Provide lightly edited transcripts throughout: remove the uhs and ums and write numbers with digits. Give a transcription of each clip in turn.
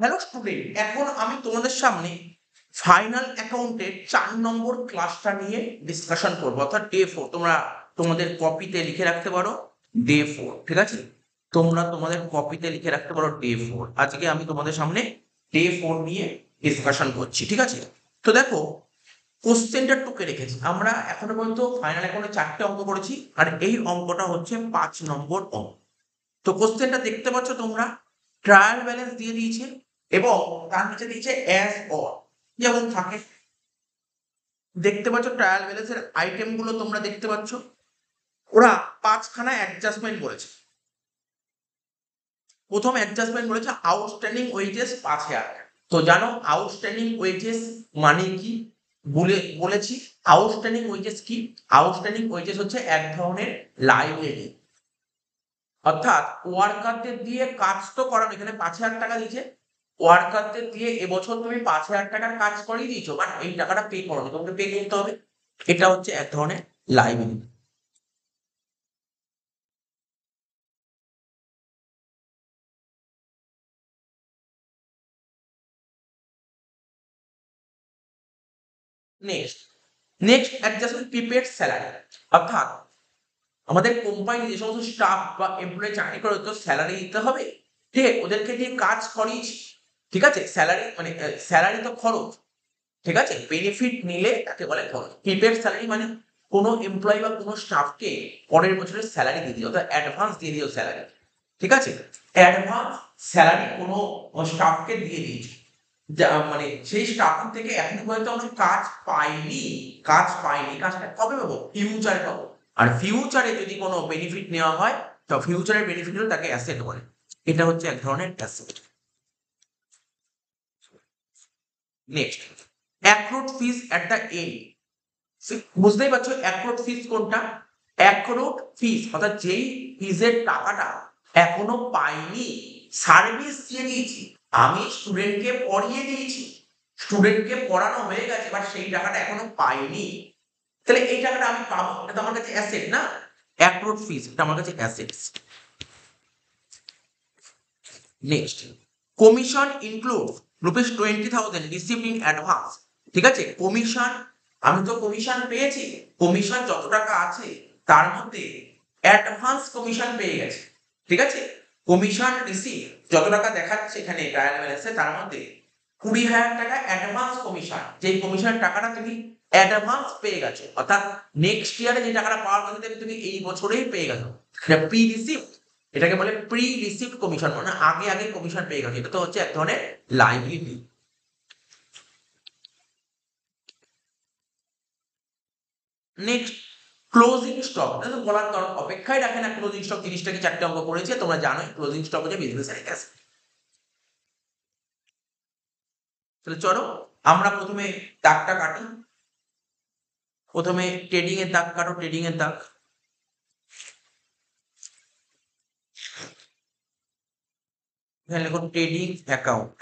Hello student, এখন আমি তোমাদের সামনে ফাইনাল অ্যাকাউন্টের 4 নম্বর ক্লাসটা নিয়ে ডিসকাশন করবো, অর্থাৎ ডে 4। তোমরা তোমাদের কপিতে লিখে রাখতে পারো ডে 4, ঠিক আছে? তোমরা তোমাদের কপিতে লিখে রাখতে পারো ডে 4। আজকে আমি তোমাদের সামনে ডে 4 নিয়ে ডিসকাশন করছি, ঠিক আছে? তো দেখো, কোশ্চেনটা টুকে রেখেছি। আমরা এখনো পর্যন্ত ফাইনাল অ্যাকাউন্টে 4টে অঙ্ক করেছি, আর এই অঙ্কটা হচ্ছে 5 নম্বর অঙ্ক। তো কোশ্চেনটা দেখতে পাচ্ছ তোমরা, ট্রায়াল ব্যালেন্স দিয়ে দিয়েছে এবং তার নিচে দিয়েছে অ্যাজ অর, যেমন থাকে। দেখতে পাচ্ছ ট্রায়াল ব্যালেন্সের আইটেম গুলো তোমরা দেখতে পাচ্ছ। ওরা 5খানা অ্যাডজাস্টমেন্ট করেছে। প্রথম অ্যাডজাস্টমেন্ট করেছে আউটস্ট্যান্ডিং ওয়েজেস 5,000। তো জানো আউটস্ট্যান্ডিং ওয়েজেস মানে কি? বলেছি আউটস্ট্যান্ডিং ওয়েজেস কি? আউটস্ট্যান্ডিং ওয়েজেস হচ্ছে এক ধরনের লাইবিলিটি, অর্থাৎ ওয়ার্কারদের দিয়ে কাজ তো করানো। এখানে 5,000 টাকা দিয়েছে, ওয়ার্কারদের দিয়ে এবছর তুমি 5,000 টাকার কাজ করিয়ে দিয়েছো, বাট এই টাকাটা পে করো, তোমাকে পে করতে হবে। এটা হচ্ছে এক ধরনের liability. Next next adjustment prepaid salary, অর্থাৎ আমাদের কোম্পানি যে সমস্ত স্টাফ বা এমপ্লয়ি চাকরি করে তো স্যালারি দিতে হবে, ঠিক আছে? ওদেরকে দিয়ে কাজ করিয়েছি, ঠিক আছে? স্যালারি মানে স্যালারি তো খরচ, ঠিক আছে? বেনিফিট নিলে তাকে বলে খরচ। প্রিপেড স্যালারি মানে কোনো এমপ্লয়ি বা কোনো স্টাফকে পরের বছরের স্যালারি দিয়ে দিও, অর্থাৎ অ্যাডভান্স দিয়ে দিও স্যালারি, ঠিক আছে? অ্যাডভান্স স্যালারি কোনো স্টাফকে দিয়ে দিয়েছি, মানে সেই স্টাফ থেকে এখনো পর্যন্ত আমরা কাজ পাইনি, কাজটা কবে পাবো? ফিউচারে পাবো। আর ফিউচারে যদি কোনো বেনিফিট নেওয়া হয়, তো ফিউচারের বেনিফিট হলে তাকে অ্যাসেট বলে। এটা হচ্ছে এক ধরনের asset. Next, accrued fees at the end. বুঝতেই পারছো অ্যাক্রুড ফিস কোনটা? অ্যাক্রুড ফিস অর্থাৎ যেই ফিজের টাকাটা এখনো পাইনি, সার্ভিস দিয়ে দিয়েছি, আমি স্টুডেন্টকে পড়িয়ে দিয়েছি, স্টুডেন্টকে পড়ানো হয়ে গেছে, বাট সেই টাকাটা এখনো পাইনি, তাহলে এই টাকাটা আমি পাবো, এটা তো আমার কাছে অ্যাসেট না? অ্যাক্রুড ফিস এটা আমার কাছে assets. Next, commission include ₹20,000 received in advance. ঠিক আছে, কমিশন, আমি তো কমিশন পেয়েছি, কমিশন যত টাকা আছে তার মধ্যে অ্যাডভান্স কমিশন পেয়ে গেছে, ঠিক আছে? কমিশন রিসিভ যত টাকা দেখাচ্ছে এখানে ট্রায়াল ব্যালেন্সে, তার মধ্যে 20,000 টাকা অ্যাডভান্স কমিশন, যে কমিশনের টাকাটা তুমি অ্যাডভান্স পেয়ে গেছো, অর্থাৎ নেক্সট ইয়ারে যে টাকাটা পাওয়ার কথা তুমি এই বছরেই পেয়ে গেছো, সেটা প্রি রিসিভ। এটাকে বলে প্রি রিসিভড কমিশন, মানে আগে আগে কমিশন পেয়ে গেছে। এটা তো হচ্ছে এক ধরনের লাইবিলিটি। Next, closing stock. বলার কারণ অপেক্ষায় রাখে না ক্লোজিং স্টক জিনিসটাকে। 4টে অঙ্ক করেছে, তোমরা জানোই ক্লোজিং স্টক হচ্ছে বিজনেসের ক্যাশ। তাহলে চলো আমরা প্রথমে দাগটা কাটি। প্রথমে ট্রেডিং এর দাগ কাটো, ট্রেডিং এর দাগ। এখানে লেখো ট্রেডিং অ্যাকাউন্ট।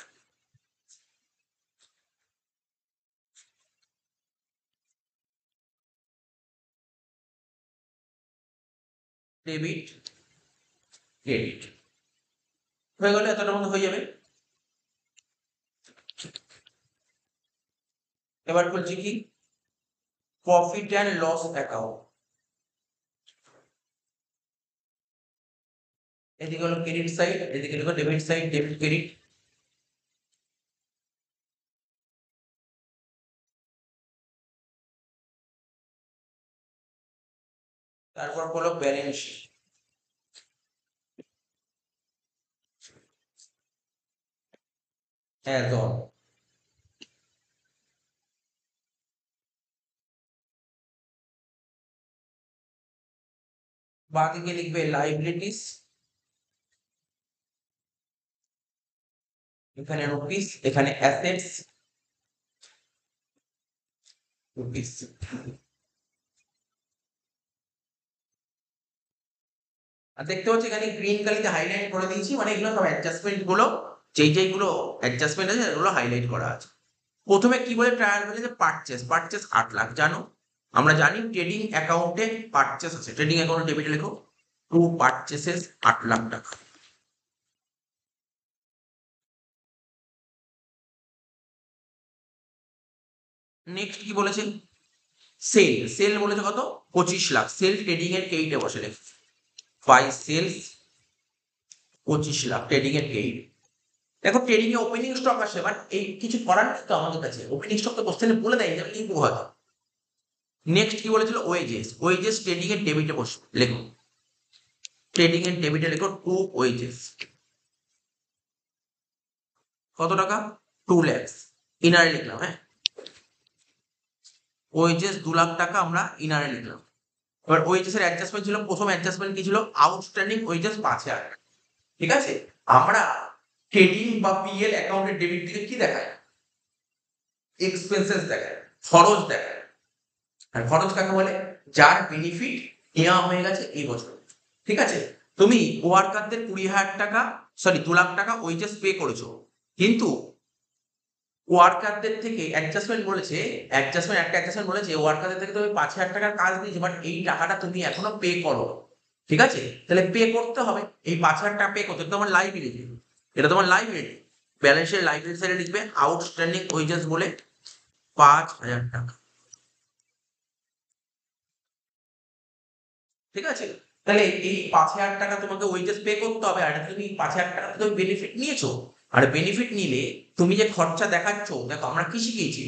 ডেবিট, ক্রেডিট হয়ে গেলে এতটার মধ্যে হয়ে যাবে। এবার বলছি কি, প্রফিট অ্যান্ড লস অ্যাকাউন্ট। এদিকে হলো ক্রেডিট সাইড, এদিকে লিখো ডেবিট সাইড, ডেবিট ক্রেডিট। তারপর হলো ব্যালেন্স শিট। হ্যাঁ, তো বাকিকে লিখবে লাইবিলিটিস, এখানে রুপিস, এখানে অ্যাসেটস, রুপিস। আর দেখতে পাচ্ছি এখানে গ্রিন কালিতে হাইলাইট করে দিয়েছি, মানে এগুলো সব অ্যাডজাস্টমেন্ট গুলো, যেইগুলো অ্যাডজাস্টমেন্ট আছে এগুলো হাইলাইট করা আছে। প্রথমে কি বলে ট্রায়াল বলে যে পারচেস, পারচেস 8 লাখ। জানো, আমরা জানি ট্রেডিং অ্যাকাউন্টে পারচেস আছে, ট্রেডিং অ্যাকাউন্টে ডেবিটে লেখো টু পারচেসেস 8 লাখ টাকা। নেক্সট কি বলেছে, সেল, সেল বলেছে কত, 25 লাখ, সেল ট্রেডিং এর কেইটে বসে লেখ, বাই সেলস 25 লাখ ট্রেডিং এর কেইট। দেখো ট্রেডিং এ ওপেনিং স্টক আসে, বাট এই কিছু করার নেই তো আমাদের কাছে, ওপেনিং স্টক তো কোশ্চেনে বলে দেয় যে লিখবো হয়তো। নেক্সট কি বলেছিল, ওয়েজেস, ওয়েজেস ট্রেডিং এর ডেবিটে বসে লেখো, ট্রেডিং এর ডেবিটে লেখো টু ওয়েজেস, কত টাকা, 2 lakhs, ইনারে লিখলাম, হ্যাঁ ওয়েজেস 2 লাখ টাকা আমরা ইনারে লিখলাম। এবার ওয়েজেস এর অ্যাডজাস্টমেন্ট ছিল, প্রথম অ্যাডজাস্টমেন্ট কি ছিল, আউটস্ট্যান্ডিং ওয়েজেস 5,000, ঠিক আছে। আমরা ট্রেডিং বা পিএল অ্যাকাউন্টের ডেবিট দিকে কি দেখায়, এক্সপেন্সেস দেখায়, খরচ দেখায়। আর খরচ কাকে বলে, যার বেনিফিট নেওয়া হয়ে গেছে এই বছর, ঠিক আছে। তুমি ওয়ার্কারদের 20,000 টাকা, সরি 2 লাখ টাকা ওয়েজেস পে করেছো, কিন্তু ওয়ার্কারদের থেকে অ্যাডজাস্টমেন্ট বলেছে, অ্যাডজাস্টমেন্ট একটা অ্যাডজাস্টমেন্ট বলেছে ওয়ার্কারদের থেকে তুমি 5,000 টাকার কাজ দিয়েছো, বাট এই টাকাটা তুমি এখনো পে করো, ঠিক আছে। তাহলে পে করতে হবে, এই 5,000 টাকা পে করতে, তোমার লাইবিলিটি, এটা তোমার লাইবিলিটি, ব্যালেন্সের লাইবিলিটি সাইডে লিখবে আউটস্ট্যান্ডিং ওয়েজেস বলে 5,000 টাকা, ঠিক আছে। তাহলে এই 5,000 টাকা তোমাকে ওয়েজেস পে করতে হবে, আর তুমি 5,000 টাকা তুমি বেনিফিট নিয়েছো, আর বেনিফিট নিলে তুমি যে খরচা দেখাচ্ছ, দেখো আমরা কি শিখিয়েছি,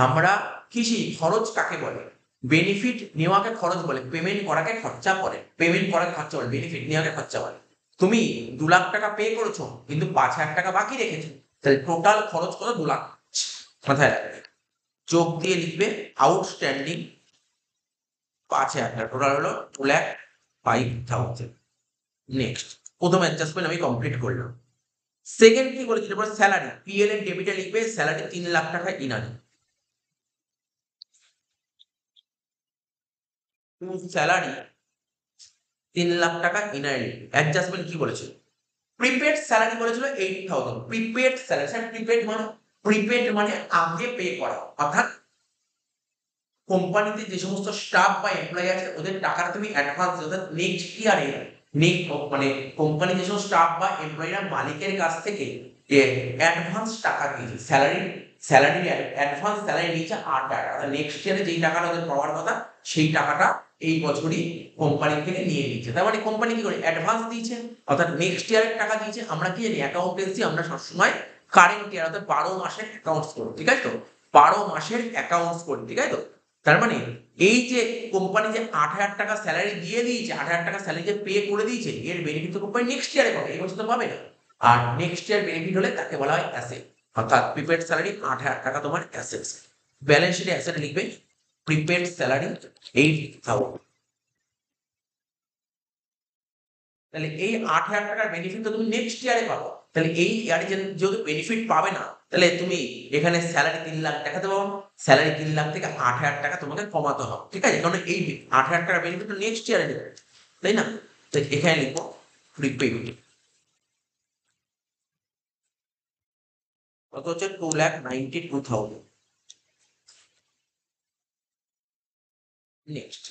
আমরা কৃষি খরচ কাকে বলে, বেনিফিট নেওয়াকে খরচ বলে, পেমেন্ট করাকে খরচা বলে, পেমেন্ট করাকে খরচা বলে, বেনিফিট নেওয়াকে খরচা বলে। তুমি 2 লাখ টাকা পে করেছো, কিন্তু 5,000 টাকা বাকি রেখেছো, তাহলে টোটাল খরচ কত, 2 লাখ, মাথায় রাখবে, যোগ দিয়ে লিখবে আউটস্ট্যান্ডিং 5,000 টাকা, টোটাল হলো 2,05,000। নেক্সট, প্রথম অ্যাডজাস্টমেন্ট আমি কমপ্লিট করলাম। সেকেন্ড কি বলেছি, এরপর স্যালারি, পিএল এর ডেবিটে লিখবে স্যালারি 3 লাখ টাকা ইনারে, স্যালারি 3 লাখ টাকা ইনারে। অ্যাডজাস্টমেন্ট কি বলেছে, প্রিপেড স্যালারি বলেছিল 8,000, প্রিপেড স্যালারি, স্যার প্রিপেড মানে, প্রিপেড মানে আগে পে করা, অর্থাৎ কোম্পানিতে যে সমস্ত স্টাফ বা এমপ্লয়ি আছে ওদের টাকাটা তুমি অ্যাডভান্স, অর্থাৎ নেক্সট ইয়ারে, মানে কোম্পানি যেসব স্টাফ বা এমপ্লয়িরা মালিকের কাছ থেকে অ্যাডভান্স টাকা দিয়েছে, স্যালারি, স্যালারি অ্যাডভান্স স্যালারি নিয়েছে 8,000 টাকা, নেক্সট ইয়ারে যেই টাকাটা ওদের পাওয়ার কথা সেই টাকাটা এই বছরই কোম্পানি থেকে নিয়ে নিচ্ছে। তার মানে কোম্পানি কি করে, অ্যাডভান্স দিয়েছে, অর্থাৎ নেক্সট ইয়ারের টাকা দিয়েছে। আমরা কি জানি, অ্যাকাউন্টেন্সি আমরা সবসময় কারেন্ট ইয়ার, অর্থাৎ 12 মাসের অ্যাকাউন্টস করি, ঠিক আছে তো, 12 মাসের অ্যাকাউন্টস করি, ঠিক আছে তো। তার মানে এই যে কোম্পানি যে 8,000 টাকা স্যালারি দিয়ে দিয়েছে, 8,000 টাকা স্যালারি যে পে করে দিয়েছে, এর বেনিফিট তো কোম্পানি নেক্সট ইয়ারে পাবে, এই বছর তো পাবে না। আর নেক্সট ইয়ার বেনিফিট হলে তাকে বলা হয় অ্যাসেট, অর্থাৎ প্রিপেড স্যালারি 8,000 টাকা তোমার অ্যাসেটস। ব্যালেন্স শিটে অ্যাসেট লিখবে প্রিপেড স্যালারি 8,000। তাহলে এই 8,000 টাকার বেনিফিট তো তুমি নেক্সট ইয়ারে পাবো, তাহলে এই ইয়ারে যেহেতু বেনিফিট পাবে না, তাহলে তুমি এখানে স্যালারি 3 লাখ দেখাতে পাবো, স্যালারি 3 লাখ থেকে 8,000 টাকা তোমাকে কমাতে হবে, ঠিক আছে, কারণ এই 8,000 টাকার বেনিফিট তো নেক্সট ইয়ারে দেবে, তাই না। তো এখানে লিখবো প্রিপেড, কত হচ্ছে, 2,92,000। নেক্সট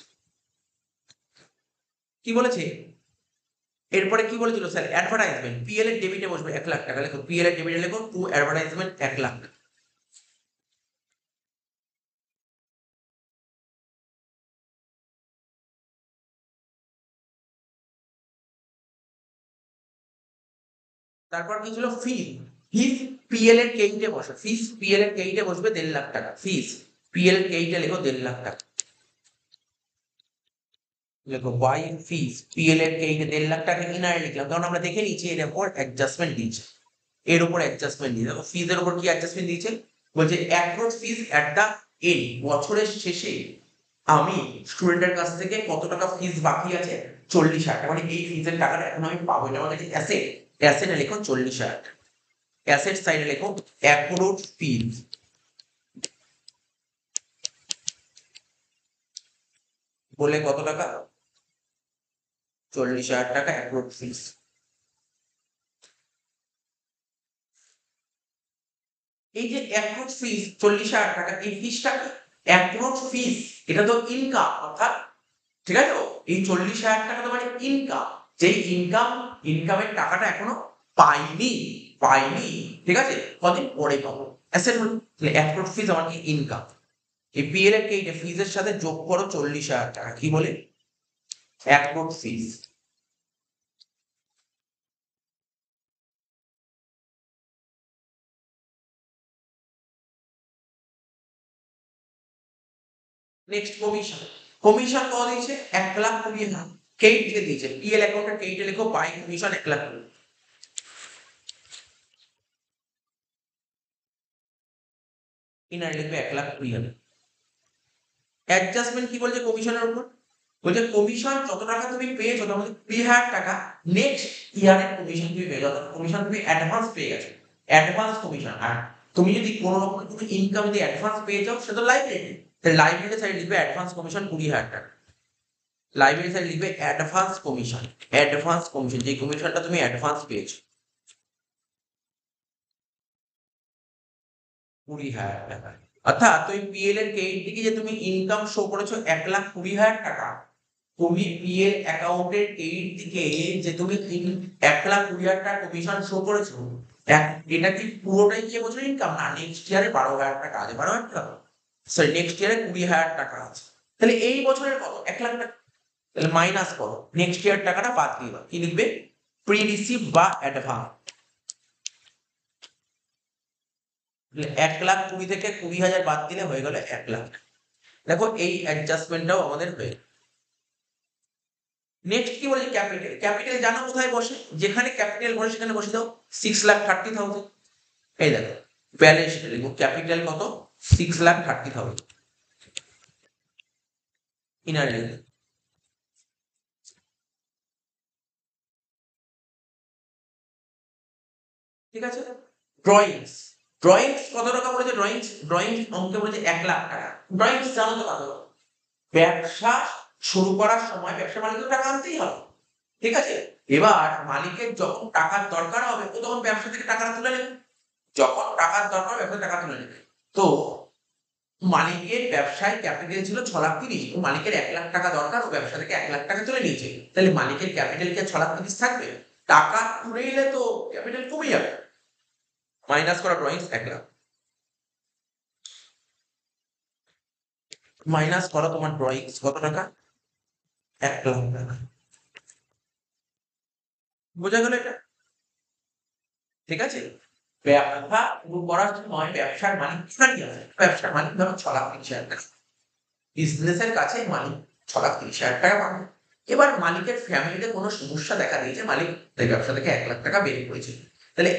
কি বলেছে, এরপরে কি বলেছিল স্যার, অ্যাডভার্টাইজমেন্ট, পিএল এর ডেবিটে বসবে 1,00,000 টাকা, লেখো পিএল এর ডেবিটে লেখো টু অ্যাডভার্টাইজমেন্ট 1,00,000। তারপর কি ছিল, ফিস, ফিস পিএল এর কেইটে বসে, ফিস পিএল এর কেইটে বসবে 1,50,000 টাকা, ফিস পিএল কেইটে লেখো 1,50,000 টাকা, লেখো বাই ফিস পিএল এর কেইটে 1,50,000 টাকা ইনারে লিখলাম, কারণ আমরা দেখে নিয়েছি এর উপর অ্যাডজাস্টমেন্ট দিয়েছে, এর উপর অ্যাডজাস্টমেন্ট দিয়েছে। দেখো ফিজের উপর কি অ্যাডজাস্টমেন্ট দিয়েছে, বলছে approach fees at the end, বছরের শেষে আমি স্টুডেন্টের কাছ থেকে কত টাকা ফিস বাকি আছে, 40,000 টাকা, মানে এই ফিজের টাকাটা এখন আমি পাবো, এটা আমার কাছে অ্যাসেট, অ্যাসেটে লেখো 40,000, অ্যাসেট সাইডে লেখো অ্যাপ্রোচ ফিস বলে কত টাকা, 40,000 টাকা অ্যাপ্রোচ ফিস। এই যে অ্যাপ্রোচ ফিস 40,000 টাকা, এই ফিসটা কি, অ্যাপ্রোচ ফিস এটা তো ইনকাম, অর্থাৎ ঠিক আছে তো, এই 40,000 টাকা তো মানে ইনকাম, যেই ইনকাম, ইনকামের টাকাটা এখনো পাইনি, পাইনি, ঠিক আছে, কদিন পরে পাবো, অ্যাসেট হলো, তাহলে অ্যাপ্রোচ ফিস আমার কি ইনকাম। এই পিএল এর কেইটে ফিজের সাথে যোগ করো 40,000 টাকা, কি বলে অ্যাপ্রুভ ফিজ। নেক্সট কমিশন, কমিশন কত দিয়েছে 1,20,000, কেইট দিয়ে দিয়েছে, পিএল অ্যাকাউন্টের কেইটে লিখো বাই কমিশন 1,20,000, ইনার লিখবে 1,20,000। অ্যাডজাস্টমেন্ট কি বলছে কমিশনের উপর, বলছে কমিশন যত টাকা তুমি পেয়েছো তার মধ্যে 20,000 টাকা নেক্সট ইয়ারের কমিশন তুমি পেয়ে যাবে, কমিশন তুমি অ্যাডভান্স পেয়ে গেছো, অ্যাডভান্স কমিশন। আর তুমি যদি কোনো রকম কোনো ইনকাম দিয়ে অ্যাডভান্স পেয়ে যাও সেটা লাইব্রেরি, তাহলে লাইব্রেরি সাইড লিখবে অ্যাডভান্স কমিশন 20,000 টাকা, লাইব্রেরি সাইড লিখবে অ্যাডভান্স কমিশন, অ্যাডভান্স কমিশন যে কমিশনটা তুমি অ্যাডভান্স পেয়েছো 20,000 টাকা। অর্থাৎ তুমি পিএল এর কেইট থেকে যে তুমি ইনকাম শো করেছো 1,20,000 টাকা, তুমি পিএল অ্যাকাউন্টের কেইট থেকে যে তুমি 1,20,000 টাকা কমিশন শো করেছো, এটা কি পুরোটাই কি বছর ইনকাম না, নেক্সট ইয়ারে 12,000 টাকা আছে, 12,000 টাকা সরি নেক্সট ইয়ারে 20,000 টাকা আছে, তাহলে এই বছরের কত 1,00,000 টাকা, তাহলে মাইনাস করো নেক্সট ইয়ার টাকাটা বাদ দিয়ে দাও, কি লিখবে প্রি রিসিভ বা অ্যাডভান্স। 1,20,000 থেকে 20,000 বাদ দিলে হয়ে গেল 1,00,000। দেখো এই অ্যাডজাস্টমেন্টটাও আমাদের হয়ে। নেক্সট কি বলেছে ক্যাপিটাল, ক্যাপিটাল জানো কোথায় বসে, যেখানে ক্যাপিটাল বসে সেখানে বসে দাও 6,30,000। এই দেখো ব্যালেন্স শিটে লিখো ক্যাপিটাল কত 6,30,000, ইনার লিখো। ঠিক আছে, ড্রয়িংস, ড্রয়িংস কত টাকা বলেছে, ড্রয়িংস ড্রয়িংস অঙ্কে বলেছে 1,00,000 টাকা। ড্রয়িংস জানো তো কত, ব্যবসা শুরু করার সময় ব্যবসা মালিকের টাকা আনতেই হবে, ঠিক আছে। এবার মালিকের যখন টাকার দরকার হবে ও তখন ব্যবসা থেকে টাকাটা তুলে নেবে, যখন টাকার দরকার ব্যবসা টাকা তুলে নেবে। তো মালিকের ব্যবসায় ক্যাপিটাল ছিল 6,30,000, ও মালিকের 1,00,000 টাকা দরকার, ও ব্যবসা থেকে 1,00,000 টাকা তুলে নিয়েছে, তাহলে মালিকের ক্যাপিটাল কি 6,30,000 থাকবে, টাকা তুলে নিলে তো ক্যাপিটাল কমে যাবে, মাইনাস করা ড্রয়িংস 1,00,000, মাইনাস করো তোমার ড্রয়িংস কত টাকা 1,00,000 টাকা, বোঝা গেল এটা, ঠিক আছে। ব্যবসা শুরু করার সময় ব্যবসার মালিক কি আছে, ব্যবসার মালিক ধরো 6,30,000 টাকা, বিজনেসের কাছে মালিক 6,30,000 টাকা পাবে। এবার মালিকের ফ্যামিলিতে কোনো সমস্যা দেখা দিয়েছে, মালিক তাই ব্যবসা থেকে 1,00,000 টাকা বের করেছে, তাহলে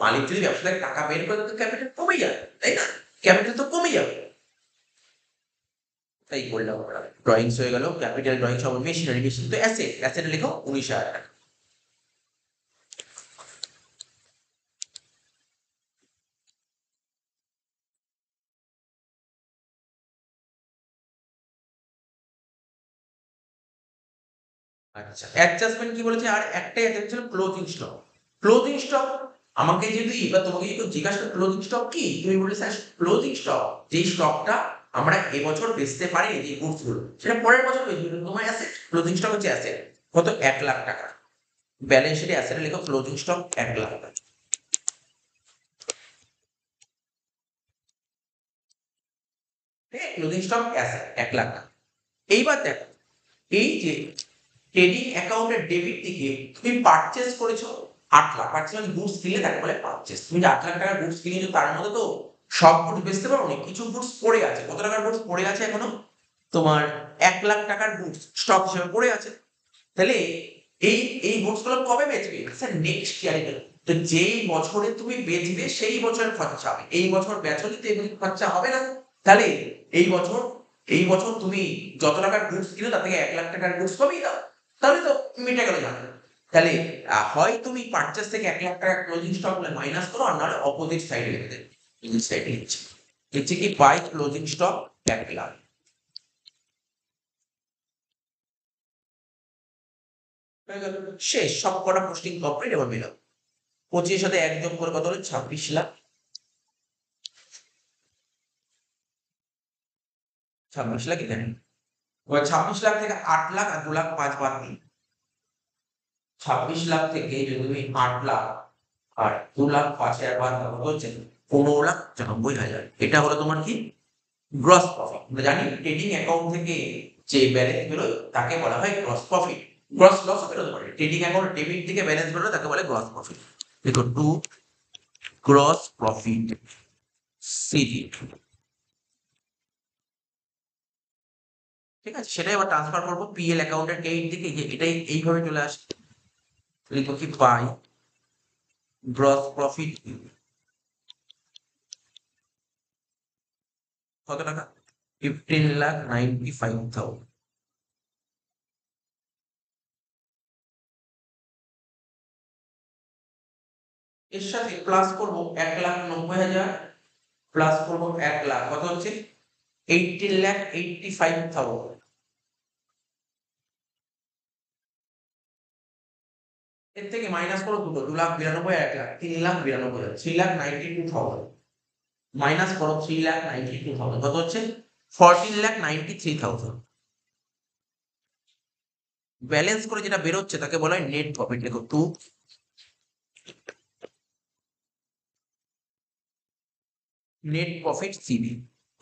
মালিক যদি ব্যবসা থেকে টাকা বের করে তো ক্যাপিটাল কমে যাবে, তাই না, ক্যাপিটাল তো কমে যাবে, তাই বললাম আমরা ড্রয়িংস হয়ে গেল ক্যাপিটাল, ড্রয়িংস হবে মেশিনারি, মেশিন তো অ্যাসেট, অ্যাসেট লিখো 19,000 টাকা। আচ্ছা অ্যাডজাস্টমেন্ট কি বলেছে, আর একটাই অ্যাডজাস্টমেন্ট ছিল ক্লোজিং স্টক, ক্লোজিং স্টক আমাকে যদি বা তোমাকে যদি জিজ্ঞাসা করে ক্লোজিং স্টক কি, তুমি বললে স্যার ক্লোজিং স্টক যেই স্টকটা আমরা এবছর বেচতে পারি যে গুডস গুলো সেটা পরের বছর বেচবে, তোমার অ্যাসেট, ক্লোজিং স্টক হচ্ছে অ্যাসেট, কত 1,00,000 টাকা, ব্যালেন্স শিটে অ্যাসেট লিখো ক্লোজিং স্টক 1,00,000 টাকা, ঠিক আছে, ক্লোজিং স্টক অ্যাসেট 1,00,000 টাকা। এইবার দেখো এই যে ট্রেডিং অ্যাকাউন্টের ডেবিট থেকে তুমি পারচেজ করেছো 8,00,000, পারচেজ মানে গুডস কিনলে তাকে বলে পারচেজ, তুমি যে 8,00,000 টাকার গুডস কিনেছো তার মধ্যে তো সব গুডস বেচতে পারো না, কিছু গুডস পড়ে আছে, কত টাকার গুডস পড়ে আছে এখনো, তোমার 1,00,000 টাকার গুডস স্টক হিসেবে পড়ে আছে, তাহলে এই এই গুডস গুলো কবে বেচবে স্যার, নেক্সট ইয়ারে, তো যেই বছরে তুমি বেচবে সেই বছরের খরচা হবে, এই বছর বেচলে তো এগুলি খরচা হবে না, তাহলে এই বছর তুমি যত টাকার গুডস কিনো তার থেকে 1,00,000 টাকার গুডস কমিয়ে দাও, তাহলে তো মিটে গেল ঝামেলা। তাহলে হয় তুমি পারচেস থেকে 1,00,000 টাকা ক্লোজিং স্টক বলে মাইনাস করো, আর নাহলে অপোজিট সাইডে লিখে দেবে, এই সাইডে লিখছি, লিখছি কি বাই ক্লোজিং স্টক 1,00,000, হয়ে গেল, শেষ, সব কটা পোস্টিং কমপ্লিট, এবার মিলাও 25 সাথে 1 যোগ করে কত হলো 26,00,000, 26,00,000 এখানে, এবার 26,00,000 থেকে 8,00,000 আর 2,05,000 বাদ দিই, 26,00,000 থেকে যদি তুমি 8,00,000 আর 2,05,000 বাদ দাও কত হচ্ছে 15,90,000, এটা হলো তোমার কি গ্রস প্রফিট আমরা জানি ট্রেডিং অ্যাকাউন্ট থেকে যে ব্যালেন্স বেরোয় তাকে বলা হয় গ্রস প্রফিট। গ্রস লস বেরোতে পারে, ট্রেডিং অ্যাকাউন্ট ডেবিট থেকে ব্যালেন্স বেরোলে তাকে বলে গ্রস প্রফিট। দেখো টু গ্রস প্রফিট সিডি, ঠিক আছে, সেটাই আবার ট্রান্সফার করবো পিএল অ্যাকাউন্টের ক্রেডিট দিকে, এটাই এইভাবে চলে আসে। লিখবো কি বাই গ্রস প্রফিট কত টাকা 15,95,000। এর সাথে প্লাস করবো 1,90,000, প্লাস করবো 1,00,000, কত হচ্ছে 18,85,000। এর থেকে মাইনাস করো দুটো, 2,92,000, 1,00,000, 3,92,000, 3,92,000 মাইনাস করো 3,92,000, কত হচ্ছে 14,93,000। ব্যালেন্স করে যেটা বেরোচ্ছে তাকে বলা হয় নেট প্রফিট। দেখো টু নেট প্রফিট সিবি।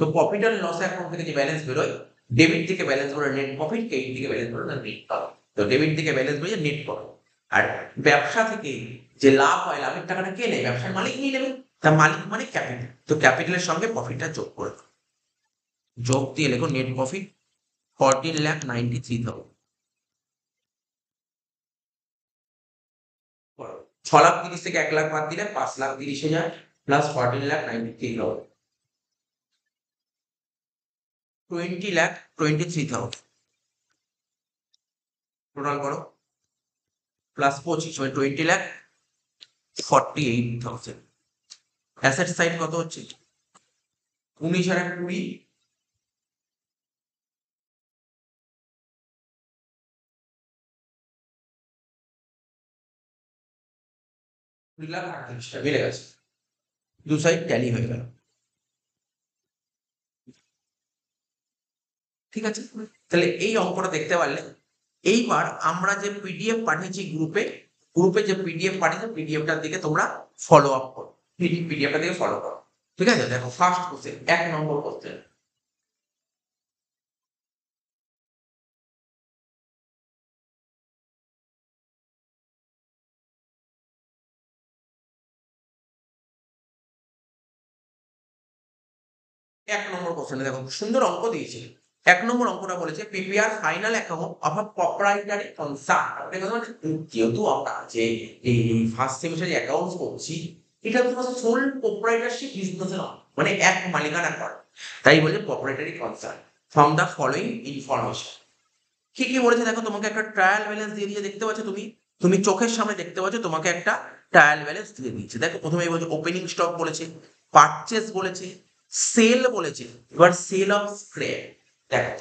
তো প্রফিট আর লস অ্যাকাউন্ট থেকে যে ব্যালেন্স বেরোয়, ডেবিট থেকে ব্যালেন্স বেরোয় নেট প্রফিট, ক্রেডিট থেকে ব্যালেন্স বেরোয় নেট প্রফিট। তো ডেবিট থেকে ব্যালেন্স বেরোয় নেট প্রফিট। আর ব্যবসা থেকে যে লাভ হয়, লাভের টাকাটা কে নেয়? ব্যবসার মালিক নিয়ে নেবে। তার মালিক মানে ক্যাপিটাল, তো ক্যাপিটালের সঙ্গে প্রফিটটা যোগ করে যোগ দিয়ে লেখো নেট প্রফিট 14,93,000। 6,30,000 থেকে 1,00,000 বাদ দিলে 5,30,000 প্লাস 14,93,000, 20,23,000 টোটাল করো, প্লাস 25 মানে 20,48,000। অ্যাসেট সাইড কত হচ্ছে 19,20, বেড়ে গেছে, দু সাইড ট্যালি হয়ে গেল। ঠিক আছে, তাহলে এই অঙ্কটা দেখতে পারলে। এইবার আমরা যে পিডিএফ পাঠিয়েছি গ্রুপে, যে পিডিএফ পাঠিয়েছে পিডিএফটার দিকে তোমরা ফলো আপ করো, পিডিএফটা দিকে ফলো করো। ঠিক আছে, দেখো ফার্স্ট কোশ্চেন, 1 নম্বর কোশ্চেন। এক নম্বর কোশ্চেনে দেখো সুন্দর অঙ্ক দিয়েছে। 1 নম্বর অঙ্কটা বলেছে prepare final account of a proprietary concern. যেহেতু আমরা যে এই ফার্স্ট সেমিস্টারে অ্যাকাউন্টস করছি, এটা তোমার সোল প্রপ্রাইটারশিপ বিজনেস নয়, মানে এক মালিকানা করে, তাই বলে proprietary concern from the following information. কি কি বলেছে দেখো, তোমাকে একটা ট্রায়াল ব্যালেন্স দিয়ে দিয়ে দেখতে পাচ্ছ, তুমি চোখের সামনে দেখতে পাচ্ছ, তোমাকে একটা ট্রায়াল ব্যালেন্স দিয়ে দিচ্ছে। দেখো প্রথমে বলছে ওপেনিং স্টক বলেছে, পারচেজ বলেছে, সেল বলেছে, এবার সেল অফ স্ক্র্যাপ। দেখো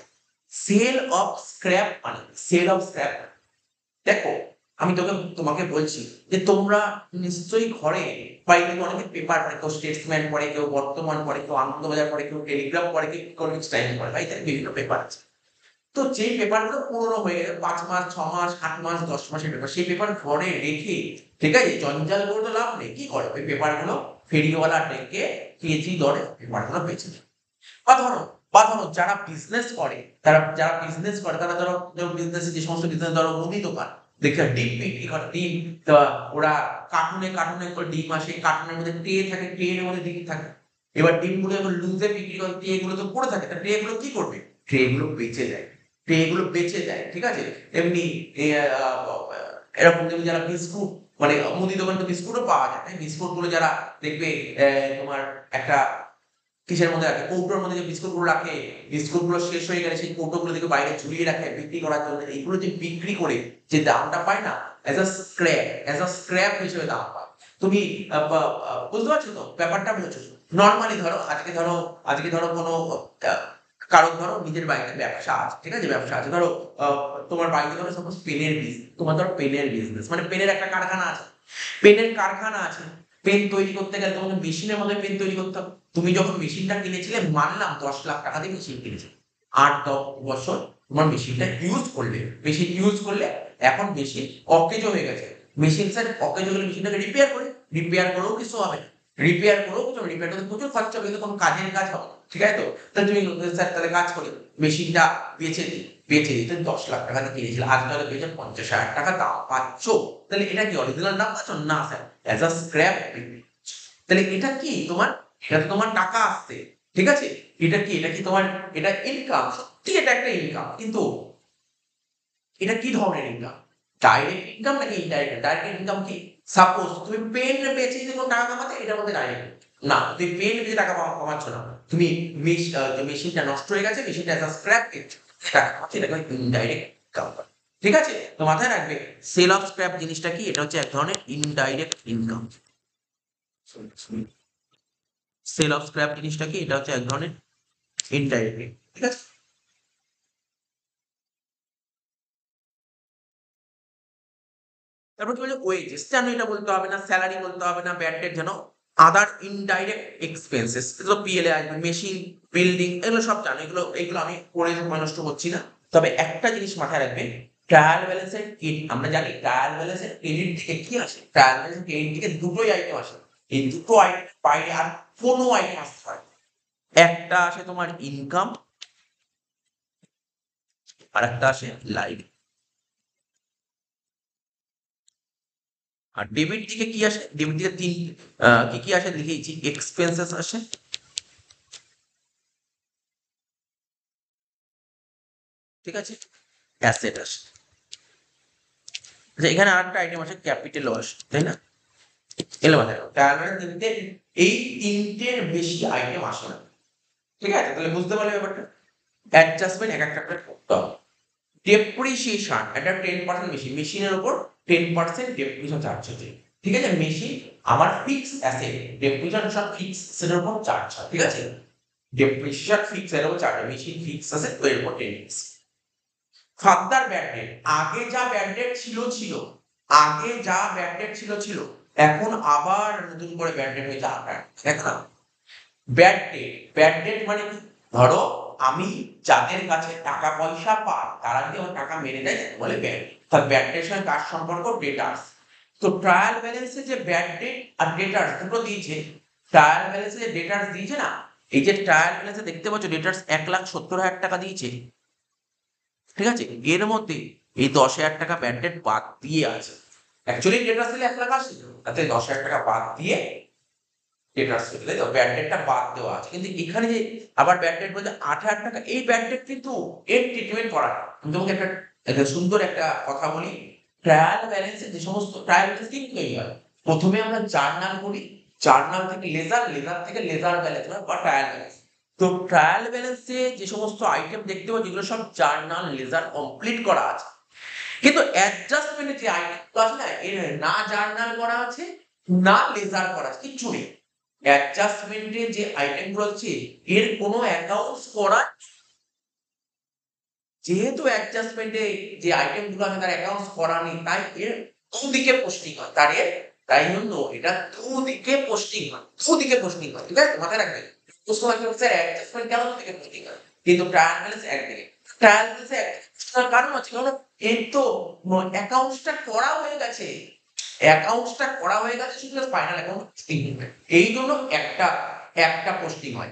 সেল অফ স্ক্র্যাপ মানে সেল অফ স্ক্র্যাপ, দেখো আমি তোমাকে বলছি যে তোমরা নিশ্চয়ই ঘরে বাইরে অনেকে পেপার পড়ে, কেউ স্টেটসম্যান পড়ে, কেউ বর্তমান পড়ে, কেউ আনন্দবাজার পড়ে, কেউ টেলিগ্রাফ পড়ে, কেউ ইকোনমিক্স টাইম পড়ে, ভাই তাদের বিভিন্ন পেপার আছে। তো যে পেপারগুলো পুরোনো হয়ে গেছে 5 মাস, 6 মাস, 8 মাস, 10 মাসের পেপার, সেই পেপার ঘরে রেখে, ঠিক আছে, জঞ্জাল করে তো লাভ নেই। কি করে ওই পেপারগুলো ফেরিওয়ালা ডেকে কেজি দরে পেপারগুলো বেচে দেয়। বা ধরো যারা বিজনেস করে, তারা ধরো বিজনেস, যে সমস্ত বিজনেস, ধরো মুদি দোকান, দেখে ডিম বিক্রি করে, ডিম ওরা কার্টুনে কার্টুনে করে ডিম আসে, কার্টুনের মধ্যে ট্রে থাকে, ট্রের মধ্যে ডিম থাকে। এবার ডিমগুলো এবার লুজে বিক্রি করে, ট্রে গুলো তো পড়ে থাকে, ট্রে গুলো কি করবে? ট্রে গুলো বেঁচে যায়, ঠিক আছে। এমনি এরকম যেমন যারা বিস্কুট, মানে মুদি দোকানে তো বিস্কুটও পাওয়া যায়, বিস্কুট গুলো যারা দেখবে তোমার একটা কিসের মধ্যে রাখে, কৌটোর মধ্যে যে বিস্কুট গুলো রাখে, বিস্কুট গুলো শেষ হয়ে গেলে সেই কৌটো গুলো দেখে বাইরে ঝুলিয়ে রাখে বিক্রি করার জন্য। এইগুলো যে বিক্রি করে যে দামটা পায় না, অ্যাজ আ স্ক্র্যাপ হিসেবে দাম পায়। তুমি বুঝতে পারছো তো ব্যাপারটা? বলছো নর্মালি ধরো আজকে ধরো কোনো কারণ, ধরো নিজের বাড়িতে ব্যবসা আছে, ঠিক আছে, ব্যবসা আছে, ধরো তোমার বাড়িতে ধরো সাপোজ পেনের বিজনেস, তোমার ধরো পেনের বিজনেস, মানে পেনের একটা কারখানা আছে, পেন তৈরি করতে গেলে তোমাকে মেশিনের মধ্যে পেন তৈরি করতে হবে। তুমি যখন মেশিনটা কিনেছিলে, মানলাম 10 লাখ টাকা দিয়ে মেশিন কিনেছিলে, 8-10 বছর তোমার মেশিনটা ইউজ করলে এখন মেশিন অকেজো হয়ে গেছে। মেশিন স্যার অকেজো হলে মেশিনটাকে রিপেয়ার করেও কিছু হবে না। রিপেয়ার করো, রিপেয়ার করতে প্রচুর খরচা হবে, কিন্তু কোনো কাজের কাজ হবে না, ঠিক আছে? তো তাহলে তুমি স্যার তাহলে কাজ করে মেশিনটা বেচে দিই তুমি 10 লাখ টাকা দিয়ে কিনেছিলে, আজ তাহলে বেচে 50,000 টাকা দাম পাচ্ছ, তাহলে এটা কি অরিজিনাল দাম পাচ্ছ? না স্যার, অ্যাজ আ স্ক্র্যাপ। তাহলে এটা কি তোমার, এটা তো তোমার টাকা আসছে, ঠিক আছে? এটা কি তোমার, এটা ইনকাম, সত্যি এটা একটা ইনকাম, কিন্তু এটা কি ধরনের ইনকাম? ডাইরেক্ট ইনকাম নাকি ইনডাইরেক্ট? ডাইরেক্ট ইনকাম কি? সাপোজ তুমি পেন বেচে যদি কোনো টাকা কামাতে, এটা বলতে ডাইরেক্ট। না, তুমি পেন বেচে টাকা কামাচ্ছ না, তুমি যে মেশিনটা নষ্ট হয়ে গেছে, মেশিনটা অ্যাজ আ স্ক্র্যাপ টাকা কামাচ্ছে, এটাকে ইনডাইরেক্ট ইনকাম। ঠিক আছে? তো মাথায় রাখবে সেল অফ স্ক্র্যাপ জিনিসটা কি, এটা হচ্ছে এক ধরনের indirect income. Sale of scrap জিনিসটা কি, এটা হচ্ছে এক ধরনের ইনডাইরেক্ট, ঠিক আছে? তারপর কি বলে ওয়েজেস, জানো এটা বলতে হবে না, স্যালারি বলতে হবে না, ব্যাড ডেট, জানো আদার ইনডাইরেক্ট এক্সপেন্সেস, এগুলো পিএলএ আসবে, মেশিন, বিল্ডিং, এগুলো সব জানো, এগুলো আমি পড়ে সময় নষ্ট করছি না। তবে একটা জিনিস মাথায় রাখবে, ট্রায়াল ব্যালেন্সের আমরা জানি ট্রায়াল ব্যালেন্সের ক্রেডিট থেকে কি আসে, ট্রায়াল ব্যালেন্সের ক্রেডিট থেকে দুটোই আইটেম আসে, এই দুটো আইটেম বাইরে আর কোনো আইটেম আসতে পারে। একটা আসে তোমার ইনকাম, আর একটা আসে লাইভ। আর ডেবিট দিকে কি আসে, ডেবিট দিকে কি কি আসে লিখেছি, এক্সপেন্সেস আসে, ঠিক আছে, অ্যাসেট আসে। আচ্ছা, এখানে আরেকটা আইটেম আছে ক্যাপিটাল আসে, তাই না? এলো মাথায় রাখো। তার মানে এই তিনটের বেশি আইটেম আসে না, ঠিক আছে? তাহলে বুঝতে পারলে ব্যাপারটা, অ্যাডজাস্টমেন্ট এক একটা করে করতে হবে। ডেপ্রিসিয়েশন, এটা 10% মেশিন, মেশিনের উপর 10% ডেপ্রিসিয়েশন চার্জ হচ্ছে, ঠিক আছে? মেশিন আমার ফিক্স অ্যাসেট, ডেপ্রিসিয়েশন সব ফিক্স এর উপর চার্জ হয়, ঠিক আছে? ডেপ্রিসিয়েশন ফিক্স এর উপর চার্জ হয়, মেশিন ফিক্স আছে তো এর উপর 10%। ফার্দার ব্যাড ডেট, আগে যা ব্যাড ডেট ছিল, আগে যা ব্যাড ডেট ছিল, এখন আবার নতুন করে ব্যাড ডেট হয়ে যাবে, দেখো না? ব্যাড ডেট মানে কি? ধরো আমি যাদের কাছে টাকা পয়সা পাই, তারা যদি আমার টাকা মেরে দেয়, তাকে বলে ব্যাড। তাহলে ব্যাড ডেটের সঙ্গে কার সম্পর্ক? ডেটার্স। তো ট্রায়াল ব্যালেন্সে যে ব্যাড ডেট আর ডেটার্স দুটো দিয়েছে, ট্রায়াল ব্যালেন্সে যে ডেটার্স দিয়েছে না, এই যে ট্রায়াল ব্যালেন্সে দেখতে পাচ্ছ ডেটার্স 1,70,000 টাকা দিয়েছে, ঠিক আছে? এর মধ্যে এই 10,000 টাকা ব্যাড ডেট বাদ দিয়ে আছে, অ্যাকচুয়ালি ডেটার্স দিলে 1,00,000 আসে, তাতে 10,000 টাকা বাদ দিয়ে ডেটার্স পেতে, তাই তো? ব্যাড ডেটটা বাদ দেওয়া আছে, কিন্তু এখানে যে আবার ব্যাড ডেট বলতে 8,000 টাকা, এই ব্যাড ডেট কিন্তু এর ট্রিটমেন্ট করা হয়। আমি তোমাকে একটা সুন্দর একটা কথা বলি, ট্রায়াল ব্যালেন্সে যে সমস্ত ট্রায়াল ব্যালেন্স কিন্তু তৈরি হয়, প্রথমে আমরা জার্নাল করি, জার্নাল থেকে লেজার, লেজার থেকে লেজার ব্যালেন্স বা ট্রায়াল ব্যালেন্স। তো ট্রায়াল ব্যালেন্সে যে সমস্ত আইটেম দেখতে পাবো, যেগুলো সব জার্নাল লেজার কমপ্লিট করা আছে, কিন্তু অ্যাডজাস্টমেন্টে যে আইটেমগুলো আছে না, এর না জার্নাল করা আছে, না লেজার করা আছে, কিচ্ছু নেই। অ্যাডজাস্টমেন্টে যে আইটেমগুলো আছে, এর কোনো অ্যাকাউন্টস করা, যেহেতু অ্যাডজাস্টমেন্টে যে আইটেমগুলো আছে তার অ্যাকাউন্টস করা নেই, তাই এর দুদিকে পোস্টিং হয়, তাই জন্য এটা দুদিকে পোস্টিং হয়, দুদিকে পোস্টিং হয়, ঠিক আছে? মাথায় রাখবেন, প্রশ্ন আছে স্যার অ্যাডজাস্টমেন্ট কেন দুদিকে পোস্টিং হয়, কিন্তু ট্রায়াল ব্যালেন্স একদিকে। ট্রায়াল ব্যালেন্সে কারণ আছে, কারণ এর তো অ্যাকাউন্টসটা করা হয়ে গেছে, শুধু ফাইনাল অ্যাকাউন্ট পোস্টিং হবে, এই জন্য একটা পোস্টিং হয়,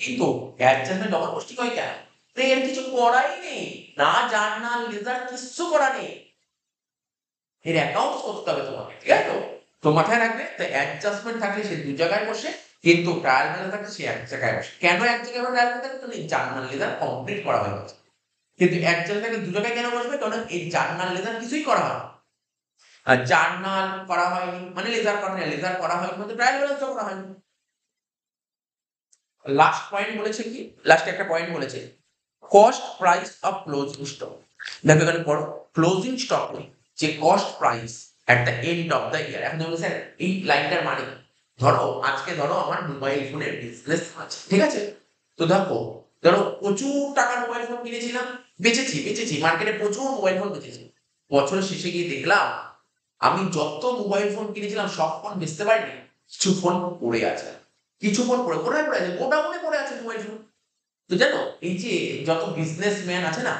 কিন্তু অ্যাডজাস্টমেন্ট ডবল পোস্টিং হয় কেন? তো এর কিছু করাই নেই, না জার্নাল লেজার কিচ্ছু করা নেই, এর অ্যাকাউন্ট করতে হবে তোমাকে, ঠিক আছে? তো মাথায় রাখবে, তো অ্যাডজাস্টমেন্ট থাকলে সে দু জায়গায় বসে, কিন্তু ট্রায়াল ব্যালেন্স থাকলে সে এক জায়গায় বসে। কেন এক জায়গায় ট্রায়াল ব্যালেন্স থাকলে? কারণ জার্নাল লেজার কমপ্লিট করা হয়ে গেছে। কিন্তু এক জায়গায় থাকলে দু জায়গায় কেন বসবে? কারণ এই জার্নাল লেজার কিছুই করা হয় না, আর জার্নাল করা হয়নি মানে লেজার করা হয়নি, লেজার করা হয়নি মানে ট্রায়াল ব্যালেন্সও করা হয়নি। লাস্ট পয়েন্ট বলেছে কি, লাস্টে একটা পয়েন্ট বলেছে, cost price of closing stock. দেখো এখানে পড়ো, ক্লোজিং স্টক যে cost price at the end of the year. এখন তুমি স্যার এই লাইনটার মানে, ধরো আমার মোবাইল ফোনের বিজনেস আছে, ঠিক আছে? তো ধরো প্রচুর টাকার মোবাইল ফোন কিনেছিলাম, বেচেছি মার্কেটে প্রচুর মোবাইল ফোন বেচেছি, বছরের শেষে গিয়ে দেখলাম আমি যত মোবাইল ফোন কিনেছিলাম সব ফোন বেচতে পারিনি, কিছু ফোন পড়ে আছে, কোথায় পড়ে আছে? গোডাউনে পড়ে আছে মোবাইল ফোন। তো জানো এই যে যত বিজনেসম্যান আছে না,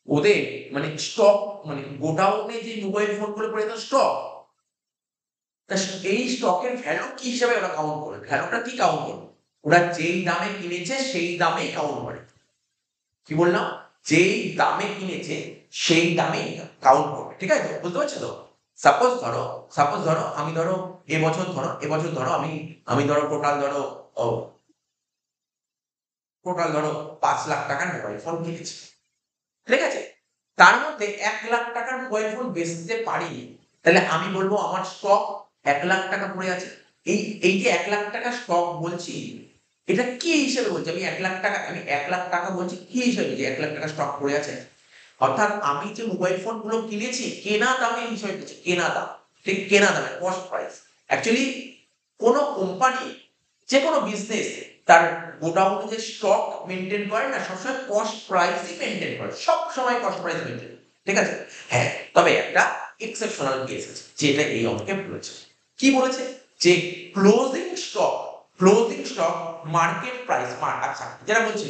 ওদের মানে স্টক, মানে গোডাউনে যে মোবাইল ফোন গুলো পড়ে স্টক, তা এই স্টকের ভ্যালু কি হিসেবে ওরা কাউন্ট করে? ভ্যালুটা কি কাউন্ট করে? ওরা যেই দামে কিনেছে সেই দামেই কাউন্ট করে। কি বললাম? যেই দামে কিনেছে সেই দামেই কাউন্ট করবে। ঠিক আছে তো? বুঝতে পারছো তো? সাপোজ ধরো এবছর ধরো আমি ধরো ও টোটাল ধরো 5,00,000 টাকার মোবাইল ফোন কিনেছি। ঠিক আছে? তার মধ্যে 1,00,000 টাকার মোবাইল ফোন বেচতে পারিনি। তাহলে আমি বলবো আমার স্টক 1,00,000 টাকা পড়ে আছে। এই যে 1,00,000 টাকা স্টক বলছি, এটা কি হিসেবে বলছি? আমি 1,00,000 টাকা বলছি কি হিসেবে যে 1,00,000 টাকা স্টক পড়ে আছে? অর্থাৎ আমি যে মোবাইল ফোনগুলো কিনেছি কেনা দামের হিসেবে বলছি, কেনা দাম। ঠিক কেনা দামের কস্ট প্রাইস। অ্যাকচুয়ালি কোনো কোম্পানি যেকোনো বিজনেস তার গোডাউনে যে স্টক মেইনটেইন করে না সবসময় কস্ট প্রাইসই মেইনটেইন করে। সবসময় কস্ট প্রাইস মেইনটেইন। ঠিক আছে? হ্যাঁ, তবে একটা এক্সেপশনাল কেস আছে যেটা এই অঙ্কে বলেছে। কি বলেছে? যে ক্লোজিং স্টক মার্কেট প্রাইস আচ্ছা যেটা বলছি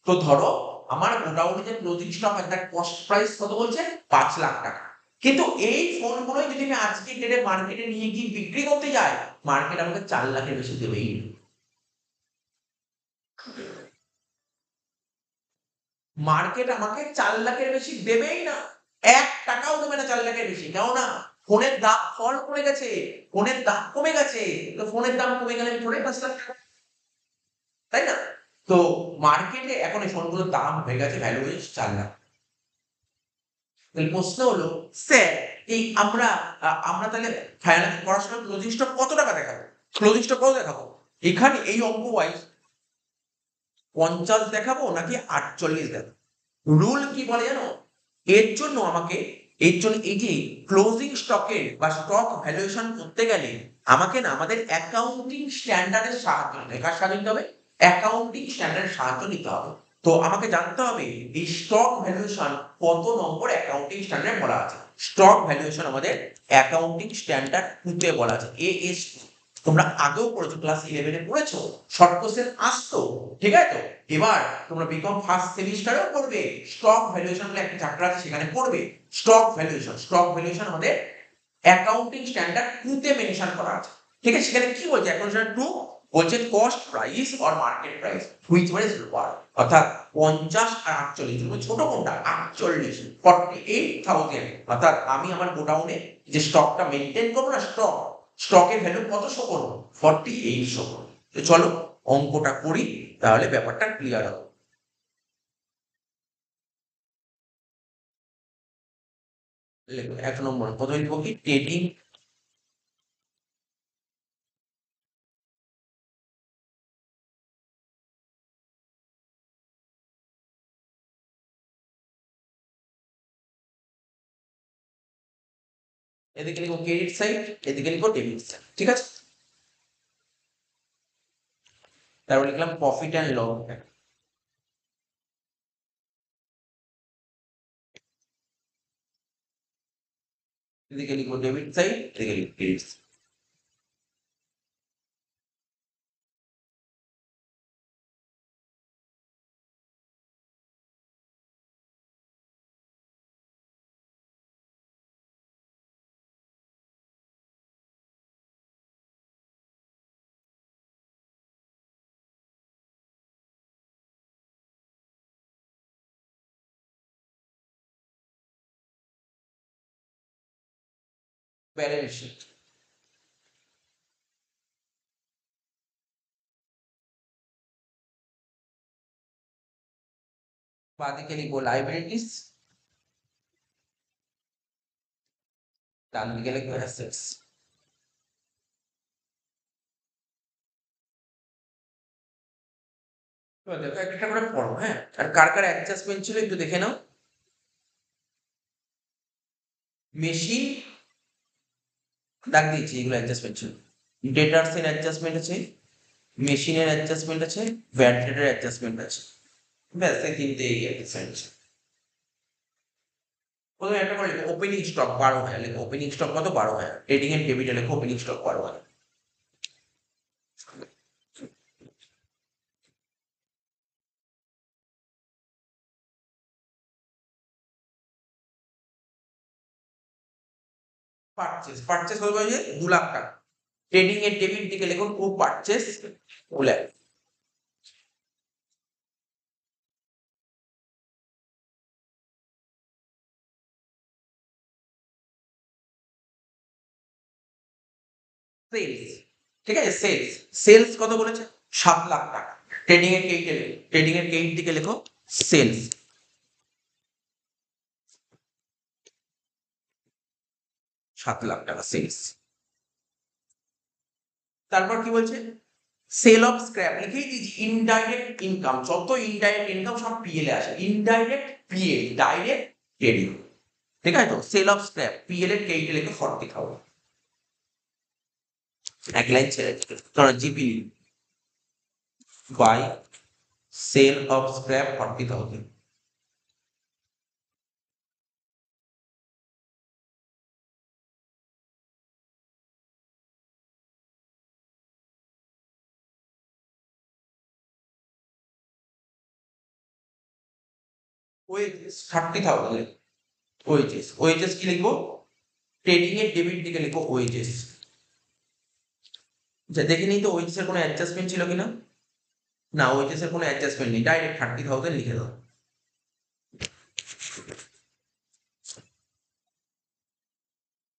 তো ধরো আমার গোডাউনে যে ক্লোজিং স্টক একটা কস্ট প্রাইস কত বলছে? 5,00,000 টাকা। কিন্তু এই ফোনগুলো যদি আমি আজকে ডেটে মার্কেটে নিয়ে গিয়ে বিক্রি করতে যাই, মার্কেট আমাকে 4,00,000-এর বেশি দেবেই না। মার্কেট আমাকে 4,00,000-এর বেশি দেবেই না। 1 টাকাও দেবে না 4,00,000-এর বেশি। কেননা ফোনের দাম ফল করে গেছে, ফোনের দাম কমে গেছে। তো ফোনের দাম কমে গেলে আমি থোড়াই 5,00,000 টাকা, তাই না? তো মার্কেটে এখন এই ফোনগুলোর দাম হয়ে গেছে ভ্যালু হয়েছে 4,00,000। তাহলে প্রশ্ন হলো, স্যার এই আমরা তাহলে ফাইনাল করার সময় ক্লোজিং স্টক কত টাকা দেখাবো? ক্লোজিং স্টক কত দেখাবো? এখানে এই অঙ্ক ওয়াইজ 50 দেখাবো নাকি 48 দেখাবো? রুল কি বলে জানো? এর জন্য আমাকে এই যে ক্লোজিং স্টকের বা স্টক ভ্যালুয়েশন করতে গেলে আমাকে না আমাদের অ্যাকাউন্টিং স্ট্যান্ডার্ডের সাহায্য নিতে হবে। কার সাহায্য নিতে হবে? অ্যাকাউন্টিং স্ট্যান্ডার্ডের সাহায্য নিতে হবে। তো আমাকে জানতে হবে এই স্টক ভ্যালুয়েশন কত নম্বর অ্যাকাউন্টিং স্ট্যান্ডার্ড বলা আছে। স্টক ভ্যালুয়েশন আমাদের অ্যাকাউন্টিং স্ট্যান্ডার্ড 2 তে বলা আছে, AS2। তোমরা আগেও পড়েছো, ক্লাস 11 এ পড়েছো, শর্ট কোশ্চেন আসতো। ঠিক আছে তো? এবার তোমরা বিকম ফার্স্ট সেমিস্টারেও পড়বে, স্টক ভ্যালুয়েশন বলে একটা চ্যাপ্টার আছে সেখানে পড়বে। স্টক ভ্যালুয়েশন আমাদের অ্যাকাউন্টিং স্ট্যান্ডার্ড 2 তে মেনশন করা আছে। ঠিক আছে? সেখানে কি বলছে? অ্যাকাউন্টিং 2 বলছে cost price or market price which one is lower. অর্থাৎ 50 আর 48 ছোট কোনটা? 48, 48,000। অর্থাৎ আমি আমার গোডাউনে যে স্টকটা মেইনটেইন করব না, স্টকের ভ্যালু কত শো করব? 48 শো করব। তো চলো অঙ্কটা করি, তাহলে ব্যাপারটা ক্লিয়ার হবে। 1 নম্বর প্রথমে লিখব কি? ট্রেডিং। এদিকে লিখব ক্রেডিট সাইড, এদিকে লিখব ডেবিট সাইড। ঠিক আছে? তারপর লিখলাম প্রফিট অ্যান্ড লস। এদিকে লিখব ডেবিট সাইড, এদিকে লিখব ক্রেডিট সাইড। Balance sheet. বাঁদিকে লিখব লাইবিলিটিস, ডান দিকে লিখব অ্যাসেটস। এবার দেখো একটা করে পড়ো, হ্যাঁ? আর কার কার অ্যাডজাস্টমেন্ট ছিল একটু দেখে নাও। মেশিন দাগ দিয়েছি, এগুলো অ্যাডজাস্টমেন্ট ছিল। ডেটার্স এর অ্যাডজাস্টমেন্ট আছে, মেশিনের অ্যাডজাস্টমেন্ট আছে, ব্যাটারির অ্যাডজাস্টমেন্ট আছে। ব্যাস এই তিনটে অ্যাডজাস্টমেন্ট আছে। প্রথমে একটা করে লিখো ওপেনিং স্টক 12,000, লিখো ওপেনিং স্টক কত? 12,000। ট্রেডিং এন্ড ডেবিটে লিখো ওপেনিং স্টক 12,000। পারচেস কত বলছে 2 লাখ টাকা। ট্রেডিং এর ডেবিট দিকে লিখুন ও পারচেস 2 লাখ। সেলস, ঠিক আছে, সেলস কত বলেছে 7 লাখ টাকা। ট্রেডিং এর কেইট দিকে লেখো সেলস। ₹7 লাখ সেলস। তারপর কি বলছে সেল অফ স্ক্র্যাপ লিখেই দিয়েছি। ইনডাইরেক্ট ইনকাম, যত ইনডাইরেক্ট ইনকাম সব পিএল এ আসে। ইনডাইরেক্ট পিএল, ডাইরেক্ট ট্রেডিং, ঠিক আছে। তো সেল অফ স্ক্র্যাপ পিএল এর কেইটে লিখে 40,000। এক লাইন ছেড়ে কারণ GP by sale of scrap 40,000। Wages 30,000। Wages কি লিখবো ট্রেডিং এর ডেবিট দিকে লিখবো ওয়েজেস। যা দেখে নিই তো ওয়েজেস এর কোনো অ্যাডজাস্টমেন্ট ছিল কিনা। না, ওয়েজেস এর কোনো অ্যাডজাস্টমেন্ট নেই, ডাইরেক্ট 30,000 লিখে দাও।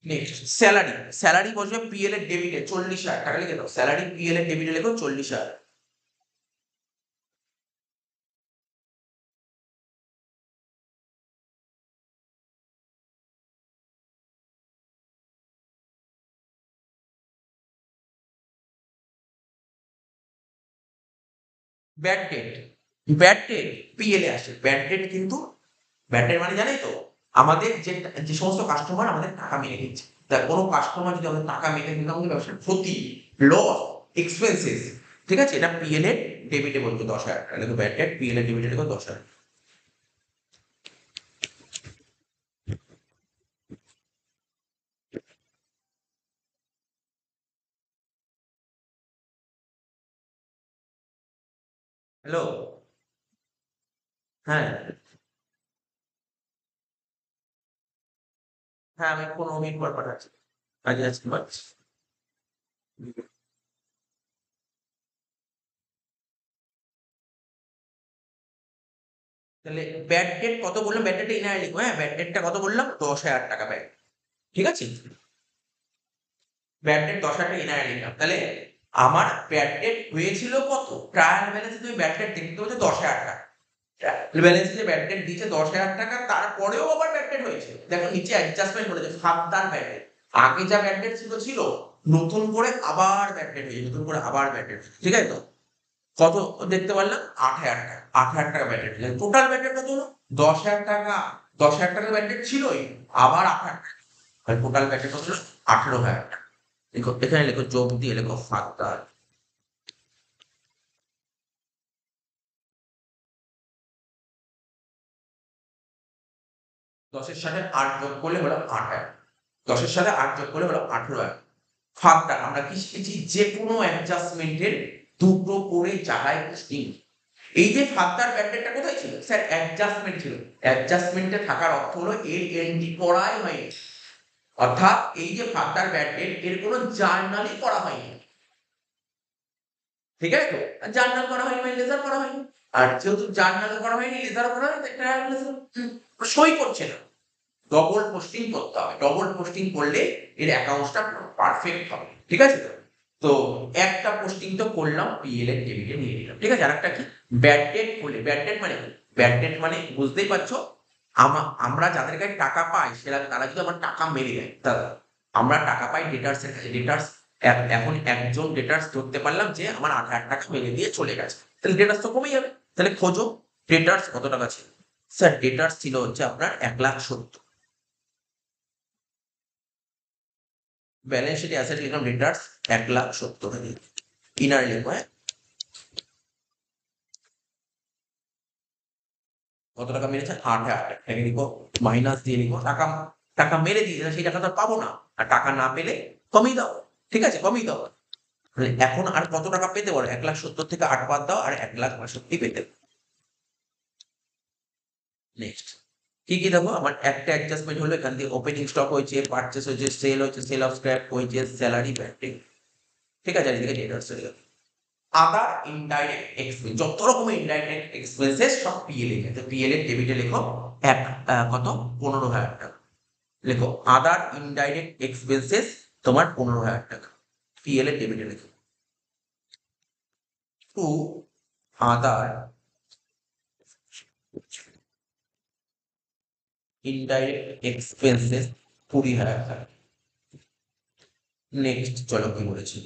নেক্সট স্যালারি বসবে পিএল এর ডেবিটে 40,000 টাকা লিখে দাও। স্যালারি পিএল এর ডেবিটে লিখো 40,000। Bad debt, bad debt PL এ আসে। ব্যাড ডেট কিন্তু ব্যাড ডেট মানে জানোই তো আমাদের যে সমস্ত কাস্টমার আমাদের টাকা মেরে দিচ্ছে। তা কোনো কাস্টমার যদি আমাদের টাকা মেরে দিতে আমাদের ব্যবসার ক্ষতি, লস, এক্সপেন্সেস, ঠিক আছে, এটা পিএল এর ডেবিটে বলবো 10,000 টাকা লিখো। ব্যাড ডেট পিএল এর ডেবিটে লিখো 10,000। হ্যালো, হ্যাঁ হ্যাঁ, আমি 15 মিনিট পর পাঠাচ্ছি, কাজে আজকে পাচ্ছি। তাহলে ব্যাড ডেট কত বললাম, ব্যাড ডেটটা ইনারে লিখবো। হ্যাঁ, ব্যাড ডেটটা কত বললাম 10,000 টাকা ব্যাড, ঠিক আছে। ব্যাড ডেট 10,000 টাকা ইনারে লিখলাম। তাহলে আমার ব্যাড ডেট হয়েছিল কত, ট্রায়াল ব্যালেন্সে তুমি ব্যাড ডেট দেখতে পাচ্ছ 10,000 টাকা। ট্রায়াল ব্যালেন্সে যে ব্যাড ডেট দিয়েছে 10,000 টাকা, তারপরেও আবার ব্যাড ডেট হয়েছে। দেখো নিচে অ্যাডজাস্টমেন্ট করেছে ফার্দার ব্যাড ডেট। আগে যা ব্যাড ডেট ছিল নতুন করে আবার ব্যাড ডেট হয়েছে, নতুন করে আবার ব্যাড ডেট, ঠিক আছে। তো কত দেখতে পারলাম 8,000 টাকা, 8,000 টাকা bad date. Total bad date কত হলো 10,000 টাকা। 10,000 টাকা ব্যাড ডেট ছিলই, আবার 8,000 টাকা। টোটাল ব্যাড ডেট কত হলো 18,000 টাকা। লিখো এখানে, লিখো যোগ দিয়ে লিখো ফার্দার। 10-এর সাথে 8 যোগ করলে হলো 8,000। 10-এর সাথে 8 যোগ করলে হলো 18,000। ফার্দার আমরা কি শিখেছি, যে কোনো অ্যাডজাস্টমেন্টের দুটো করে জায়গায় পোস্টিং। এই যে ফার্দার ব্যাড ডেটটা কোথায় ছিল স্যার, অ্যাডজাস্টমেন্ট ছিল। অ্যাডজাস্টমেন্টে থাকার অর্থ হলো এর এন্ট্রি করাই হয়নি। অর্থাৎ এই যে ফার্দার ব্যাড ডেট এর কোনো জার্নালই করা হয়নি, ঠিক আছে। তো জার্নাল করা হয়নি মানে লেজার করা হয়নি। আর যেহেতু জার্নাল করা হয়নি, লেজার করা হয়নি, সই করছে না। ডবল পোস্টিং করতে হবে। ডবল পোস্টিং করলে এর অ্যাকাউন্টটা পারফেক্ট হবে, ঠিক আছে। তো তো একটা পোস্টিং তো করলাম পিএল এর ডেবিটে নিয়ে নিলাম, ঠিক আছে। আরেকটা কি ব্যাড ডেট করলে, ব্যাড ডেট মানে কি, ব্যাড ডেট মানে বুঝতেই পারছো আমরা যাদের কাছে টাকা পাই তারা যদি আমার টাকা মেরে দেয়, দাদা আমরা টাকা পাই ডেটার্স এর কাছে। ডেটার্স এখন একজন ডেটার্স ধরতে পারলাম যে আমার 8,000 টাকা মেরে দিয়ে চলে গেছে, তাহলে ডেটার্স তো কমে যাবে। তাহলে খোঁজো ডেটার্স কত টাকা ছিল। স্যার ডেটার্স ছিল হচ্ছে আপনার 1,70,000। ব্যালেন্স শিটে অ্যাসেট লিখলাম ডেটার্স 1,70,000। ইনার লিখবো, হ্যাঁ কত টাকা মেরেছে 8,000 টাকা লিখবো, মাইনাস দিয়ে লিখবো টাকা। টাকা মেরে দিয়েছে সেই টাকা তো আর পাবো না, আর টাকা না পেলে কমিয়ে দাও, ঠিক আছে, কমিয়ে দাও। তাহলে এখন আর কত টাকা পেতে পারো, 1,70,000 থেকে 8 বাদ দাও আর 1,62,000 পেতে। নেক্সট কি কি দেখো, আমার একটা অ্যাডজাস্টমেন্ট হলো, এখান থেকে ওপেনিং স্টক হয়েছে, পারচেস হয়েছে, সেল হয়েছে, সেল অফ স্ক্র্যাপ হয়েছে, স্যালারি ব্যান্ডিং, ঠিক আছে, আর এদিকে ডেটার্স হয়ে গেল। আদার ইনডাইরেক্ট এক্সপেন্স, যত রকমের ইনডাইরেক্ট এক্সপেন্সেস সব পিএল এ লিখে, পিএল এর ডেবিটে লেখো এক কত 15,000 টাকা, লেখো আদার ইনডাইরেক্ট এক্সপেন্সেস তোমার 15,000 টাকা, পিএল এর ডেবিটে লেখো। টু আদার ইনডাইরেক্ট এক্সপেন্সেস 20,000 টাকা। নেক্সট চলো কি বলেছি,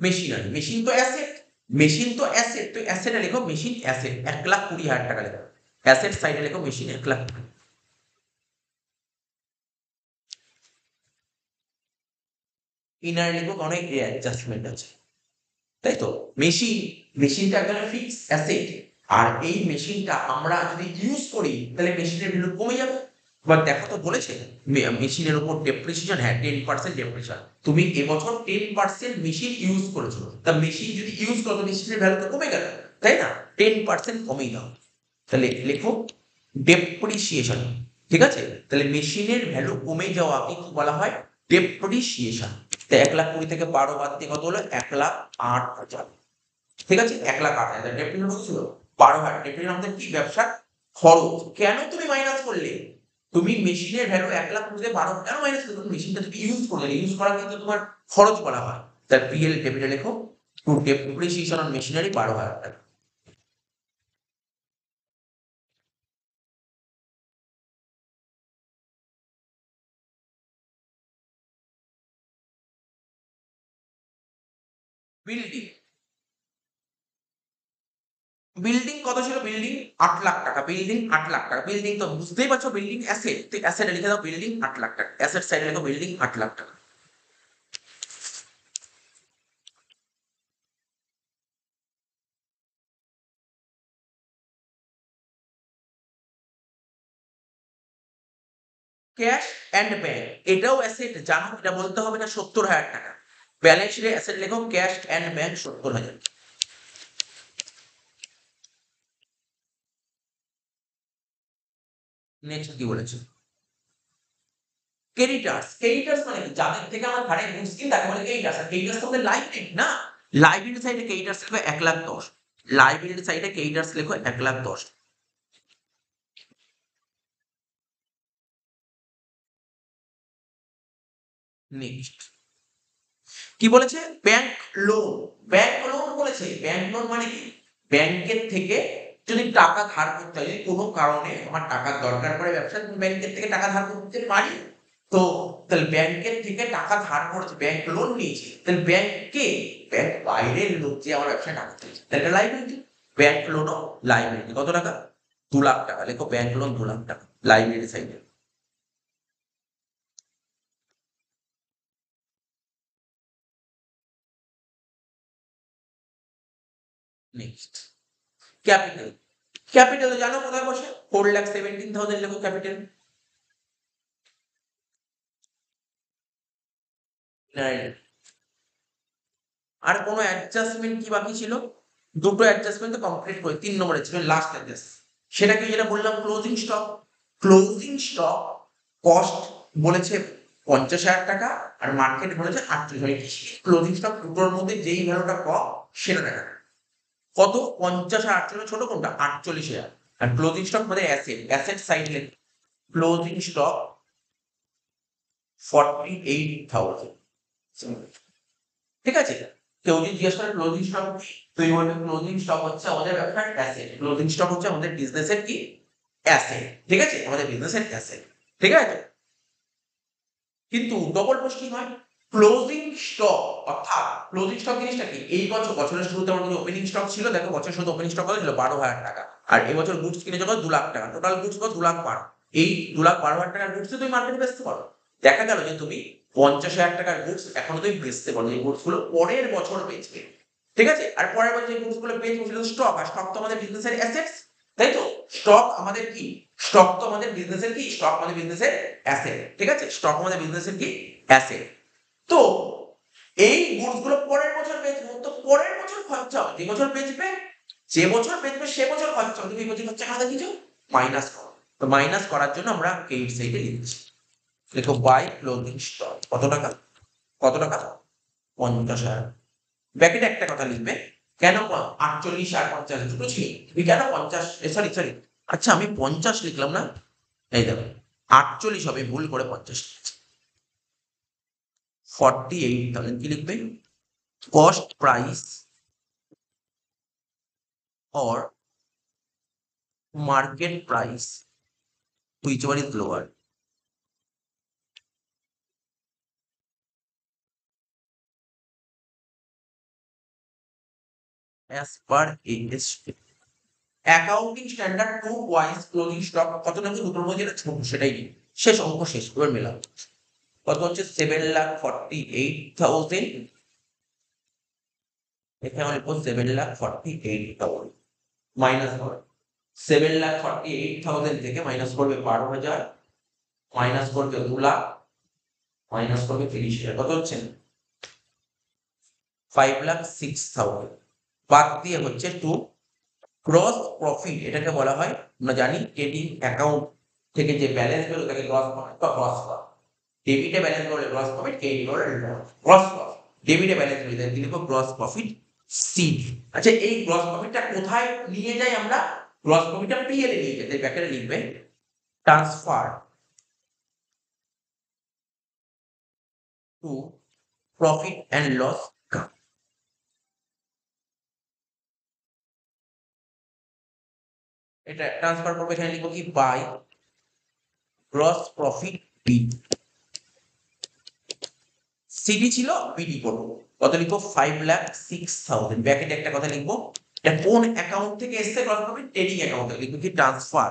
মেশিনারি, মেশিন তো অ্যাসেট, মেশিন তো অ্যাসেট, তো অ্যাসেটে লেখো মেশিন অ্যাসেট 1,20,000 টাকা লেখো, অ্যাসেট সাইডে লেখো মেশিন 1,00,000। ইনার লেখো অনেক অ্যাডজাস্টমেন্ট আছে, তাই তো। মেশিন, মেশিনটা একটা ফিক্স অ্যাসেট, আর এই মেশিনটা আমরা যদি ইউজ করি তাহলে মেশিনের ভ্যালু কমে যাবে। এবার দেখো তো বলেছে মেশিনের উপর ডেপ্রিসিয়েশন, হ্যাঁ 10% ডেপ্রিসিয়েশন, তুমি এবছর 10% মেশিন ইউজ করেছো, তা মেশিন যদি ইউজ করো তো মেশিনের ভ্যালু তো কমে গেল, তাই না, 10% কমেই দাও, তাহলে লেখো ডেপ্রিসিয়েশন, ঠিক আছে। তাহলে মেশিনের ভ্যালু কমে যাওয়া কি বলা হয়, ডেপ্রিসিয়েশন। তো 1,20,000 থেকে 12 বাদ দিয়ে কত হলো, 1,08,000, ঠিক আছে, 1,08,000 ডেপ্রিসিয়েশন কত ছিল, 12,000। ডেপ্রিসিয়েশন আমাদের কি, ব্যবসার খরচ। কেন তুমি মাইনাস করলে, তুমি মেশিনের ভ্যালু 1,00,000 থেকে 12 কেন মাইনাস করলে, তুমি মেশিনটা তুমি ইউজ করলে, ইউজ করা কিন্তু তোমার খরচ বলা হয়, তার পিএল ডেবিটে লেখো টু ডেপ্রিসিয়েশন অন মেশিনারি 12,000 টাকা। বিল্ডিং, বিল্ডিং কত ছিল, বিল্ডিং 8,00,000 টাকা, বিল্ডিং 8,00,000 টাকা, বিল্ডিং তো বুঝতেই পারছো বিল্ডিং অ্যাসেট, তো অ্যাসেটে লিখে দাও বিল্ডিং 8,00,000 টাকা, অ্যাসেট সাইডে লিখো বিল্ডিং 8,00,000 টাকা। ক্যাশ অ্যান্ড ব্যাংক, এটাও অ্যাসেট জানো, এটা বলতে হবে না, 70,000 টাকা। ব্যালেন্স শিটে অ্যাসেট লেখো ক্যাশ অ্যান্ড ব্যাংক 70,000। নেক্সট কি বলেছে, ক্রেডিটার্স, ক্রেডিটার্স মানে কি, যাদের থেকে আমার ধারে গুডস কিনি তাকে বলে ক্রেডিটার্স, আর ক্রেডিটার্স তো আমাদের লাইবিলিটি না, লাইবিলিটি সাইডে ক্রেডিটার্স লেখো 1,10,000, লাইবিলিটি সাইডে ক্রেডিটার্স লেখো 1,10,000। নেক্সট কি বলেছে, ব্যাংক লোন, ব্যাংক লোন বলেছে, ব্যাংক লোন মানে কি, ব্যাংকের থেকে যদি টাকা ধার করতে হয়, যদি কোনো কারণে আমার টাকার দরকার পড়ে ব্যবসা, তুমি ব্যাংকের থেকে টাকা ধার করতে পারি, তো তাহলে ব্যাংকের থেকে টাকা ধার করেছে, ব্যাংক লোন নিয়েছে, তাহলে ব্যাংককে, ব্যাংক বাইরের লোক যে আমার ব্যবসায় টাকা দিয়েছে, তাহলে এটা লাইবিলিটি, ব্যাংক লোনও লাইবিলিটি। কত টাকা, 2,00,000 টাকা, লেখো ব্যাংক লোন 2,00,000 টাকা, লাইবিলিটি সাইডে। নেক্সট ক্যাপিটাল, ক্যাপিটাল জানো কোথায় বসে, 4,17,000 লেখো ক্যাপিটাল। আর কোনো অ্যাডজাস্টমেন্ট কি বাকি ছিল, দুটো অ্যাডজাস্টমেন্ট তো কমপ্লিট করে, 3 নম্বরে ছিল লাস্ট অ্যাডজাস্ট, সেটা কি, যেটা বললাম closing stock, closing stock cost বলেছে 50,000 টাকা, আর মার্কেট বলেছে 48,000, ক্লোজিং স্টক দুটোর মধ্যে যেই ভ্যালুটা কম সেটা দেখা, কত 50 আর 48 ছোট কোনটা, 48,000। আর ক্লোজিং স্টক মানে asset, asset side closing stock 48,000, ঠিক আছে। কেউ যদি জিজ্ঞেস করে ক্লোজিং স্টক কি, তুই বলবি ক্লোজিং স্টক হচ্ছে আমাদের ব্যবসার অ্যাসেট, ক্লোজিং স্টক হচ্ছে আমাদের বিজনেসের কি, অ্যাসেট, ঠিক আছে, আমাদের বিজনেসের অ্যাসেট, ঠিক আছে। কিন্তু ডবল পোস্টিং হয়, ক্লোজিং স্টক, অর্থাৎ ক্লোজিং স্টক জিনিসটা কি, এই বছর বছরের শুরুতে আমার ওপেনিং স্টক ছিল, দেখো বছরের শুরুতে ওপেনিং স্টক কত ছিল, 12,000 টাকা, আর এবছর গুডস কিনে যখন 2,00,000 টাকা, টোটাল গুডস কত 2,12,000, এই 2,12,000 টাকার গুডস তুমি মার্কেটে বেচতে পারো। দেখা গেল যে তুমি 50,000 টাকার গুডস এখনো তুমি বেচতে পারো, এই গুডস গুলো পরের বছর বেচবে, ঠিক আছে। আর পরের বছর এই গুডস গুলো বেচবে সেটা স্টক, আর স্টক তো আমাদের বিজনেসের অ্যাসেটস, তাই তো। স্টক আমাদের কি, স্টক তো আমাদের বিজনেসের কি, স্টক আমাদের বিজনেসের অ্যাসেট, ঠিক আছে, স্টক আমাদের বিজনেসের কি, অ্যাসেট। তো এই গুডস গুলো পরের বছর বেচবো, তো পরের বছর খরচা হবে, যে বছর বেচবে, যে বছর বেচবে সে বছর খরচা হবে, তুমি এই বছর খরচা খাওয়া কিছু মাইনাস করো, তো মাইনাস করার জন্য আমরা ক্রেডিট সাইডে লিখছি। দেখো বাই ক্লোজিং স্টক কত টাকা, কত টাকা 50,000। ব্র্যাকেটে একটা কথা লিখবে, কেন 48 আর 50 দুটো ছিল, তুমি কেন 50, সরি সরি, আচ্ছা আমি 50 লিখলাম না, এই দেখো 48 হবে, ভুল করে 50 লিখেছি। 48 তাহলে কি লিখবে, cost price or market price whichever is lower as per ASP। Accounting standard 2 wise closing stock কত নাকি দুটোর মধ্যে যেটা ছোট সেটাই নিই। শেষ অঙ্ক শেষ, এবার মেলাম। কত হচ্ছে 7,48,000, এখানে লিখবো 7,48,000 মাইনাস করো 7,48,000 থেকে মাইনাস করবে 12,000, মাইনাস করবে 2,00,000, মাইনাস করবে 30,000, কত হচ্ছে 5,06,000। বাদ দিয়ে হচ্ছে 2 গ্রস প্রফিট, এটাকে বলা হয় আমরা জানি ট্রেডিং অ্যাকাউন্ট থেকে যে ব্যালেন্স বেরো তাকে গ্রস প্রফিট বা গ্রস লস। ডেবিটে ব্যালেন্স বেরোলে গ্রস প্রফিট, ক্রেডিট বেরোলে গ্রস লস। ডেবিটে ব্যালেন্স বেরোলে তাকে লিখবো গ্রস প্রফিট সিডি। আচ্ছা এই গ্রস প্রফিটটা কোথায় নিয়ে যাই আমরা, গ্রস প্রফিটটা পিএল এ নিয়ে যাই, তাই ব্র্যাকেটে লিখবে transfer to profit and loss. এটা ট্রান্সফার করবো, এখানে লিখবো কি by gross profit B, CD ছিল বিডি করবো, কত লিখবো 5,06,000। ব্র্যাকেটে একটা কথা লিখবো, এটা কোন অ্যাকাউন্ট থেকে এসছে গ্রস প্রফিট, ট্রেডিং অ্যাকাউন্ট থেকে, লিখবো কি ট্রান্সফার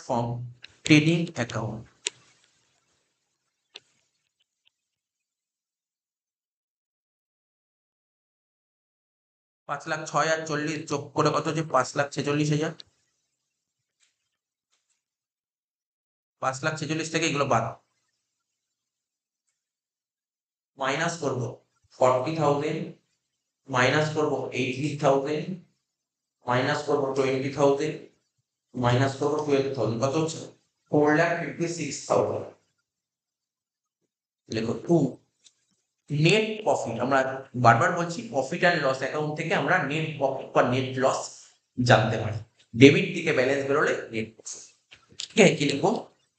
ফ্রম ট্রেডিং অ্যাকাউন্ট। 5,06,000 আর 40 যোগ করে কত হচ্ছে 5,46,000। 5,46,000 থেকে এগুলো বাদ, মাইনাস করবো 40,000, মাইনাস করবো 80,000, মাইনাস করবো 20,000, মাইনাস করবো 12,000, কত হচ্ছে 4,56,000। লেখো 2 নেট প্রফিট, আমরা বারবার বলছি প্রফিট অ্যান্ড লস অ্যাকাউন্ট থেকে আমরা নেট প্রফিট বা নেট লস জানতে পারি। ডেবিট দিকে ব্যালেন্স বেরোলে নেট প্রফিট, ঠিক আছে, কি লিখবো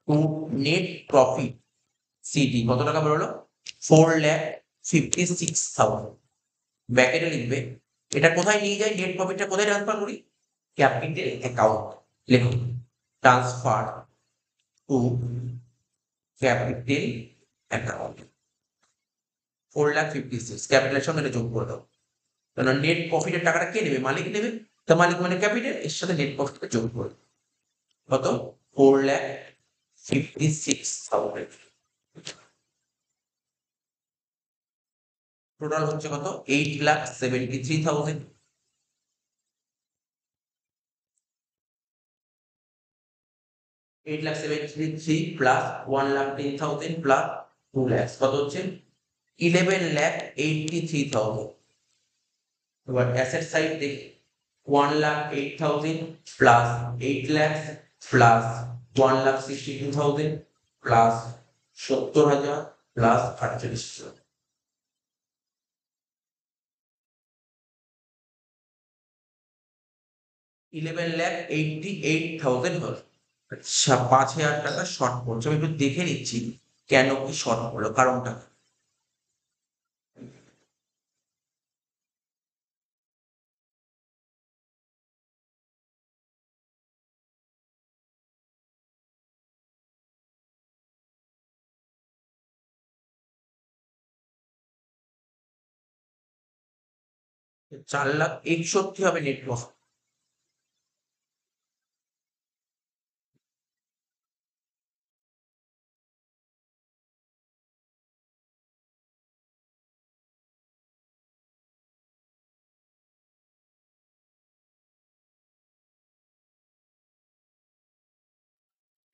2 নেট প্রফিট সিডি কত টাকা বেরোলো 4,56,000। ব্র্যাকেটে লিখবে, এটা কোথায় নিয়ে যাই, নেট প্রফিটটা কোথায় ট্রান্সফার করি, ক্যাপিটাল অ্যাকাউন্ট। লিখুন ট্রান্সফার টু ক্যাপিটাল অ্যাকাউন্ট 4,56,000, ক্যাপিটালের সঙ্গে এটা যোগ করে দাও, কারণ নেট প্রফিটের টাকাটা কে নেবে, মালিক নেবে, তো মালিক মানে ক্যাপিটাল, এর সাথে নেট প্রফিটটা যোগ করে কত 4,56,000। টোটাল হচ্ছে কত 8,73,000। 8,73,000 প্লাস 1,10,000 প্লাস 2 lakhs কত হচ্ছে 11,83,000। এবার অ্যাসেট সাইড দেখি 1,08,000 plus 8 lakhs plus 1,62,000 plus 70,000 plus 48,000। 11,88,000 হল। আচ্ছা 5,000 টাকা শর্ট পড়ছে, আমি একটু দেখে নিচ্ছি কেন কি শর্ট পড়লো, কারণটা কি। 4,61,000 হবে নেট প্রফিট।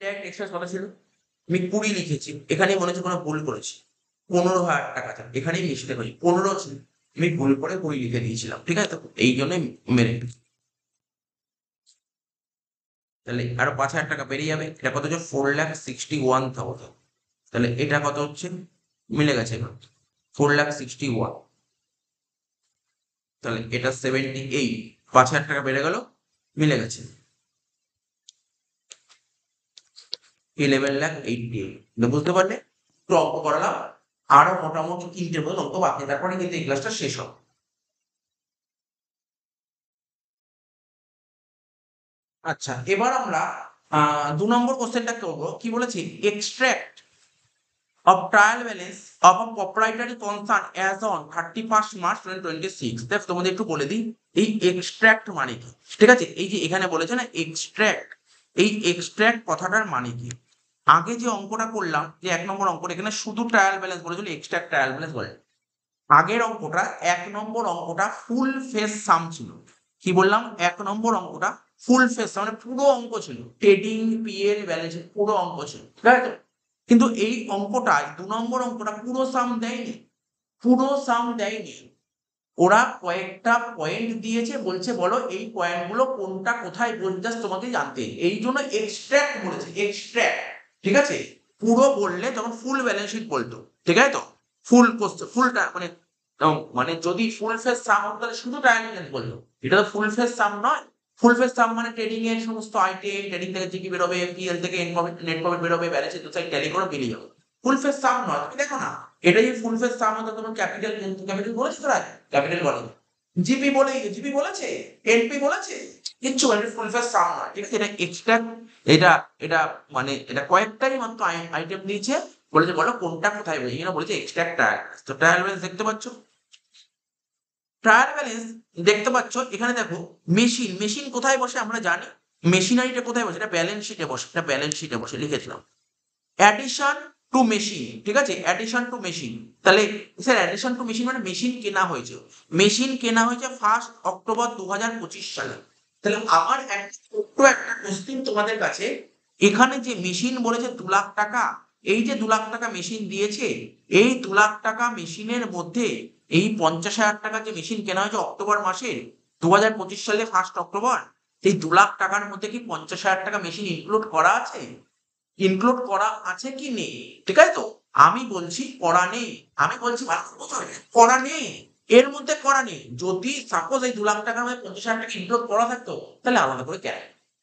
ডাইরেক্ট এক্সপ্রেস কত ছিল, আমি 20 লিখেছি, এখানে মনে হচ্ছে কোনো ভুল করেছি। 15,000 টাকা ছিল, এখানেই মিস্টেক হয়েছে, 15 ছিল, আমি ভুল করে 20 লিখে দিয়েছিলাম, ঠিক আছে, তো এই জন্যই মেরে নিয়েছি। তাহলে আরো 5,000 টাকা বেরিয়ে যাবে, এটা কত হচ্ছে 4,61,000। তাহলে এটা কত হচ্ছে, মিলে গেছে এবার 4,61,000। তাহলে এটা 78, 5,000 টাকা বেড়ে গেল, মিলে গেছে 11,88। বুঝতে পারলে? তো অঙ্ক করালাম, আরো মোটামুটি 3টের মতো অঙ্ক বাকি, তারপরে কিন্তু এই ক্লাসটা শেষ হবে। আচ্ছা, এবার আমরা 2 নম্বর কোশ্চেনটা করবো, কি বলেছি, extract of trial balance of a proprietary concern as on 31st March 2026। দেখ তোমাদের একটু বলে দিই, এই এক্সট্রাক্ট মানে কি, ঠিক আছে, এই যে এখানে বলেছে না এক্সট্রাক্ট, এই এক্সট্রাক্ট কথাটার মানে কি। আগে যে অঙ্কটা করলাম, যে 1 নম্বর অঙ্কটা, এখানে শুধু ট্রায়াল ব্যালেন্স বলেছিল, এক্সট্রাক্ট ট্রায়াল ব্যালেন্স বলে। আগের অঙ্কটা, 1 নম্বর অঙ্কটা ফুল ফেস সাম ছিল। কি বললাম, 1 নম্বর অঙ্কটা ফুল ফেস মানে পুরো অঙ্ক ছিল, ট্রেডিং পিএল ব্যালেন্স পুরো অঙ্ক ছিল, ঠিক আছে। কিন্তু এই অঙ্কটায় 2 নম্বর অঙ্কটা পুরো সাম দেয়নি, পুরো সাম দেয়নি, ওরা কয়েকটা পয়েন্ট দিয়েছে, বলছে বলো এই পয়েন্টগুলো কোনটা কোথায় বলছে, জাস্ট তোমাকে জানতে, এই জন্য এক্সট্রাক্ট বলেছে, এক্সট্রাক্ট, ঠিক আছে। পুরো বললে তখন ফুল ব্যালেন্স শিট বলতো, ঠিক আছে তো, ফুল ফুলটা মানে মানে যদি ফুল ফেস সাম হতো তাহলে শুধু ট্রায়াল ব্যালেন্স বলতো, এটা তো ফুল ফেস সাম নয়। ফুল ফেস সাম মানে ট্রেডিং এর সমস্ত আইটেম, ট্রেডিং থেকে জিকি বেরোবে, পিএল থেকে নেট প্রফিট বেরোবে, ব্যালেন্সের দু সাইড ট্যালি করে বেরিয়ে যাবে, ফুল ফেস সাম নয়। তুমি দেখো না, এটা যে ফুল ফেস সাম হতো, তোমার ক্যাপিটাল ক্যাপিটাল বলেছে তোরা, ক্যাপিটাল বলে, জিপি বলে, জিপি বলেছে, এনপি বলেছে, কিচ্ছু বলে, ফুল ফেস সাম নয়, ঠিক আছে। এটা এক্সট্রা, এটা এটা মানে এটা কয়েকটাই মাত্র আইটেম দিয়েছে, বলেছে বলো কোনটা কোথায় বলে, এখানে বলেছে এক্সট্রাক্ট ট্রায়াল। তো ট্রায়াল ব্যালেন্স দেখতে পাচ্ছ, ট্রায়াল ব্যালেন্স দেখতে পাচ্ছ, এখানে দেখো মেশিন, মেশিন কোথায় বসে আমরা জানি, মেশিনারিটা কোথায় বসে, এটা ব্যালেন্স শিটে বসে, এটা ব্যালেন্স শিটে বসে লিখেছিলাম, অ্যাডিশন টু মেশিন, ঠিক আছে, অ্যাডিশন টু মেশিন। তাহলে স্যার অ্যাডিশন টু মেশিন মানে মেশিন কেনা হয়েছে, মেশিন কেনা হয়েছে 1 অক্টোবর 2025 সালে। তাহলে আমার ছোট্ট একটা কোশ্চেন তোমাদের কাছে, এখানে যে মেশিন বলেছে 2 লাখ টাকা, এই যে 2 লাখ টাকা মেশিন দিয়েছে, এই 2 লাখ টাকা মেশিনের মধ্যে এই 50,000 টাকা যে মেশিন কেনা হয়েছে অক্টোবর মাসে 2025 সালে 1 অক্টোবর, এই 2 লাখ টাকার মধ্যে কি 50,000 টাকা মেশিন ইনক্লুড করা আছে, ইনক্লুড করা আছে কি নেই, ঠিক আছে তো। আমি বলছি করা নেই, আমি বলছি করা নেই, এর মধ্যে করা নেই। যদি সাপোজ এই 2 লাখ টাকার মধ্যে 50,000 টাকা ইনক্লুড করা থাকতো, তাহলে আলাদা করে কেন,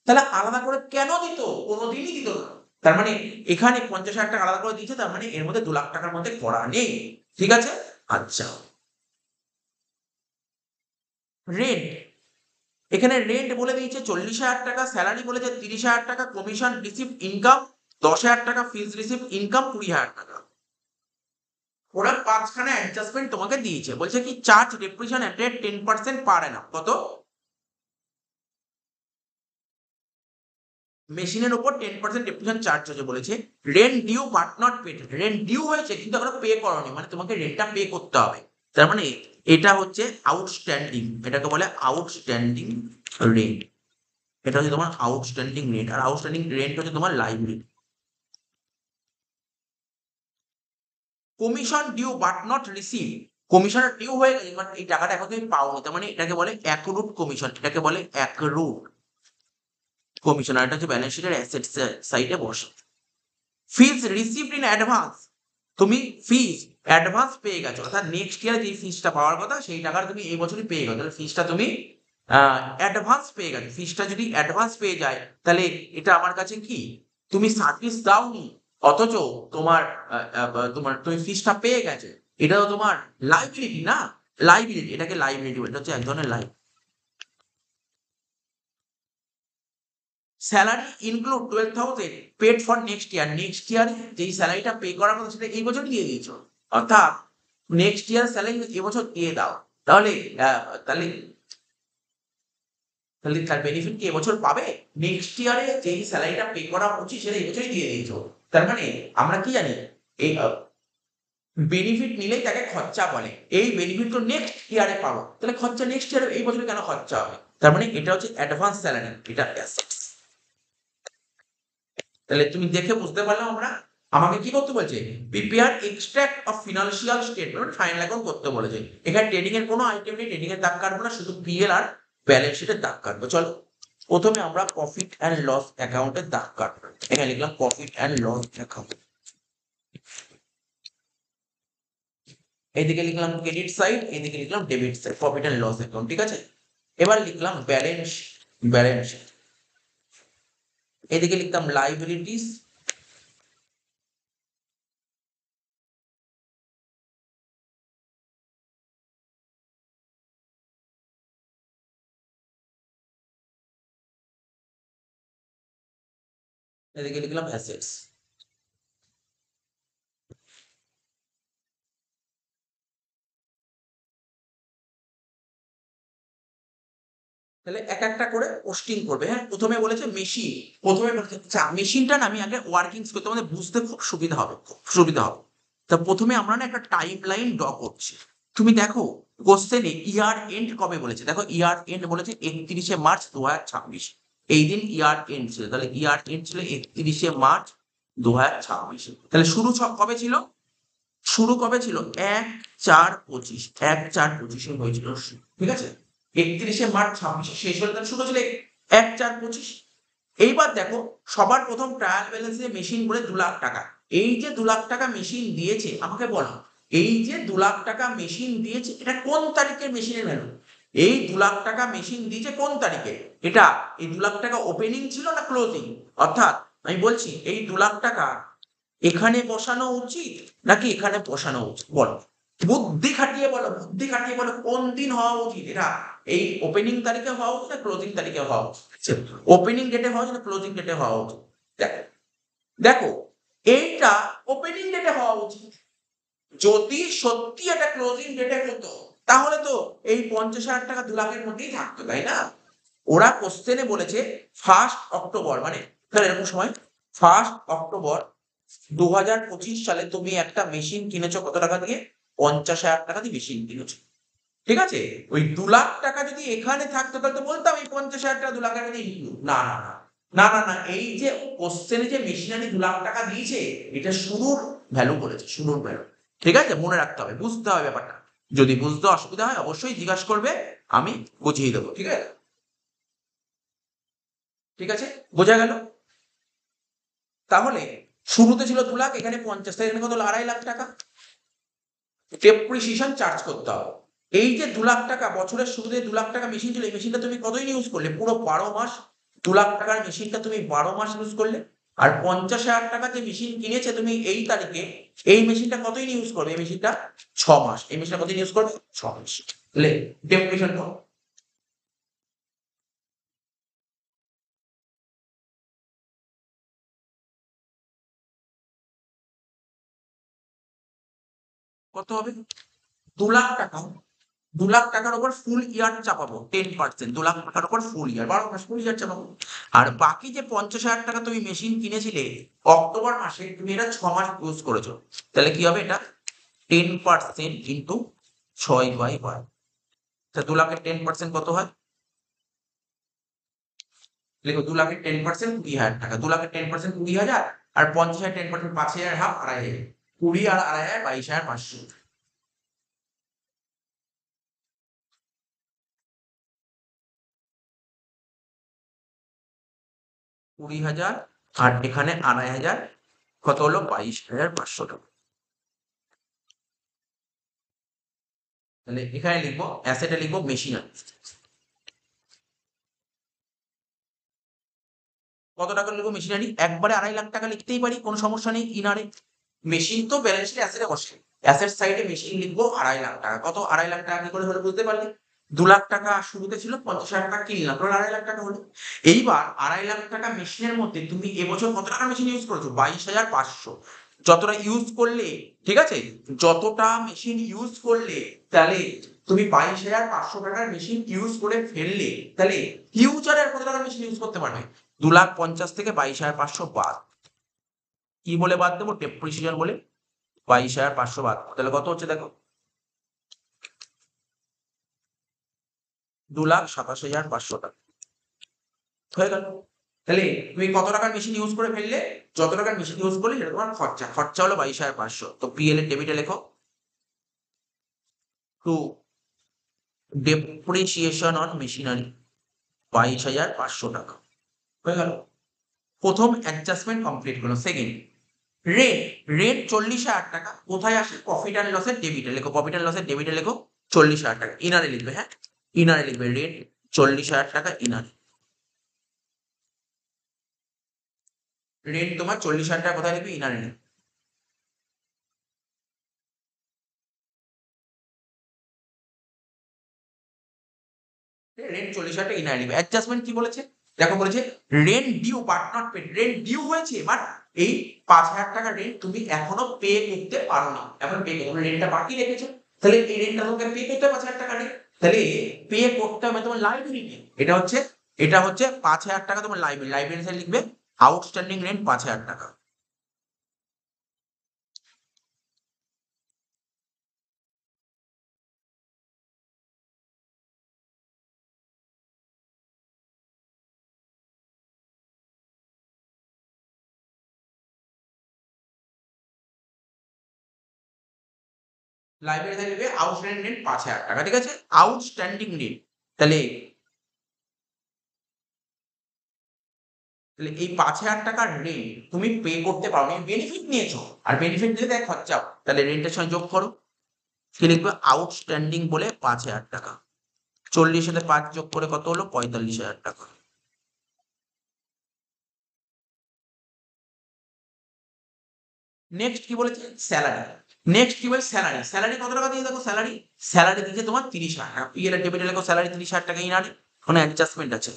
তাহলে আলাদা করে কেন দিত, কোনোদিনই দিত না। তার মানে এখানে 50,000 টাকা আলাদা করে দিয়েছে, তার মানে এর মধ্যে 2 লাখ টাকার মধ্যে করা নেই, ঠিক আছে। আচ্ছা, রেন্ট, এখানে রেন্ট বলে দিয়েছে 40,000 টাকা, স্যালারি বলেছে 30,000 টাকা, কমিশন রিসিভ ইনকাম 10,000 টাকা, ফিজ রিসিভ ইনকাম 20,000 টাকা। ওরা 5খানা অ্যাডজাস্টমেন্ট তোমাকে দিয়েছে, বলছে কি charge depreciation at 10% per annum, কত, মেশিনের উপর 10% ডেপ্রিসিয়েশন চার্জ হচ্ছে, বলেছে rent due but not paid, rent due হয়েছে কিন্তু এখনো পে করোনি, মানে তোমাকে রেন্টটা পে করতে হবে। তার মানে এটা হচ্ছে আউটস্ট্যান্ডিং, এটাকে বলে আউটস্ট্যান্ডিং রেন্ট, এটা হচ্ছে তোমার আউটস্ট্যান্ডিং রেন্ট, আর আউটস্ট্যান্ডিং রেন্ট হচ্ছে তোমার liability. Commission due but not receive, commission due হয়ে গেছে মানে এই টাকাটা এখন তুমি পাওনি, তার মানে এটাকে বলে অ্যাক্রুড কমিশন, এটাকে বলে অ্যাক্রুড কমিশন, আর এটা হচ্ছে ব্যালেন্স শিটের অ্যাসেট সাইডে বসে। ফিজ রিসিভড ইন অ্যাডভান্স, তুমি ফিজ অ্যাডভান্স পেয়ে গেছো, অর্থাৎ নেক্সট ইয়ার যে ফিজটা পাওয়ার কথা সেই টাকাটা তুমি এই বছরই পেয়ে গেছো, তাহলে ফিজটা তুমি অ্যাডভান্স পেয়ে গেছো। ফিজটা যদি অ্যাডভান্স পেয়ে যায়, তাহলে এটা আমার কাছে কি, তুমি সার্ভিস দাওনি, অথচ তোমার তোমার তুমি ফিজটা পেয়ে গেছে, এটা তো তোমার লাইবিলিটি না, লাইবিলিটি, এটাকে লাইবিলিটি, এটা হচ্ছে এক ধরনের liability. Salary include 12,000 paid for next year, next year যেই স্যালারিটা পে করার কথা সেটা এই বছর দিয়ে দিয়েছো, অর্থাৎ নেক্সট ইয়ার স্যালারি এবছর দিয়ে দাও, তাহলে তাহলে তাহলে তার বেনিফিট কি এবছর পাবে, নেক্সট ইয়ারে যেই স্যালারিটা পে করা উচিত সেটা এবছরই দিয়ে দিয়েছো। তার মানে আমরা কি জানি, এই বেনিফিট নিলেই তাকে খরচা বলে, এই বেনিফিট তো নেক্সট ইয়ারে পাবো, তাহলে খরচা নেক্সট ইয়ারে, এই বছরে কেন খরচা হবে, তার মানে এটা হচ্ছে অ্যাডভান্স স্যালারি, এটা অ্যাসেটস। তাহলে তুমি দেখে বুঝতে পারলাম আমরা আমাকে কি করতে বলছে, prepare extract of financial statement, final account করতে বলেছে। এখানে ট্রেডিং এর কোনো আইটেম নেই, ট্রেডিং এর দাগ কাটবো না, শুধু পিএল আর ব্যালেন্স শিটের দাগ কাটবো। চলো প্রথমে আমরা প্রফিট অ্যান্ড লস অ্যাকাউন্টের দাগ কাটবো। এখানে লিখলাম প্রফিট অ্যান্ড লস অ্যাকাউন্ট, এইদিকে লিখলাম ক্রেডিট সাইড, এইদিকে লিখলাম debit side, profit and loss account, ঠিক আছে। এবার লিখলাম ব্যালেন্স, ব্যালেন্স, এইদিকে লিখলাম লাইবিলিটিস, এদিকে লিখলাম অ্যাসেটস। তাহলে এক একটা করে পোস্টিং করবে। হ্যাঁ, প্রথমে বলেছে মেশিন, প্রথমে আচ্ছা মেশিনটা না আমি আগে ওয়ার্কিংস করতে আমাদের বুঝতে খুব সুবিধা হবে, খুব সুবিধা হবে। তা প্রথমে আমরা না একটা টাইম লাইন ড্র করছি। তুমি দেখো কোশ্চেনে ইয়ার এন্ড কবে বলেছে, দেখো ইয়ার এন্ড বলেছে 31শে মার্চ 2026, এই দিন ইয়ার এন্ড ছিল। তাহলে ইয়ার এন্ড ছিল 31শে মার্চ 2026। তাহলে শুরু কবে ছিল, শুরু কবে ছিল 1/4/25, 1/4/25 হয়েছিল, ঠিক আছে। 31শে মার্চ 26 শেষ হলে তাহলে শুরু ছিল 1/4/25। এইবার দেখো সবার প্রথম ট্রায়াল ব্যালেন্সে মেশিন করে 2,00,000 টাকা। এই যে 2,00,000 টাকা মেশিন দিয়েছে, আমাকে বলো এই যে 2,00,000 টাকা মেশিন দিয়েছে এটা কোন তারিখের মেশিনের ভ্যালু? এই 2,00,000 টাকা মেশিন দিয়েছে কোন তারিখে? এটা এই 2,00,000 টাকা ওপেনিং ছিল না ক্লোজিং? অর্থাৎ আমি বলছি এই 2,00,000 টাকা এখানে বসানো উচিত নাকি এখানে বসানো উচিত, বলো বুদ্ধি খাটিয়ে বলো, বুদ্ধি খাটিয়ে বলো কোন দিন হওয়া উচিত? এটা এই ওপেনিং তারিখে হওয়া উচিত না ক্লোজিং তারিখে হওয়া উচিত? ওপেনিং ডেটে হওয়া উচিত না ক্লোজিং ডেটে হওয়া উচিত? দেখো, দেখো এইটা ওপেনিং ডেটে হওয়া উচিত। যদি সত্যি এটা ক্লোজিং ডেটে হতো তাহলে তো এই 50,000 টাকা 2,00,000-এর মধ্যেই থাকতো, তাই না? ওরা কোশ্চেনে বলেছে 1 অক্টোবর, মানে তাহলে এরকম সময় 1 অক্টোবর 2025 সালে তুমি একটা মেশিন কিনেছো কত টাকা দিয়ে? 50,000 টাকা দিয়ে মেশিন কিনেছো, ঠিক আছে। ওই 2,00,000 টাকা যদি এখানে থাকতো তাহলে তো বলতাম এই 50,000 টাকা 2,00,000 টাকা দিয়ে ইনক্লুড। না না না না না না, এই যে কোশ্চেনে যে মেশিনারি 2,00,000 টাকা দিয়েছে এটা শুরুর ভ্যালু বলেছে, শুরুর ভ্যালু, ঠিক আছে। মনে রাখতে হবে, বুঝতে হবে ব্যাপারটা। যদি বুঝতে অসুবিধা হয় অবশ্যই জিজ্ঞাসা করবে, আমি বুঝিয়ে দেবো, ঠিক আছে। ঠিক আছে, বোঝা গেল? তাহলে শুরুতে ছিল 2,00,000, এখানে 50, তাই এখানে কত হলো? 2,50,000 টাকা ডেপ্রিসিয়েশন চার্জ করতে হবে। এই যে 2,00,000 টাকা বছরের শুরুতে 2,00,000 টাকা মেশিন ছিল, এই মেশিনটা তুমি কতদিন ইউজ করলে? পুরো 12 মাস। 2,00,000 টাকার মেশিনটা তুমি 12 মাস ইউজ করলে। আর 50,000 টাকা যে মেশিন কিনেছে তুমি এই তারিখে, এই মেশিনটা কতদিন ইউজ করবে? এই মেশিনটা 6 মাস। এই মেশিনটা কতদিন ইউজ করবে? 6 মাস। তাহলে ডেপ্রিসিয়েশন কত হবে? 2,00,000 টাকা, 2,00,000 টাকার উপর ফুল ইয়ার চাপাবো 10%, 2,00,000 টাকার উপর ফুল ইয়ার 12 মাস ফুল ইয়ার চাপাবো। আর বাকি যে 50,000 টাকা তুমি মেশিন কিনেছিলে অক্টোবর মাসে, তুমি এটা 6 মাস ইউজ করেছো, তাহলে কি হবে? এটা 10% ইন্টু 6/12। তা 2,00,000-এর 10% কত হয়? দেখো 2,00,000-এর 10% 20,000 টাকা, 2,00,000-এর 10% 20,000, আর 50,000 10% 5,000, হাফ 2,500, 20 আর 2,500 22,500। 20,000 আর এখানে 2,500, কত হলো? 22,500 টাকা। তাহলে এখানে লিখবো অ্যাসেটে লিখবো মেশিনারি। কত টাকা লিখবো মেশিনারি? একবারে 2,50,000 টাকা লিখতেই পারি, কোনো সমস্যা নেই। ইনারে মেশিন তো ব্যালেন্স শিটে অ্যাসেটে বসে, অ্যাসেট সাইডে মেশিন লিখবো 2,50,000 টাকা। কত? 2,50,000 টাকা কি করে হলো বুঝতে পারলে? 2,00,000 টাকা শুরুতে ছিল, 50,000 টাকা কিনলাম, তোর 2,50,000 টাকা হলো। এইবার 2,50,000 টাকা মেশিনের মধ্যে তুমি এবছর কত টাকা মেশিন ইউজ করেছো? 22,500। যতটা ইউজ করলে, ঠিক আছে, যতটা মেশিন ইউজ করলে, তাহলে তুমি 22,500 টাকার মেশিন ইউজ করে ফেললে, তাহলে ফিউচারে আর কত টাকার মেশিন ইউজ করতে পারবে? 2,50,000 থেকে 22,500 বাদ। কি বলে বাদ দেবো? ডেপ্রিসিয়েশন বলে 22,500 বাদ। তাহলে কত হচ্ছে দেখো? 2,27,500 টাকা হয়ে গেল। তাহলে তুমি কত টাকার মেশিন ইউজ করে ফেললে, যত টাকার মেশিন ইউজ করলে সেটা তোমার খরচা হলো 22,500। তো পিএল এর ডেবিটে লেখো টু ডেপ্রিসিয়েশন অন মেশিনারি 22,500 টাকা হয়ে গেল। প্রথম অ্যাডজাস্টমেন্ট কমপ্লিট হলো। সেকেন্ড, রেন্ট, রেন্ট 40,000 টাকা কোথায় আসে? প্রফিট অ্যান্ড লসের ডেবিটে লেখো, প্রফিট অ্যান্ড লসের ডেবিটে লেখো 40,000 টাকা, ইনারে লিখবে, হ্যাঁ ইনারে লিখবে, রেন্ট 40,000 টাকা ইনারে। রেন্ট তোমার 40,000 টাকা কোথায় লিখবে? ইনারে লিখবে। রেন্ট 40,000 টাকা ইনারে লিখবে। অ্যাডজাস্টমেন্ট কি বলেছে? দেখো বলেছে rent due but not paid, rent due হয়েছে বাট এই 5,000 টাকা রেন্ট তুমি এখনো পে করতে পারো না, এখন পে করো, রেন্টটা বাকি রেখেছো, তাহলে এই রেন্টটা তোমাকে পে করতে হবে 5,000 টাকা রেন্ট, তাহলে পে করতে হবে তোমার লাইবিলিটি। এটা হচ্ছে 5,000 টাকা তোমার লাইবিলিটি, লাইবিলিটি লিখবে আউটস্ট্যান্ডিং রেন্ট 5,000 টাকা। লাইবিলিটি লিখবে আউটস্ট্যান্ডিং রেন্ট 5,000 টাকা, ঠিক আছে, আউটস্ট্যান্ডিং রেন্ট। তাহলে তাহলে এই 5,000 টাকার রেন্ট তুমি পে করতে পারো, বেনিফিট নিয়েছো, আর বেনিফিট দিলে তাই খরচা, তাহলে রেন্টের সঙ্গে যোগ করো, কি লিখবে? আউটস্ট্যান্ডিং বলে 5,000 টাকা, 40 সাথে 5 যোগ করে কত হলো? 45,000 টাকা। নেক্সট কি বলেছে? স্যালারি। নেক্সট কি বলে? স্যালারি। স্যালারি কত টাকা দিয়ে? দেখো স্যালারি, স্যালারি দিয়েছে তোমার 30,000 টাকা, পিএল এর ডেবিটে লেখো স্যালারি 30,000 টাকা ইনারে, কোনো অ্যাডজাস্টমেন্ট আছে?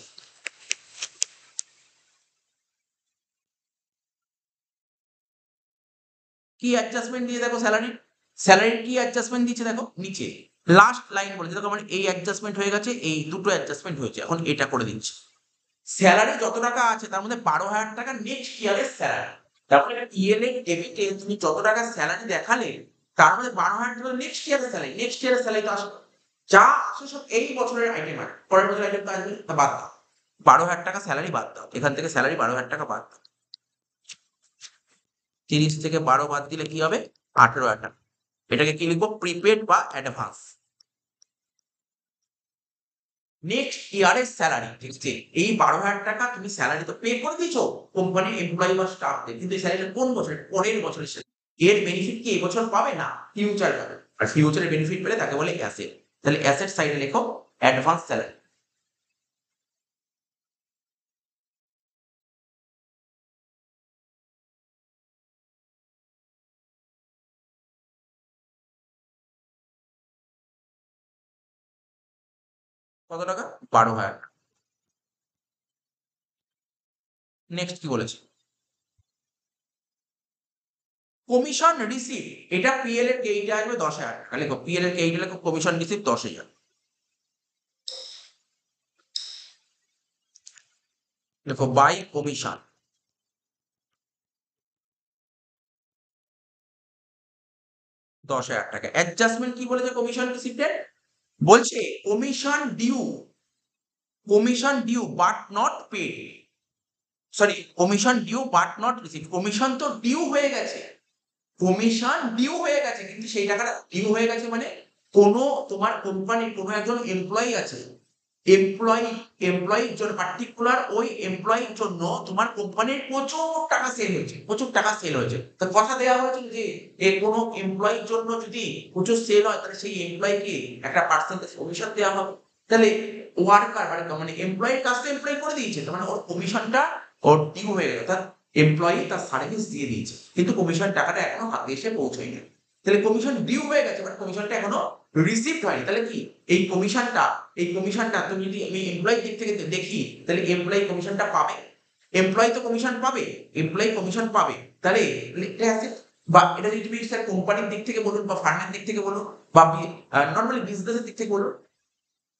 কি অ্যাডজাস্টমেন্ট দিয়ে দেখো স্যালারি, স্যালারির কি অ্যাডজাস্টমেন্ট দিচ্ছে দেখো নিচে লাস্ট লাইন বলেছে, দেখো আমার এই অ্যাডজাস্টমেন্ট হয়ে গেছে, এই দুটো অ্যাডজাস্টমেন্ট হয়েছে, এখন এটা করে দিচ্ছে। স্যালারি যত টাকা আছে তার মধ্যে 12,000 টাকা নেক্সট ইয়ারের স্যালারি, তারপরে ইএল এর ডেবিটে তুমি যত টাকা স্যালারি দেখালে তার মধ্যে 12,000 টাকা নেক্সট ইয়ারের স্যালারি, নেক্সট ইয়ারের স্যালারি তো আসে, যা আসে সব এই বছরের আইটেম আছে, পরের বছরের আইটেম তো আসবে, তা বাদ দাও, 12,000 টাকা স্যালারি বাদ দাও, এখান থেকে স্যালারি 12,000 টাকা বাদ দাও, 30 থেকে 12 বাদ দিলে কি হবে? 18,000 টাকা। এটাকে কি লিখবো? প্রিপেড বা অ্যাডভান্স। নেক্সট ইয়ারের স্যালারি, ঠিক আছে, এই 12,000 টাকা তুমি স্যালারি তো পে করে দিয়েছো কোম্পানির এমপ্লয়ি বা স্টাফদের, কিন্তু এই স্যালারিটা কোন বছরের? পরের বছরের স্যালারি, এর বেনিফিট কি এই বছর পাবে না, ফিউচার পাবে, আর ফিউচারের বেনিফিট পেলে তাকে বলে অ্যাসেট, তাহলে অ্যাসেট সাইডে লেখো অ্যাডভান্স স্যালারি। কত টাকা? 12,000 টাকা। নেক্সট কি বলেছে? কমিশন রিসিভ, এটা পিএল এর এইটা আসবে 10,000 টাকা, লেখো পিএল এর এইটা লেখো কমিশন রিসিভ 10,000, লেখো বাই কমিশন 10,000 টাকা। অ্যাডজাস্টমেন্ট কি বলেছে কমিশন রিসিপ্টের? বলছে commission due but not paid, sorry commission due but not receive, commission তো ডিউ হয়ে গেছে, কমিশন ডিউ হয়ে গেছে, কিন্তু সেই টাকাটা ডিউ হয়ে গেছে মানে কোনো তোমার কোম্পানির কোনো একজন এমপ্লয়ি আছে, এমপ্লয়ি, এমপ্লয়ির জন্য পার্টিকুলার ওই এমপ্লয়ির জন্য তোমার কোম্পানির প্রচুর টাকা সেল হয়েছে, প্রচুর টাকা সেল হয়েছে, তো কথা দেওয়া হয়েছিল যে কোনো এমপ্লয়ির জন্য যদি প্রচুর সেল হয় তাহলে সেই এমপ্লয়িকে একটা পার্সেন্টেজ কমিশন দেওয়া হবে, তাহলে ওয়ার্কার মানে এমপ্লয়ির কাজটা এমপ্লয়ি করে দিয়েছে, তার মানে ওর কমিশনটা ওর ডিউ হয়ে গেল, অর্থাৎ এমপ্লয়ি তার সার্ভিস দিয়ে দিয়েছে কিন্তু কমিশন টাকাটা এখনো হাতে এসে পৌঁছয়নি, তাহলে কমিশন ডিউ হয়ে গেছে বাট কমিশনটা এখনো রিসিভড হয়নি, তাহলে কি এই কমিশনটা তুমি যদি আমি এমপ্লয়ি দিক থেকে দেখি তাহলে এমপ্লয়ি কমিশনটা পাবে, এমপ্লয়ি তো কমিশন পাবে, এমপ্লয়ি কমিশন পাবে, তাহলে এটা আছে, বা এটা যদি তুমি স্যার কোম্পানির দিক থেকে বলুন বা ফার্মের দিক থেকে বলুন বা নর্মালি বিজনেসের দিক থেকে বলুন,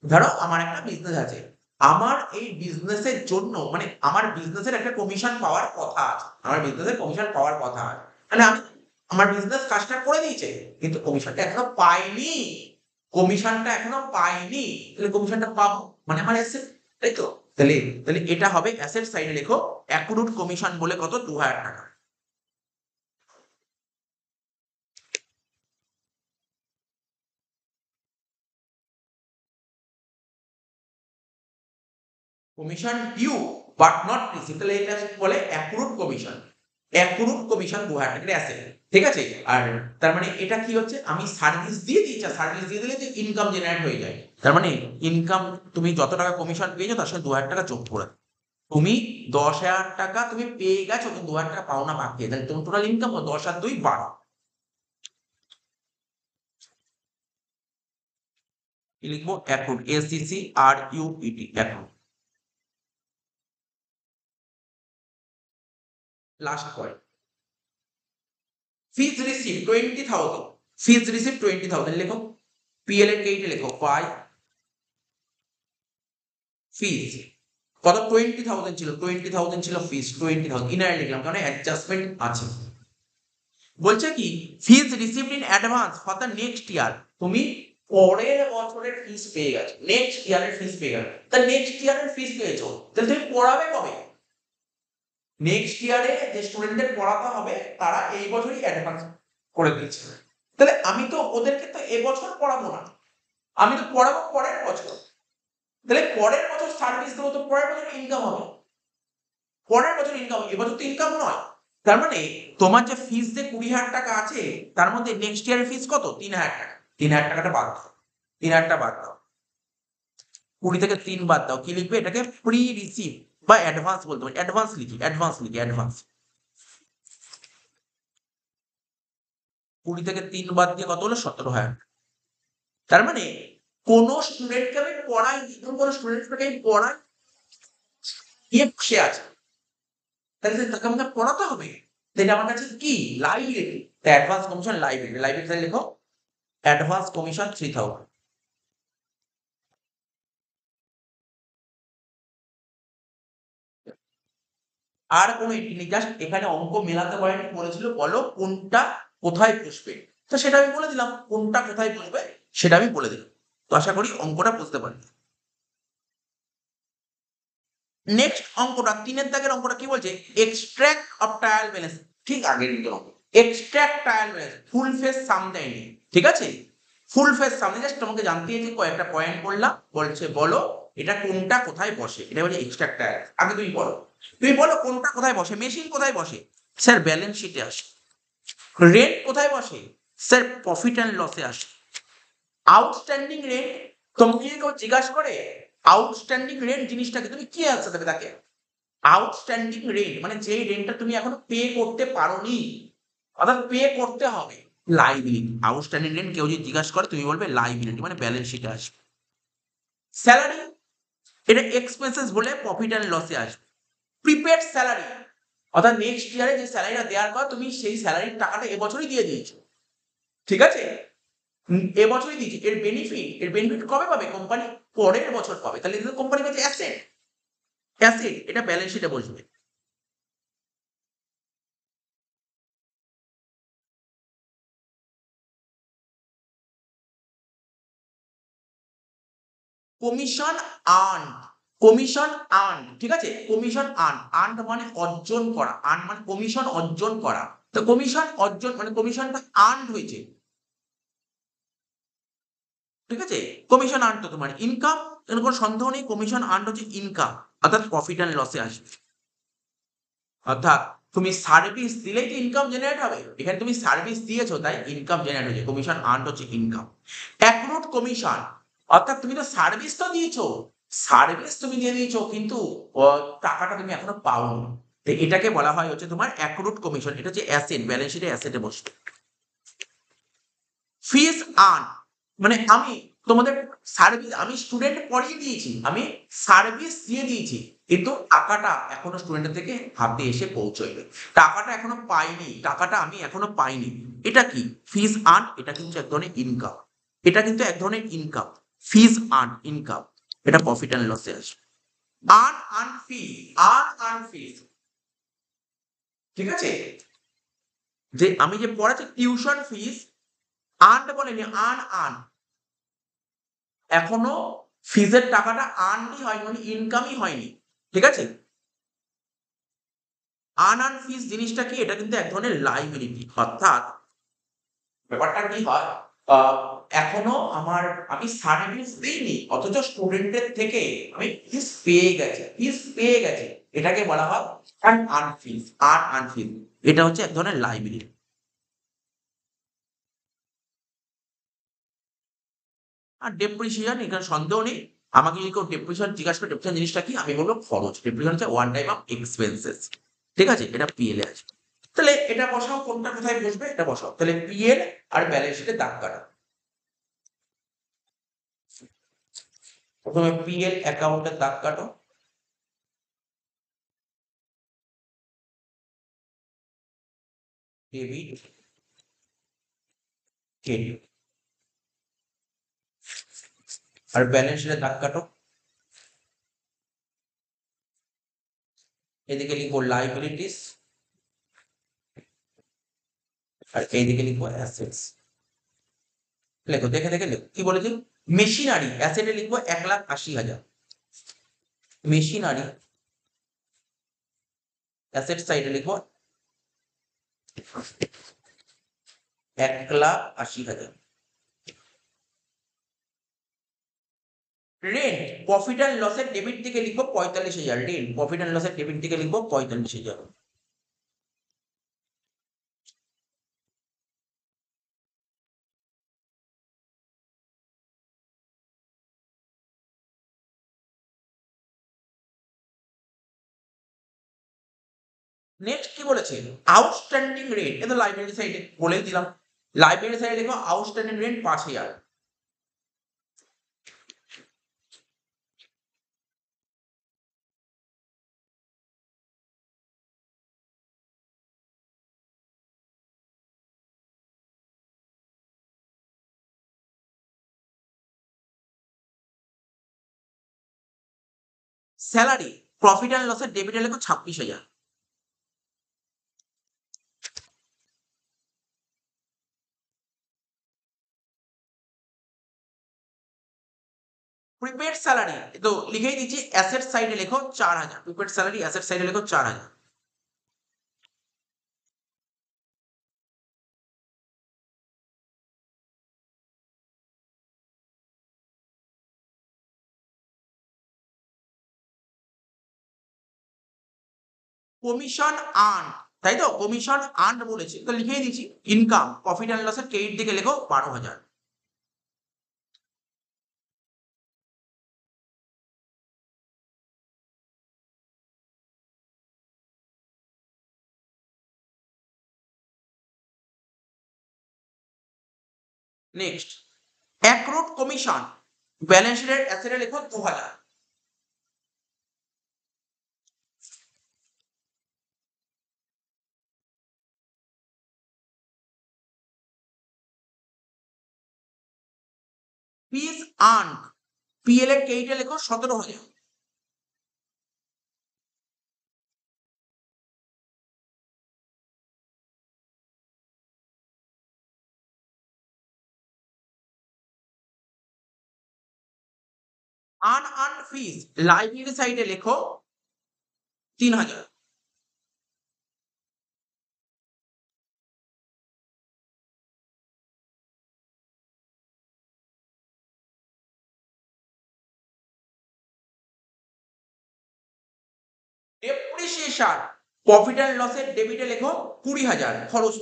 ধরো আমার একটা বিজনেস আছে, আমার এই বিজনেসের জন্য মানে আমার বিজনেসের একটা কমিশন পাওয়ার কথা আছে, আমার বিজনেসের কমিশন পাওয়ার কথা আছে, মানে আমি আমার বিজনেস কাজটা করে দিয়েছে কিন্তু কমিশনটা এখনো পাইনি, কমিশনটা এখনো পাইনি, তাহলে কমিশনটা পাবো মানে আমার এসে, তাই তো, তাহলে তাহলে এটা হবে অ্যাসেট সাইডে লেখো অ্যাক্রুড কমিশন বলে কত 2000 টাকা। Commission due but not receive, তাহলে এটা বলে অ্যাক্রুড কমিশন। অ্যাক্রুড কমিশন 2000 টাকা অ্যাসেট, ঠিক আছে। আর তার মানে এটা কি হচ্ছে, আমি সার্ভিস দিয়ে দিয়েছি, সার্ভিস দিয়ে দিলে যে ইনকাম জেনারেট হয়ে যায়, তার মানে ইনকাম তুমি যত টাকা কমিশন পেয়েছো তার সঙ্গে 2000 টাকা যোগ করে দাও। তুমি 10,000 টাকা তুমি পেয়ে গেছো, কিন্তু 2000 টাকা পাওনা বাকি, তাহলে তোমার টোটাল ইনকাম 10 আর 2 12। কি লিখবো? Accrued, ACCRUED, accrued. Last point, fees receive 20,000, fees receive 20,000 লেখো, PL এর এইটা লেখো 5, ফিজ কত 20,000 ছিল, 20,000 ছিল ফিজ, 20,000 ইনারে লিখলাম কারণ অ্যাডজাস্টমেন্ট আছে। বলছে কি fees received in advance for the next year, তুমি পরের বছরের ফিজ পেয়ে গেছো, নেক্সট ইয়ারের ফিজ পেয়ে গেছো, তা নেক্সট ইয়ারের ফিজ পেয়েছো, তাহলে তুমি পড়াবে কবে? নেক্সট ইয়ারে যে স্টুডেন্টদের পড়াতে হবে তারা এই বছরই অ্যাডভান্স করে দিয়েছে, তাহলে আমি তো ওদেরকে তো এবছর পড়াবো না, আমি তো পড়াবো পরের বছর, তাহলে পরের বছর সার্ভিস দেবো তো পরের বছর ইনকাম হবে, পরের বছর ইনকাম, এবছর তো ইনকাম নয়। তার মানে তোমার যে ফিস যে 20,000 টাকা আছে তার মধ্যে নেক্সট ইয়ারের ফিস কত 3,000 টাকা, 3,000 টাকাটা বাদ দাও, 3,000 টাকা বাদ দাও, 20 থেকে 3 বাদ দাও, কি লিখবে এটাকে প্রি রিসিভ বা অ্যাডভান্স বলতে পারি, অ্যাডভান্স লিখি, অ্যাডভান্স লিখি, অ্যাডভান্স। 20 থেকে 3 বাদ দিয়ে কত হলো 17,000। তার মানে কোন স্টুডেন্টকে আমি পড়াই, কোন স্টুডেন্টকে আমি পড়াই গিয়ে বসে আছে, তাহলে তাকে আমাকে পড়াতে হবে, তাহলে আমার কাছে কি library, advance commission library, library লিখো অ্যাডভান্স কমিশন 3,000। আর কোনো এন্ট্রি নেই, জাস্ট এখানে অঙ্ক মেলাতে পারেনি, বলেছিল বলো কোনটা কোথায় বসবে, তো সেটা আমি বলে দিলাম, কোনটা কোথায় বসবে সেটা আমি বলে দিলাম, তো আশা করি অঙ্কটা বুঝতে পারি। নেক্সট অঙ্কটা 3 দাগের অঙ্কটা কি বলছে, এক্সট্রাক্ট অফ ট্রায়াল ব্যালেন্স, ঠিক আগের অঙ্ক, extract trial balance full face সাম দেয়নি, ঠিক আছে, ফুল ফেস সামনে জাস্ট তোমাকে জানতে চাইছি কয়েকটা পয়েন্ট বললাম, বলছে বলো এটা কোনটা কোথায় বসে, এটা বলছে এক্সট্রাক্ট ট্রায়াল, আগে তুমি বলো কোনটা কোথায় বসে, মেশিন কোথায় বসে, স্যার ব্যালেন্স শিটে আসে, রেন্ট কোথায় বসে, স্যার প্রফিট অ্যান্ড লসে আসে, আউটস্ট্যান্ডিং রেন্ট, তোমাকে কেউ জিজ্ঞাসা করে আউটস্ট্যান্ডিং রেন্ট জিনিসটাকে তুমি কি আনসার দেবে তাকে, আউটস্ট্যান্ডিং রেন্ট মানে যেই রেন্টটা তুমি এখনো পে করতে পারোনি, অর্থাৎ পে করতে হবে, লাইবিলিটি, আউটস্ট্যান্ডিং রেন্ট কেউ যদি জিজ্ঞাসা করে তুমি বলবে লাইবিলিটি, মানে ব্যালেন্স শিটে আসবে। স্যালারি, এটা এক্সপেন্সেস বলে প্রফিট অ্যান্ড লসে আসবে। প্রিপেড স্যালারি, অর্থাৎ নেক্সট ইয়ারে যে স্যালারিটা দেওয়ার পর তুমি সেই স্যালারির টাকাটা এবছরই দিয়ে দিয়েছো, ঠিক আছে, এবছরই দিয়েছি, এর বেনিফিট কবে পাবে কোম্পানি, পরের বছর পাবে, তাহলে এটা কোম্পানির কাছে অ্যাসেট, অ্যাসেট এটা ব্যালেন্স শিটে বসবে। কমিশন আর্ন, কমিশন আর্ন, ঠিক আছে, কমিশন আর্ন, আর্ন মানে অর্জন করা, আর্ন মানে কমিশন অর্জন করা, তো কমিশন অর্জন মানে কমিশনটা আর্ন হয়েছে, ঠিক আছে, কমিশন আর্ন তো তোমার ইনকাম, এর কোনো সন্দেহ নেই, কমিশন আর্ন হচ্ছে ইনকাম, অর্থাৎ প্রফিট অ্যান্ড লসে আসবে, অর্থাৎ তুমি সার্ভিস দিলেই তো ইনকাম জেনারেট হবে, এখানে তুমি সার্ভিস দিয়েছো তাই ইনকাম জেনারেট হয়েছে, কমিশন আর্ন হচ্ছে ইনকাম। অ্যাক্রুড কমিশন, অর্থাৎ তুমি তো সার্ভিস তো দিয়েছো, সার্ভিস তুমি দিয়ে দিয়েছো কিন্তু টাকাটা তুমি এখনো পাওনি, তো এটাকে বলা হয় হচ্ছে তোমার অ্যাক্রুড কমিশন, এটা হচ্ছে অ্যাসেট, ব্যালেন্স শিটে অ্যাসেটে বসবে। ফিস আর্ন মানে আমি তোমাদের সার্ভিস, আমি স্টুডেন্ট পড়িয়ে দিয়েছি, আমি সার্ভিস দিয়ে দিয়েছি, কিন্তু টাকাটা এখনো স্টুডেন্টের থেকে হাতে এসে পৌঁছয়নি, টাকাটা এখনো পাইনি, টাকাটা আমি এখনো পাইনি, এটা কি ফিস আর্ন, এটা কিন্তু এক ধরনের ইনকাম, এটা কিন্তু এক ধরনের ইনকাম, ফিস আর্ন ইনকাম, এটা প্রফিট অ্যান্ড লসে আসে। আর্ন আর্ন ফি, আর্ন আর্ন ফিস, ঠিক আছে, যে আমি যে পড়াচ্ছি টিউশন ফিস, আর্ন বলেনি, আর্ন আর্ন, এখনো ফিজের টাকাটা আর্নই হয়নি, মানে ইনকামই হয়নি, ঠিক আছে। আনআর্ন ফিজ জিনিসটা কি, এটা কিন্তু এক ধরনের লাইবিলিটি, অর্থাৎ ব্যাপারটা কি হয়, আহ, এখনো আমি সার্ভিস দিইনি, অথচ স্টুডেন্টের থেকে আমি ফিস পেয়ে গেছি, এটাকে বলা হয় আনআর্ন ফিজ। এটা হচ্ছে এক ধরনের লাইবিলিটি। আর ডেপ্রিসিয়েশন, এখানে সন্দেহ নেই, আমাকে যদি কেউ ডেপ্রিসিয়েশন জিজ্ঞাসা করে ডেপ্রিসিয়েশন জিনিসটা কি, আমি বলবো খরচ। ডেপ্রিসিয়েশন হচ্ছে ওয়ান টাইম অফ এক্সপেন্সেস, ঠিক আছে, এটা পিএল এ আছে। তাহলে এটা বসাও, কোনটা কোথায় বসবে এটা বসাও। তাহলে পিএল আর ব্যালেন্স শিটে দাগ কাটা। প্রথমে পিএল অ্যাকাউন্টের দাগ কাটো, ডেবিট ক্রেডিট। আর ব্যালেন্স শিটে দাগ কাটো, এদিকে লিখবো লাইবিলিটিস, আর এইদিকে লিখবো অ্যাসেটস। লেখো, দেখে দেখে লেখো কি বলেছি। মেশিনারি অ্যাসেটে লিখবো 1,80,000, মেশিনারি অ্যাসেট সাইডে লিখবো 1,80,000। রেন্ট প্রফিট অ্যান্ড লসের ডেবিট থেকে লিখবো 45,000, রেন্ট প্রফিট অ্যান্ড লসের ডেবিট থেকে লিখবো 45,000। নেক্সট কি বলেছে, আউটস্ট্যান্ডিং রেন্ট, এটা লাইব্রেরি সাইডে বলেই দিলাম, লাইব্রেরি সাইডে লিখবো outstanding rent 5,000। Salary profit and লসের ডেবিটে লিখো 26,000। প্রিপেড স্যালারি তো লিখেই দিচ্ছি, অ্যাসেট সাইডে লেখো 4,000, প্রিপেড স্যালারি অ্যাসেট সাইডে লেখো 4,000। কমিশন আর্ন, তাই তো, কমিশন আর্ন বলেছে তো লিখেই দিচ্ছি, ইনকাম প্রফিট অ্যান্ড লসের ক্রেডিট দিকে লেখো 12,000। নেক্সট অ্যাক্রুড কমিশন, ব্যালেন্স শিটের অ্যাসেটে লেখো 2,000। ফিস আর্ন, পিএল এর ক্রেডিটে লেখো 17,000। আনআর্ন ফিস লাইব্রেরি সাইডে লেখো 3,000। ডেপ্রিসিয়েশন প্রফিট অ্যান্ড লসের ডেবিটে লেখো 20,000 খরচ।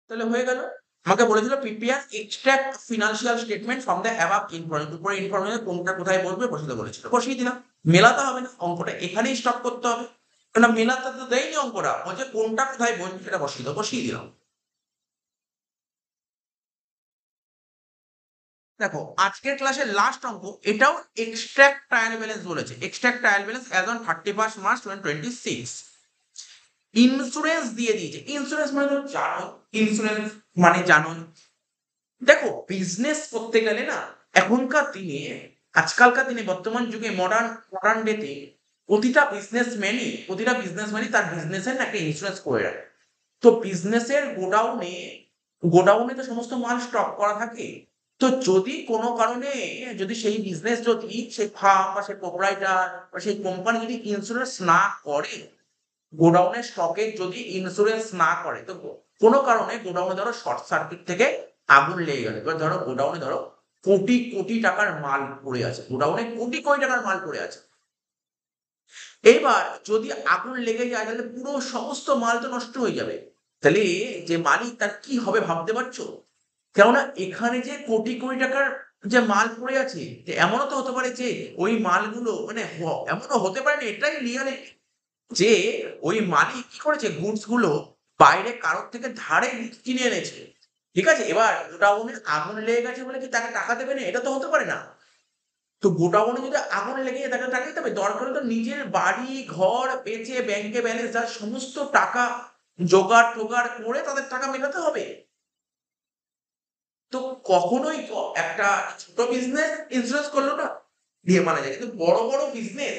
তাহলে হয়ে গেল। আমাকে বলেছিল prepare extract financial statement from the above information, উপরে ইনফরমেশন কোনটা কোথায় বসবে বসাতে বলেছিল, বসিয়ে দিলাম। মেলাতে হবে না, অঙ্কটা এখানেই স্টপ করতে হবে, কেন মেলাতে তো দেয়নি অঙ্কটা, বলছে কোনটা কোথায় বসবে সেটা বসিয়ে দিলাম। দেখো আজকের ক্লাসের লাস্ট অঙ্ক, এটাও এক্সট্রাক্ট ট্রায়াল ব্যালেন্স বলেছে, extract trial balance as on 31 March 2026। Insurance দিয়ে দিয়েছে, ইন্স্যুরেন্স মানে তো জানো, ইন্স্যুরেন্স মানে জানো। দেখো বিজনেস করতে গেলে না, এখনকার দিনে, আজকালকার দিনে, বর্তমান যুগে, মডার্ন ডেতে প্রতিটা বিজনেসম্যানই তার বিজনেসের না একটা ইন্স্যুরেন্স করে রাখে। তো বিজনেসের গোডাউনে তো সমস্ত মাল স্টক করা থাকে। তো যদি কোনো কারণে যদি সেই বিজনেস যদি সেই ফার্ম বা সেই প্রোপ্রাইটার বা সেই কোম্পানি যদি ইন্স্যুরেন্স না করে, গোডাউনের স্টকের যদি ইন্স্যুরেন্স না করে, তো কোনো কারণে গোডাউনে ধরো শর্ট সার্কিট থেকে আগুন লেগে গেল। এবার ধরো গোডাউনে কোটি কোটি টাকার মাল পড়ে আছে, গোডাউনে কোটি কোটি টাকার মাল পড়ে আছে। এবার যদি আগুন লেগে যায় তাহলে পুরো সমস্ত মাল তো নষ্ট হয়ে যাবে। তাহলে যে মালিক তার কি হবে ভাবতে পারছো? কেননা এখানে যে কোটি কোটি টাকার যে মাল পড়ে আছে, যে এমনও তো হতে পারে যে ওই মালগুলো মানে এমনও হতে পারে না, এটাই রিয়ালিটি, যে ওই মালিক কি করেছে গুডস গুলো বাইরে কারোর থেকে ধারে কিনে এনেছে। ঠিক আছে, এবার গোডাউনে আগুন লেগে গেছে বলে কি তাকে টাকা দেবে না? এটা তো হতে পারে না। তো গোডাউনে যদি আগুন লেগে যায় তাকে টাকা দিতে হবে। দরকার হলে তো নিজের বাড়ি ঘর বেচে ব্যাংকে ব্যালেন্স যার সমস্ত টাকা জোগাড় টোগাড় করে তাদের টাকা মেটাতে হবে। তো কখনোই একটা ছোট বিজনেস ইন্স্যুরেন্স করলো না, দিয়ে মারা যায়। কিন্তু বড় বড় বিজনেস,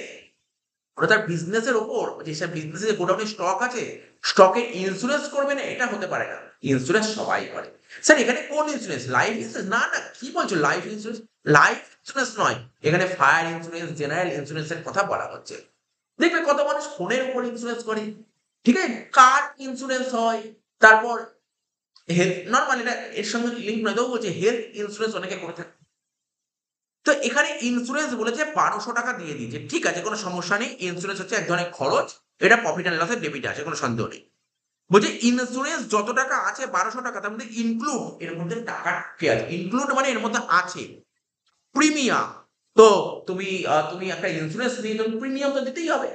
ওরা তার বিজনেসের ওপর, যেসব বিজনেসে গোডাউনে স্টক আছে, স্টকের ইন্স্যুরেন্স করবে না এটা হতে পারে না। ইন্স্যুরেন্স সবাই করে। স্যার এখানে কোন ইন্স্যুরেন্স? Life insurance? না না, কি বলছো লাইফ ইন্স্যুরেন্স? লাইফ ইন্স্যুরেন্স নয়, এখানে ফায়ার ইন্স্যুরেন্স, জেনারেল ইন্স্যুরেন্সের কথা বলা হচ্ছে। দেখবে কত মানুষ ফোনের উপর ইন্স্যুরেন্স করে, ঠিক আছে, কার ইন্স্যুরেন্স হয়, তারপর হেলথ নর্মাল, এটা এর সঙ্গে লিঙ্ক নয়, তবু বলছে হেলথ ইন্স্যুরেন্স অনেকে করে থাকে। তো এখানে ইন্স্যুরেন্স বলেছে 1200 টাকা দিয়ে দিয়েছে, ঠিক আছে, কোনো সমস্যা নেই। ইন্স্যুরেন্স হচ্ছে এক ধরনের খরচ, এটা প্রফিট অ্যান্ড লসের ডেবিট আছে, কোনো সন্দেহ নেই। বলছে ইন্স্যুরেন্স যত টাকা আছে 1200 টাকা, তার মধ্যে ইনক্লুড, এর মধ্যে টাকা কি আছে, ইনক্লুড মানে এর মধ্যে আছে প্রিমিয়াম। তো তুমি একটা ইন্স্যুরেন্স নিয়ে তুমি প্রিমিয়াম তো দিতেই হবে,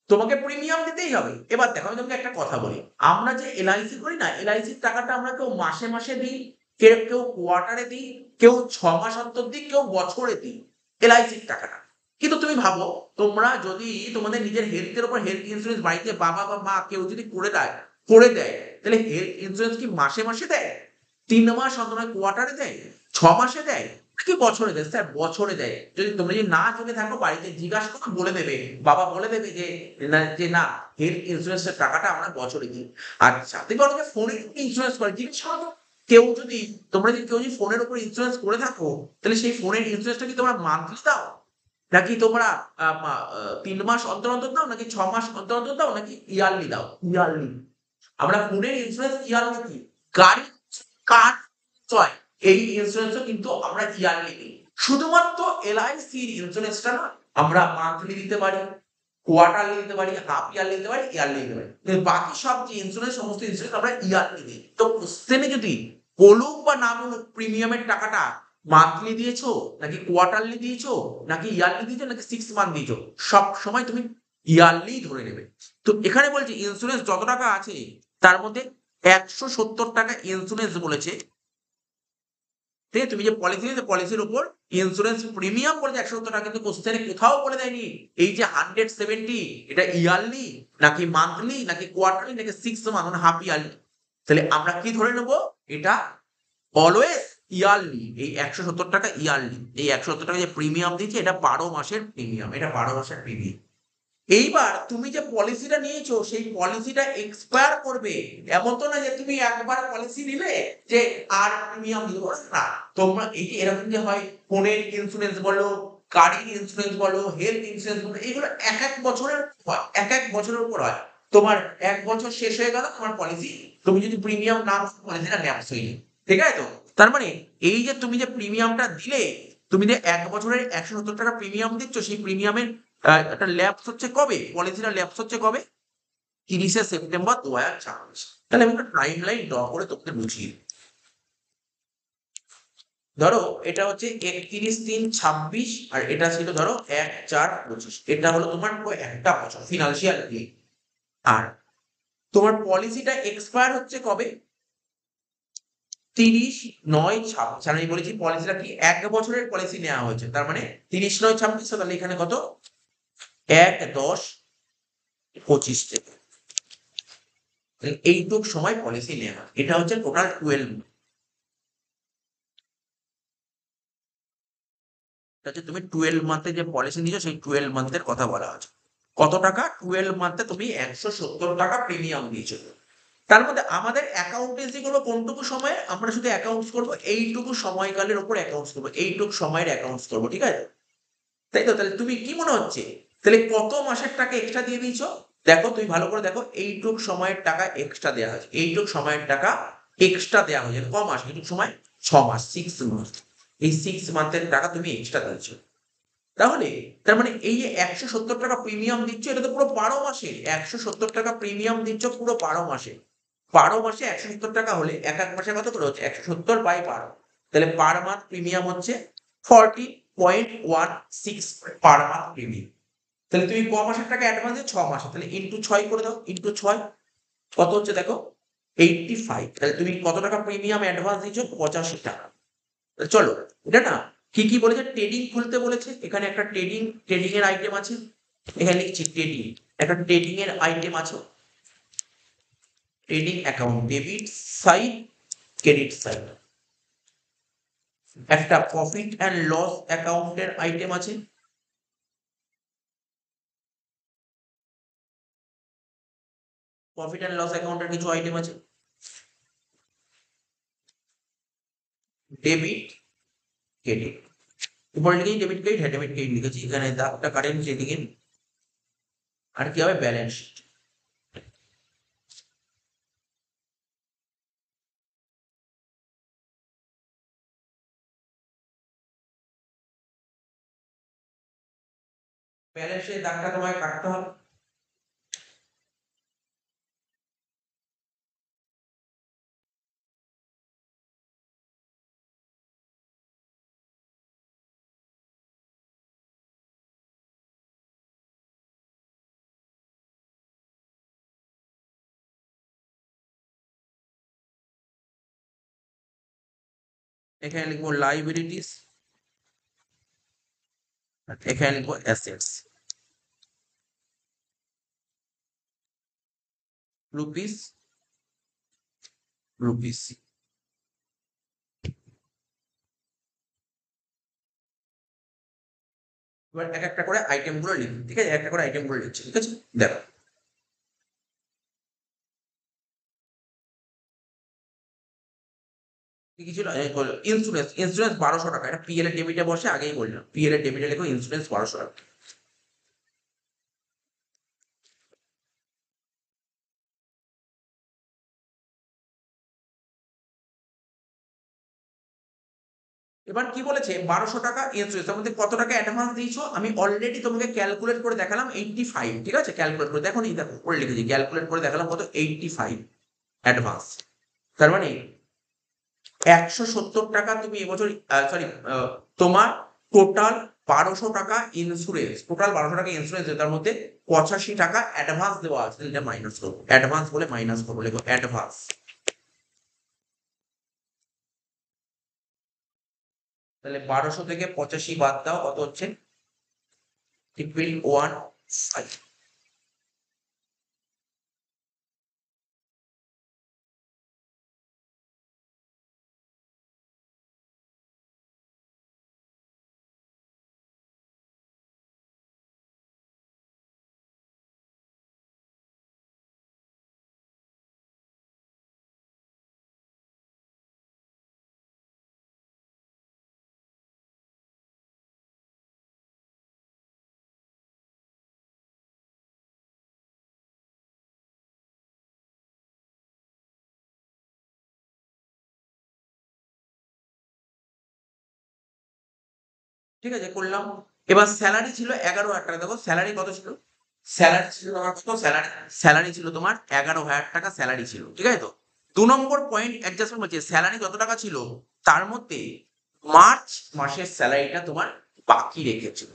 তোমাকে প্রিমিয়াম দিতেই হবে। এবার দেখো আমি তোমাকে একটা কথা বলি, আমরা যে এলআইসি করি না, এলআইসির টাকাটা আমরা কেউ মাসে মাসে দিই, কেউ কেউ কোয়ার্টারে দিই, কেউ 6 মাস অন্তর দিই, কেউ বছরে দিই এলআইসির টাকাটা। কিন্তু তুমি ভাবো, তোমরা যদি তোমাদের নিজের হেলথের উপর হেলথ ইন্স্যুরেন্স বাড়িতে বাবা বা মা কেউ যদি করে দেয়, তাহলে হেলথ ইন্স্যুরেন্স কি মাসে মাসে দেয়, 3 মাস অন্তর কোয়ার্টারে দেয়, 6 মাসে দেয়, কি বছরে দেয়? স্যার বছরে দেয়। যদি তোমরা যদি না জেনে থাকো বাড়িতে জিজ্ঞাসা করো, বলে দেবে, বাবা বলে দেবে যে না হেলথ ইন্স্যুরেন্সের টাকাটা আমরা বছরে দিই। আচ্ছা তুমি বলো যে ফোনে ইন্স্যুরেন্স করে, জিজ্ঞেস করো কেউ যদি ফোনের উপর ইন্স্যুরেন্স করে থাকো, তাহলে সেই ফোনের ইন্স্যুরেন্সটা কি তোমরা মান্থলি দাও, নাকি তোমরা 3 মাস অন্তর অন্তর দাও, নাকি 6 মাস অন্তর অন্তর দাও, নাকি ইয়ারলি দাও? ইয়ারলি। আমরা ফোনের ইন্স্যুরেন্স ইয়ারলি দিই, গাড়ি কার হয় এই ইন্স্যুরেন্সও কিন্তু আমরা ইয়ারলি দিই। শুধুমাত্র এলআইসির ইন্স্যুরেন্সটা না আমরা মান্থলি দিতে পারি, কোয়ার্টারলি দিতে পারি, হাফ ইয়ারলি দিতে পারি, ইয়ারলি দিতে পারি। কিন্তু বাকি সব যে ইন্স্যুরেন্স, সমস্ত ইন্স্যুরেন্স আমরা ইয়ারলি দিই। তো কোশ্চেনে যদি বলুক বা না বলুক প্রিমিয়ামের টাকাটা মান্থলি দিয়েছো, নাকি কোয়ার্টারলি দিয়েছো, নাকি ইয়ারলি দিয়েছো, নাকি 6 মান্থ দিয়েছো, সব সময় তুমি ইয়ারলি ধরে নেবে। তো এখানে বলছে ইন্স্যুরেন্স যত টাকা আছে তার মধ্যে 170 টাকা ইন্স্যুরেন্স বলেছে। ঠিক আছে, তুমি যে পলিসি নিয়েছো পলিসির উপর ইন্স্যুরেন্স প্রিমিয়াম বলেছে 170 টাকা, কিন্তু কোশ্চেনে কোথাও বলে দেয়নি এই যে 170 এটা ইয়ারলি নাকি মান্থলি নাকি কোয়ার্টারলি নাকি 6 মান্থ মানে হাফ ইয়ারলি। তাহলে আমরা কি ধরে নেব, এটা অলওয়েজ ইয়ারলি। এই 170 টাকা ইয়ারলি, এই 170 টাকা যে প্রিমিয়াম দিচ্ছে এটা 12 মাসের প্রিমিয়াম, এটা 12 মাসের প্রিমিয়াম। এইবার তুমি যে পলিসিটা নিয়েছো সেই পলিসিটা এক্সপায়ার করবে, এমন তো না যে তুমি একবার পলিসি নিলে যে আর প্রিমিয়াম দিবো না। তোমরা এই যে এরকম যে হয়, ফোনের ইন্স্যুরেন্স বলো, গাড়ির ইন্স্যুরেন্স বলো, হেলথ ইন্স্যুরেন্স বলো, এগুলো এক এক বছরের হয়, এক এক বছরের উপর হয়। তোমার 1 বছর শেষ হয়ে গেল তোমার পলিসি, তুমি যদি প্রিমিয়াম না পলিসিটা ল্যাপস হয়ে যায়। ঠিক আছে, তো তার মানে এই যে তুমি যে প্রিমিয়ামটা দিলে, তুমি যে 1 বছরের 170 টাকা প্রিমিয়াম দিচ্ছ, সেই প্রিমিয়ামের একটা ল্যাপস হচ্ছে কবে, পলিসিটা ল্যাপস হচ্ছে কবে, 30শে সেপ্টেম্বর 2026। তাহলে আমি একটা টাইম লাইন ড্র করে তোমাদের বুঝিয়ে দিই। ধরো এটা হচ্ছে 31/3/26, আর এটা ছিল ধরো 1/4/25, এটা হলো তোমার একটা বছর ফিনান্সিয়াল ইয়ার। আর তোমার পলিসিটা এক্সপায়ার হচ্ছে কবে, 30/9/26। আমি বলেছি পলিসিটা কি 1 বছরের পলিসি নেওয়া হয়েছে, তার মানে 30/9/26। তাহলে এখানে কত, 1/10/25 থেকে এইটুক সময় পলিসি নেওয়া, এটা হচ্ছে টোটাল 12। তুমি 12 মান্থে যে পলিসি নিয়েছো সেই 12 মান্থের কথা বলা আছে। কত টাকা? 12 মান্থে তুমি 170 টাকা প্রিমিয়াম দিয়েছো। তার মধ্যে আমাদের অ্যাকাউন্টেন্সি গুলো কোনটুকু সময়ে আমরা শুধু অ্যাকাউন্টস করবো, এইটুকু সময়কালের উপর অ্যাকাউন্টস করবো, এইটুকু সময়ের অ্যাকাউন্টস করবো, ঠিক আছে? তাই তো? তাহলে তুমি কি মনে হচ্ছে তাহলে কত মাসের টাকা এক্সট্রা দিয়ে দিয়েছো? দেখো তুমি ভালো করে দেখো, এইটুক সময়ের টাকা এক্সট্রা দেওয়া হয়েছে, এইটুক সময়ের টাকা এক্সট্রা দেওয়া হয়েছে। ক মাস? এইটুক সময় 6 মাস, 6 মাস। এই 6 মান্থের টাকা তুমি এক্সট্রা দিয়েছো। তাহলে তার মানে এই যে 170 টাকা প্রিমিয়াম দিচ্ছ, এটা তো পুরো 12 মাসে 170 টাকা প্রিমিয়াম দিচ্ছ, পুরো 12 মাসে। 12 মাসে 170 টাকা হলে এক এক মাসে কত করে হচ্ছে? 170/12। তাহলে পার মান্থ প্রিমিয়াম হচ্ছে 40.16 পার মান্থ প্রিমিয়াম। তাহলে তুমি ক মাসের টাকা অ্যাডভান্স দিও? 6 মাসে। তাহলে ইন্টু 6 করে দাও, ইন্টু 6 কত হচ্ছে দেখো? 85। তাহলে তুমি কত টাকা প্রিমিয়াম অ্যাডভান্স দিচ্ছ? 85 টাকা। চলো, এটা না কি কি বলেছে, ট্রেডিং খুলতে বলেছে। এখানে একটা ট্রেডিং এর আইটেম আছে। এখানে লিখছি ট্রেডিং, একটা ট্রেডিং এর আইটেম আছে। Trading account, debit side, credit side. একটা প্রফিট অ্যান্ড লস অ্যাকাউন্টের আইটেম আছে। প্রফিট অ্যান্ড লস অ্যাকাউন্টের কিছু আইটেম আছে। Debit, credit. উপরে লিখেছি ডেবিট ক্রেডিট, হ্যাঁ ডেবিট ক্রেডিট লিখেছি। এখানে দাগটা কারেন্ট ট্রেডিং এর। আর কি হবে? Balance sheet. ব্যালেন্সের দাগটা তোমায় কাটতে হবে। এখানে লিখবো লাইবিলিটিস, এখানে লিখবো অ্যাসেটস। Rupees, rupees. এবার এক একটা করে আইটেম গুলো লিখি, ঠিক আছে? একটা করে আইটেম গুলো লিখছি, ঠিক আছে? দেখো কি কি ছিল? ইন্স্যুরেন্স, ইন্স্যুরেন্স 1200 টাকা। এটা পিএল এর ডেবিটে বসে, আগেই বললাম। পিএল এর ডেবিটে লেখো ইন্স্যুরেন্স 1200 টাকা। এবার কি বলেছে? 1200 টাকা ইন্স্যুরেন্স, তার মধ্যে কত টাকা অ্যাডভান্স দিয়েছো? আমি অলরেডি তোমাকে ক্যালকুলেট করে দেখালাম, 85। ঠিক আছে? ক্যালকুলেট করে দেখো নি, দেখো করে লিখেছি, ক্যালকুলেট করে দেখালাম কত? 85 অ্যাডভান্স। তার মানে 170 টাকা তুমি এবছর, সরি, তোমার টোটাল 1200 টাকা ইন্স্যুরেন্স, টোটাল 1200 টাকা ইন্স্যুরেন্স, তার মধ্যে 85 টাকা অ্যাডভান্স দেওয়া আছে। এটা মাইনাস করবো, অ্যাডভান্স বলে মাইনাস করবো, লেখো অ্যাডভান্স। তাহলে 1200 থেকে 85 বাদ দাও, কত হচ্ছে? 115। ঠিক আছে, করলাম। এবার স্যালারি ছিল 11,000 টাকা। দেখো স্যালারি কত ছিল? স্যালারি ছিল তোমার কত? স্যালারি, স্যালারি ছিল তোমার 11,000 টাকা স্যালারি ছিল, ঠিক আছে তো? 2 নম্বর পয়েন্ট অ্যাডজাস্টমেন্ট বলছে স্যালারি যত টাকা ছিল তার মধ্যে মার্চ মাসের স্যালারিটা তোমার বাকি রেখেছিল।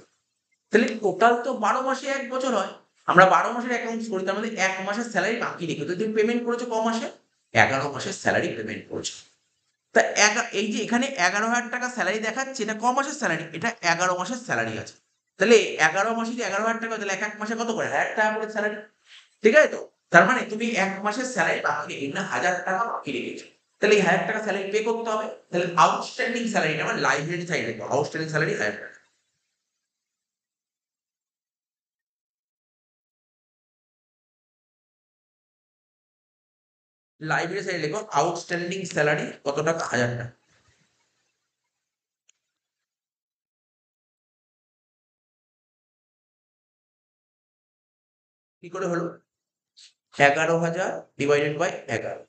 তাহলে টোটাল তো 12 মাসে 1 বছর হয়। আমরা 12 মাসের অ্যাকাউন্টস করি, তার মধ্যে 1 মাসের স্যালারি বাকি রেখে তো তুমি পেমেন্ট করেছো ক মাসে? 11 মাসের স্যালারি পেমেন্ট করেছো। তা এই যে এখানে 11,000 টাকা স্যালারি দেখাচ্ছে, এটা ক মাসের স্যালারি? এটা 11 মাসের স্যালারি আছে। তাহলে 11 মাসে যে 11,000 টাকা, তাহলে এক এক মাসে কত করে? 1,000 টাকা করে স্যালারি, ঠিক আছে তো? তার মানে তুমি 1 মাসের স্যালারি বাকি রেখে না, 1,000 টাকা বাকি রেখেছো। তাহলে এই 1,000 টাকা স্যালারি পে করতে হবে। তাহলে আউটস্ট্যান্ডিং স্যালারিটা আমার লাইবিলিটি সাইড রেখো, আউটস্ট্যান্ডিং স্যালারি 1,000 টাকা। লাইব্রেরি সাইডে লেখো আউটস্ট্যান্ডিং স্যালারি কত টাকা, 1000 টাকা। কি করে হলো? 11,000 ডিভাইডেড বাই 11।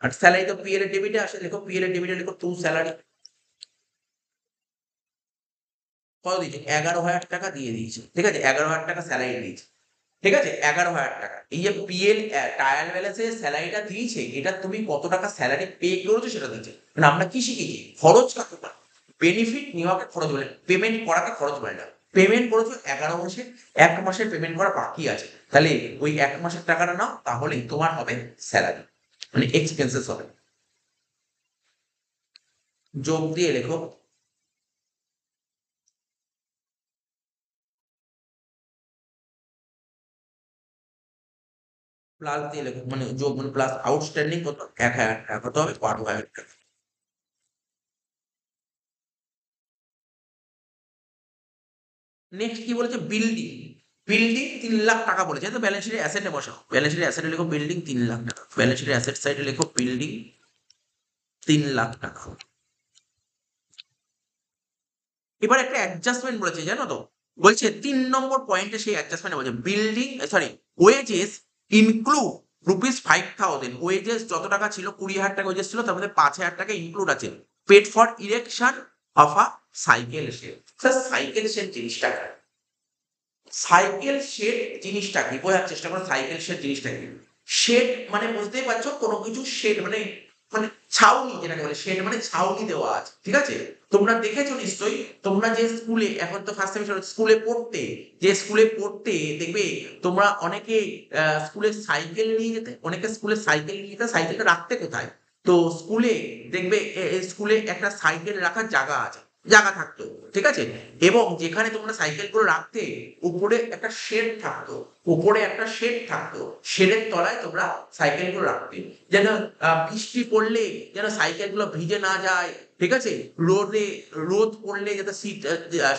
আর স্যালারি তো পিএল এর ডেবিটে আসে, লেখো পিএল এর ডেবিটে লেখো টু স্যালারি। কত দিয়েছে? 11,000 টাকা দিয়ে দিয়েছে, ঠিক আছে, 11,000 টাকা স্যালারি দিয়েছে, ঠিক আছে, 11,000 টাকা। এই যে পিএল ট্রায়াল ব্যালেন্সে স্যালারিটা দিয়েছে, এটা তুমি কত টাকা স্যালারি পে করেছো সেটা দিয়েছে। মানে আমরা কি শিখেছি? খরচ কাকে বলে? বেনিফিট নেওয়াকে খরচ বলে, পেমেন্ট করাকে খরচ বলে না। পেমেন্ট করেছো 11 মাসে, 1 মাসের পেমেন্ট করা বাকি আছে, তাহলে ওই 1 মাসের টাকাটা নাও, তাহলেই তোমার হবে স্যালারি, মানে এক্সপেন্সেস হবে। যোগ দিয়ে লেখো প্লাস দিয়ে লেখো, মানে যোগ মানে প্লাস আউটস্ট্যান্ডিং কত? 1,000 টাকা। কত হবে? 12,000 টাকা। নেক্সট কি বলেছে? বিল্ডিং। বিল্ডিং 3 লাখ টাকা বলেছে, তো ব্যালেন্স শিটে অ্যাসেটে বসাও। ব্যালেন্স শিটে অ্যাসেটে লেখো বিল্ডিং 3 লাখ টাকা। ব্যালেন্স শিটে অ্যাসেট সাইডে লেখো বিল্ডিং 3 লাখ টাকা। এবার একটা অ্যাডজাস্টমেন্ট বলেছে, জানো তো? বলছে 3 নম্বর পয়েন্টে সেই অ্যাডজাস্টমেন্ট বলছে building, sorry, wages include ₹5,000। Wages যত টাকা ছিল, 20,000 টাকা ওয়েজেস ছিল, তার মধ্যে 5,000 টাকা ইনক্লুড আছে paid for erection of a cycle shed. Sir cycle shed জিনিসটা কি? সাইকেল শেড জিনিসটা কি বোঝার চেষ্টা করো। সাইকেল শেড জিনিসটা কি? শেড মানে বুঝতেই পারছো, কোনো কিছু শেড মানে, মানে ছাউনি, যেটাকে বলে শেড মানে ছাউনি দেওয়া আছে, ঠিক আছে। তোমরা দেখেছো নিশ্চয়ই, তোমরা যে স্কুলে, এখন তো ফার্স্ট সেমিস্টার, স্কুলে পড়তে, যে স্কুলে পড়তে দেখবে তোমরা অনেকে স্কুলে সাইকেল নিয়ে যেতে, অনেকে স্কুলে সাইকেল নিয়ে যেতে, সাইকেলটা রাখতে কোথায়? তো স্কুলে দেখবে স্কুলে একটা সাইকেল রাখার জায়গা আছে, জায়গা থাকতো, ঠিক আছে। এবং যেখানে তোমরা সাইকেল গুলো রাখতে, উপরে একটা শেড থাকতো, উপরে একটা শেড থাকতো, শেডের তলায় তোমরা সাইকেল গুলো রাখতে, যেন বৃষ্টি পড়লে যেন সাইকেল গুলো ভিজে না যায়, ঠিক আছে, রোদ পড়লে যাতে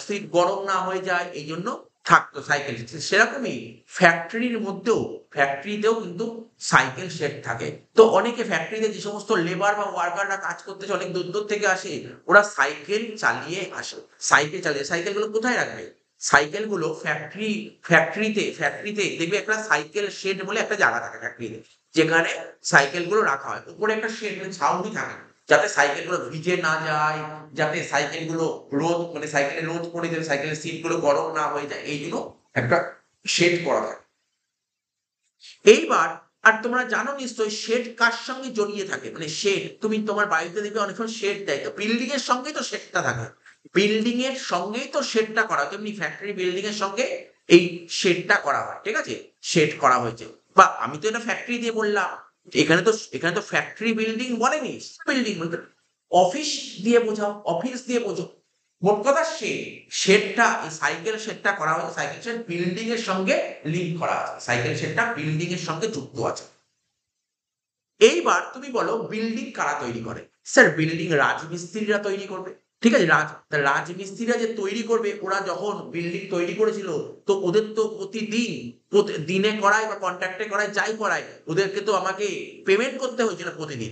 সিট গরম না হয়ে যায়, এই জন্য থাকতো সাইকেল। সেরকমই ফ্যাক্টরির মধ্যেও, ফ্যাক্টরিতেও কিন্তু সাইকেল শেড থাকে। তো অনেকে ফ্যাক্টরিতে যে সমস্ত লেবার বা ওয়ার্কাররা কাজ করতেছে, অনেক দূর দূর থেকে আসে, ওরা সাইকেল চালিয়ে আসে। সাইকেল চালিয়ে, সাইকেলগুলো কোথায় রাখবে? সাইকেলগুলো ফ্যাক্টরিতে দেখবে একটা সাইকেল শেড বলে একটা জায়গা থাকে ফ্যাক্টরিতে, যেখানে সাইকেলগুলো রাখা হয়। উপরে একটা শেড মানে ছাউনি থাকে, যাতে সাইকেলগুলো ভিজে না যায়, যাতে সাইকেলগুলো মানে সাইকেলে রোদ পড়ে যাতে সাইকেলের সিটগুলো গরম না হয়ে যায়, এই জন্য একটা শেড করা থাকে। এইবার, আর তোমরা জানো নিশ্চয়ই শেড কার সঙ্গে জড়িয়ে থাকে, মানে শেড তুমি তোমার বাড়িতে দেখবে অনেক সময় শেড দেয়, তো বিল্ডিং এর সঙ্গেই তো শেডটা থাকে, বিল্ডিং এর সঙ্গেই তো শেডটা করা হয়, তেমনি ফ্যাক্টরি বিল্ডিং এর সঙ্গে এই শেডটা করা হয়, ঠিক আছে, শেড করা হয়েছে। বা আমি তো এটা ফ্যাক্টরি দিয়ে বললাম, এখানে তো ফ্যাক্টরি বিল্ডিং বলেনি, বিল্ডিং বলতে অফিস দিয়ে বোঝাও, অফিস দিয়ে বোঝো। মোট কথা শেডটা, এই সাইকেল শেডটা করা হয়েছে, সাইকেল শেড বিল্ডিং এর সঙ্গে লিঙ্ক করা আছে, সাইকেল শেডটা বিল্ডিং এর সঙ্গে যুক্ত আছে। এইবার তুমি বলো বিল্ডিং কারা তৈরি করে? স্যার বিল্ডিং রাজমিস্ত্রিরা তৈরি করবে, ঠিক আছে। রাজমিস্ত্রিরা যে তৈরি করবে, ওরা যখন বিল্ডিং তৈরি করেছিল, তো ওদের তো প্রতিদিন, দিনে করায় বা কন্ট্রাক্টে করায়, যাই করায়, ওদেরকে তো আমাকে পেমেন্ট করতে হয়েছিল প্রতিদিন,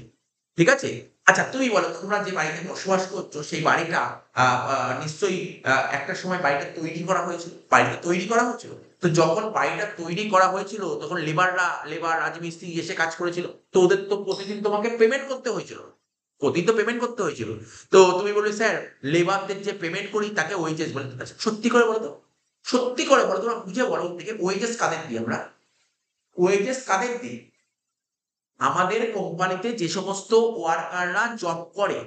ঠিক আছে। আচ্ছা তুমি বলো, তোমরা যে বাড়িতে বসবাস করছো, সেই বাড়িটা নিশ্চয়ই একটা সময় বাড়িটা তৈরি করা হয়েছিল, বাড়িটা তৈরি করা হয়েছিল। তো যখন বাড়িটা তৈরি করা হয়েছিল, তখন লেবার রাজমিস্ত্রি এসে কাজ করেছিল, তো ওদের তো প্রতিদিন তোমাকে পেমেন্ট করতে হয়েছিল, প্রতিদিন তো পেমেন্ট করতে হয়েছিল। তো তুমি বলবে স্যার লেবারদের যে পেমেন্ট করি তাকে ওয়েজেস বলে। আচ্ছা, সত্যি করে বলো তো, সত্যি করে বলো, তোমরা বুঝে বলো থেকে ওয়েজেস কাদের দিই আমরা? ওয়েজেস কাদের দিই? আমাদের কোম্পানিতে যে সমস্ত ওয়ার্কাররা জব করে,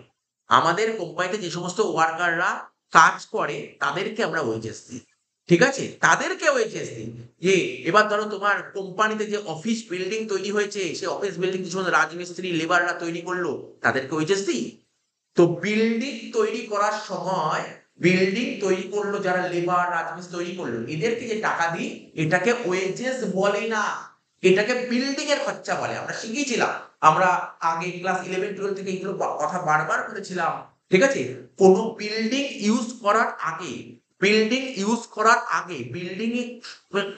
আমাদের কোম্পানিতে যে সমস্ত ওয়ার্কাররা কাজ করে, তাদেরকে আমরা ওয়েজেস দিই, ঠিক আছে, তাদেরকে ওয়েজেস দিই। যে এবার ধরো তোমার কোম্পানিতে যে অফিস বিল্ডিং তৈরি হয়েছে, সেই অফিস বিল্ডিং যে সমস্ত রাজমিস্ত্রি লেবাররা তৈরি করলো, তাদেরকে ওয়েজেস দিই। তো বিল্ডিং তৈরি করার সময়, বিল্ডিং তৈরি করলো যারা লেবার রাজমিস্ত্রি তৈরি করলো, এদেরকে যে টাকা দিই, এটাকে ওয়েজেস বলে না, এটাকে বিল্ডিং এর খরচা বলে। আমরা শিখিয়েছিলাম, আমরা আগে ক্লাস 11-12 থেকে এগুলো কথা বারবার বলেছিলাম, ঠিক আছে। কোনো বিল্ডিং ইউজ করার আগে,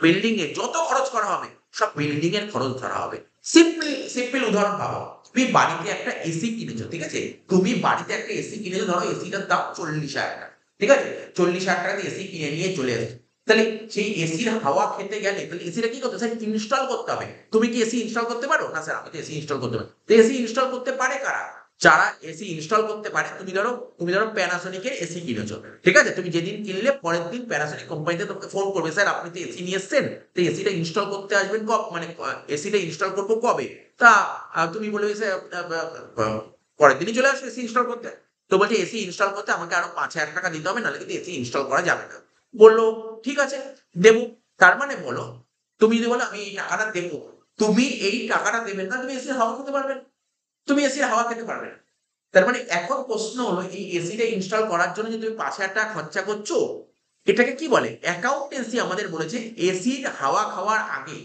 বিল্ডিং এ যত খরচ করা হবে, সব বিল্ডিং এর খরচ ধরা হবে। সিম্পল সিম্পল উদাহরণ ভাবো, তুমি বাড়িতে একটা এসি কিনেছো, ঠিক আছে? তুমি বাড়িতে একটা এসি কিনেছো, ধরো এসিটার দাম 40,000 টাকা, ঠিক আছে? 40,000 টাকা দিয়ে এসি কিনে নিয়ে চলে এসেছো। তাহলে সেই এসির হাওয়া খেতে গেলে তাহলে এসিটা কি করতে স্যার ইনস্টল করতে হবে। তুমি কি এসি ইনস্টল করতে পারো? না স্যার আমি তো এসি ইনস্টল করতে পারি। তো এসি ইনস্টল করতে পারে কারা? যারা এসি ইনস্টল করতে পারে। তুমি ধরো প্যানাসোনিকের এসি কিনেছো, ঠিক আছে? তুমি যেদিন কিনলে পরের দিন প্যানাসোনিক কোম্পানিতে তোমাকে ফোন করবে, স্যার আপনি তো এসি নিয়ে এসেছেন, তো এসিটা ইনস্টল করতে আসবেন মানে এসিটা ইনস্টল করবো কবে? তা তুমি বলবে স্যার পরের দিনই চলে আসবে এসি ইনস্টল করতে। তো বলছে এসি ইনস্টল করতে আমাকে আরো 5,000 টাকা দিতে হবে, নাহলে কিন্তু এসি ইনস্টল করা যাবে না। বললো ঠিক আছে, দেবো। তার মানে বলো, তুমি যদি বলো আমি এই টাকাটা দেবো, তুমি এই টাকাটা দেবে না, তুমি এসির হাওয়া খেতে পারবে না। তুমি এসির হাওয়া খেতে পারবে না। তার মানে এখন প্রশ্ন হলো, এই এসিটা ইনস্টল করার জন্য যে তুমি 5,000 টাকা খরচা করছো, এটাকে কি বলে? অ্যাকাউন্টেন্সি আমাদের বলেছে এসির হাওয়া খাওয়ার আগে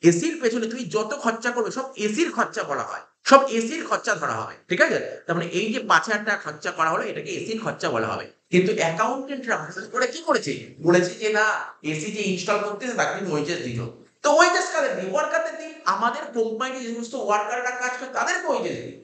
এসির পেছনে তুমি যত খরচা করবে সব এসির খরচা বলা হয়, সব এসির খরচা ধরা হবে, ঠিক আছে? তার মানে এই যে 5,000 টাকা খরচা করা হলো এটাকে এসির খরচা বলা হবে। কিন্তু অ্যাকাউন্টেন্টরা করে কি করেছে, বলেছে যে না, এসি যে ইনস্টল করতেছে তাকে তুমি ওয়েজেস দিল। তো ওয়েজেস কাদের দিই? ওয়ার্কারদের দিই। আমাদের কোম্পানি যে সমস্ত ওয়ার্কাররা কাজ করে তাদেরকে ওয়েজেস দিই।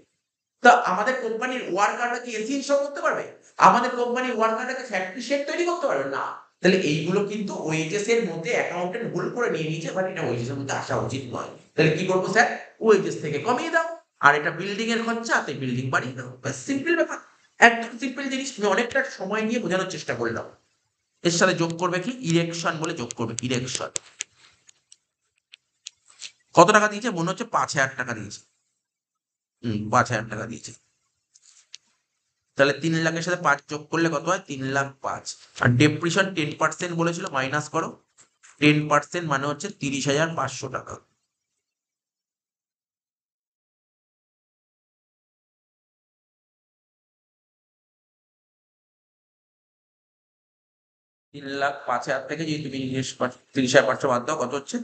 তা আমাদের কোম্পানির ওয়ার্কাররা কি এসি ইনস্টল করতে পারবে? আমাদের কোম্পানির ওয়ার্কাররা কি ফ্যাক্টরি শেড তৈরি করতে পারবে? না। তাহলে এইগুলো কিন্তু ওয়েজেস এর মধ্যে অ্যাকাউন্টেন্ট ভুল করে নিয়ে নিয়েছে, বাট এটা ওয়েজেস এর মধ্যে আসা উচিত নয়। তাহলে কি করবো স্যার? ওয়েজেস থেকে কমিয়ে দাও। আর এটা বিল্ডিং এর খরচা, তাই বিল্ডিং বাড়িয়ে দাও। ব্যাস সিম্পল ব্যাপার। একদম সিম্পল জিনিস, তুমি অনেকটা সময় নিয়ে বোঝানোর চেষ্টা করলাম। এর সাথে যোগ করবে কি ইরেকশন বলে যোগ করবে, ইরেকশন। কত টাকা দিয়েছে? মনে হচ্ছে 5,000 টাকা দিয়েছে। 5,000 টাকা দিয়েছে। তাহলে 3,00,000-এর সাথে 5 যোগ করলে কত হয়? 3,05,000। আর ডেপ্রিশন 10% বলেছিল, মাইনাস করো। 10% মানে হচ্ছে 30,500 টাকা। তিন লাখ পাঁচ হাজার থেকে যদি তুমি 30,500 বাদ দাও, কত হচ্ছে?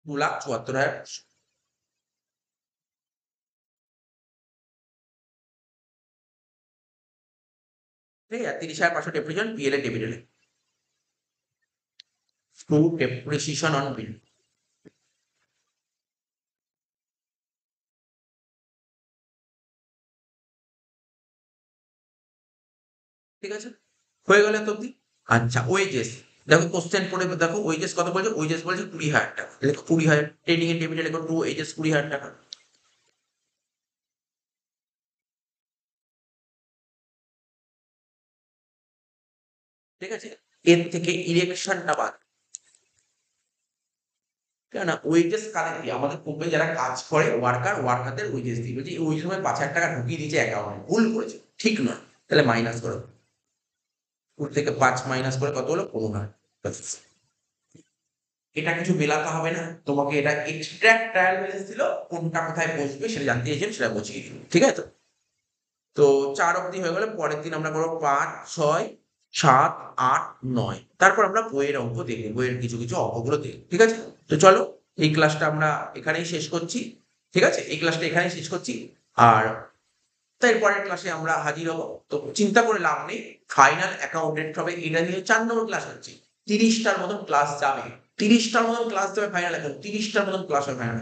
2,74,500। ঠিক আছে, 30,500 ডেপ্রিশন পিএল এ ডেবিট হলে টু ডেপ্রিসিয়েশন অন বিল। ঠিক আছে, হয়ে গেল এত অব্দি। আচ্ছা, ওয়েজেস। দেখো কোশ্চেন পড়ে দেখো ওয়েজেস কত বলছে। ওয়েজেস বলছে 20,000 টাকা। লেখো 20,000, ট্রেনিং এর ডেবিটে লেখো টু ওয়েজেস 20,000 টাকা। ঠিক আছে, এর থেকে ইলেকশনটা বাদ। কেন না, ওয়েজেস কাদের দিই? আমাদের কোম্পানি যারা কাজ করে ওয়ার্কারদের ওয়েজেস দিই। বলছি ওই সময় 5,000 টাকা ঢুকিয়ে দিয়েছে অ্যাকাউন্টে, ভুল করেছে, ঠিক নয়। তাহলে মাইনাস করো। 2 থেকে 5 মাইনাস করে কত হলো? 15,000। এটা কিছু মেলাতে হবে না তোমাকে, এটা এক্সট্রাক্ট ট্রায়াল ব্যালেন্স দিল, কোনটা কোথায় বসবে সেটা জানতে চেয়েছেন, সেটা বুঝিয়ে দিল। ঠিক আছে তো? তো 4 অব্দি হয়ে গেলে পরের দিন আমরা করবো 5, 6, 7, 8, 9। তারপর আমরা বইয়ের অঙ্ক দেখবো, বইয়ের কিছু কিছু অঙ্কগুলো দেখবো। ঠিক আছে? তো চলো, এই ক্লাসটা আমরা এখানেই শেষ করছি। ঠিক আছে, এই ক্লাসটা এখানেই শেষ করছি। আর তাই পরের ক্লাসে আমরা হাজির হবো। তো চিন্তা করে লাভ নেই, ফাইনাল অ্যাকাউন্টেন্ট হবে, এটা নিয়ে 4 নম্বর ক্লাস হচ্ছে। 30টার মতন ক্লাস যাবে। 30টার মতন ক্লাস যাবে ফাইনাল অ্যাকাউন্ট, 30টার মতন ক্লাস হবে ফাইনাল।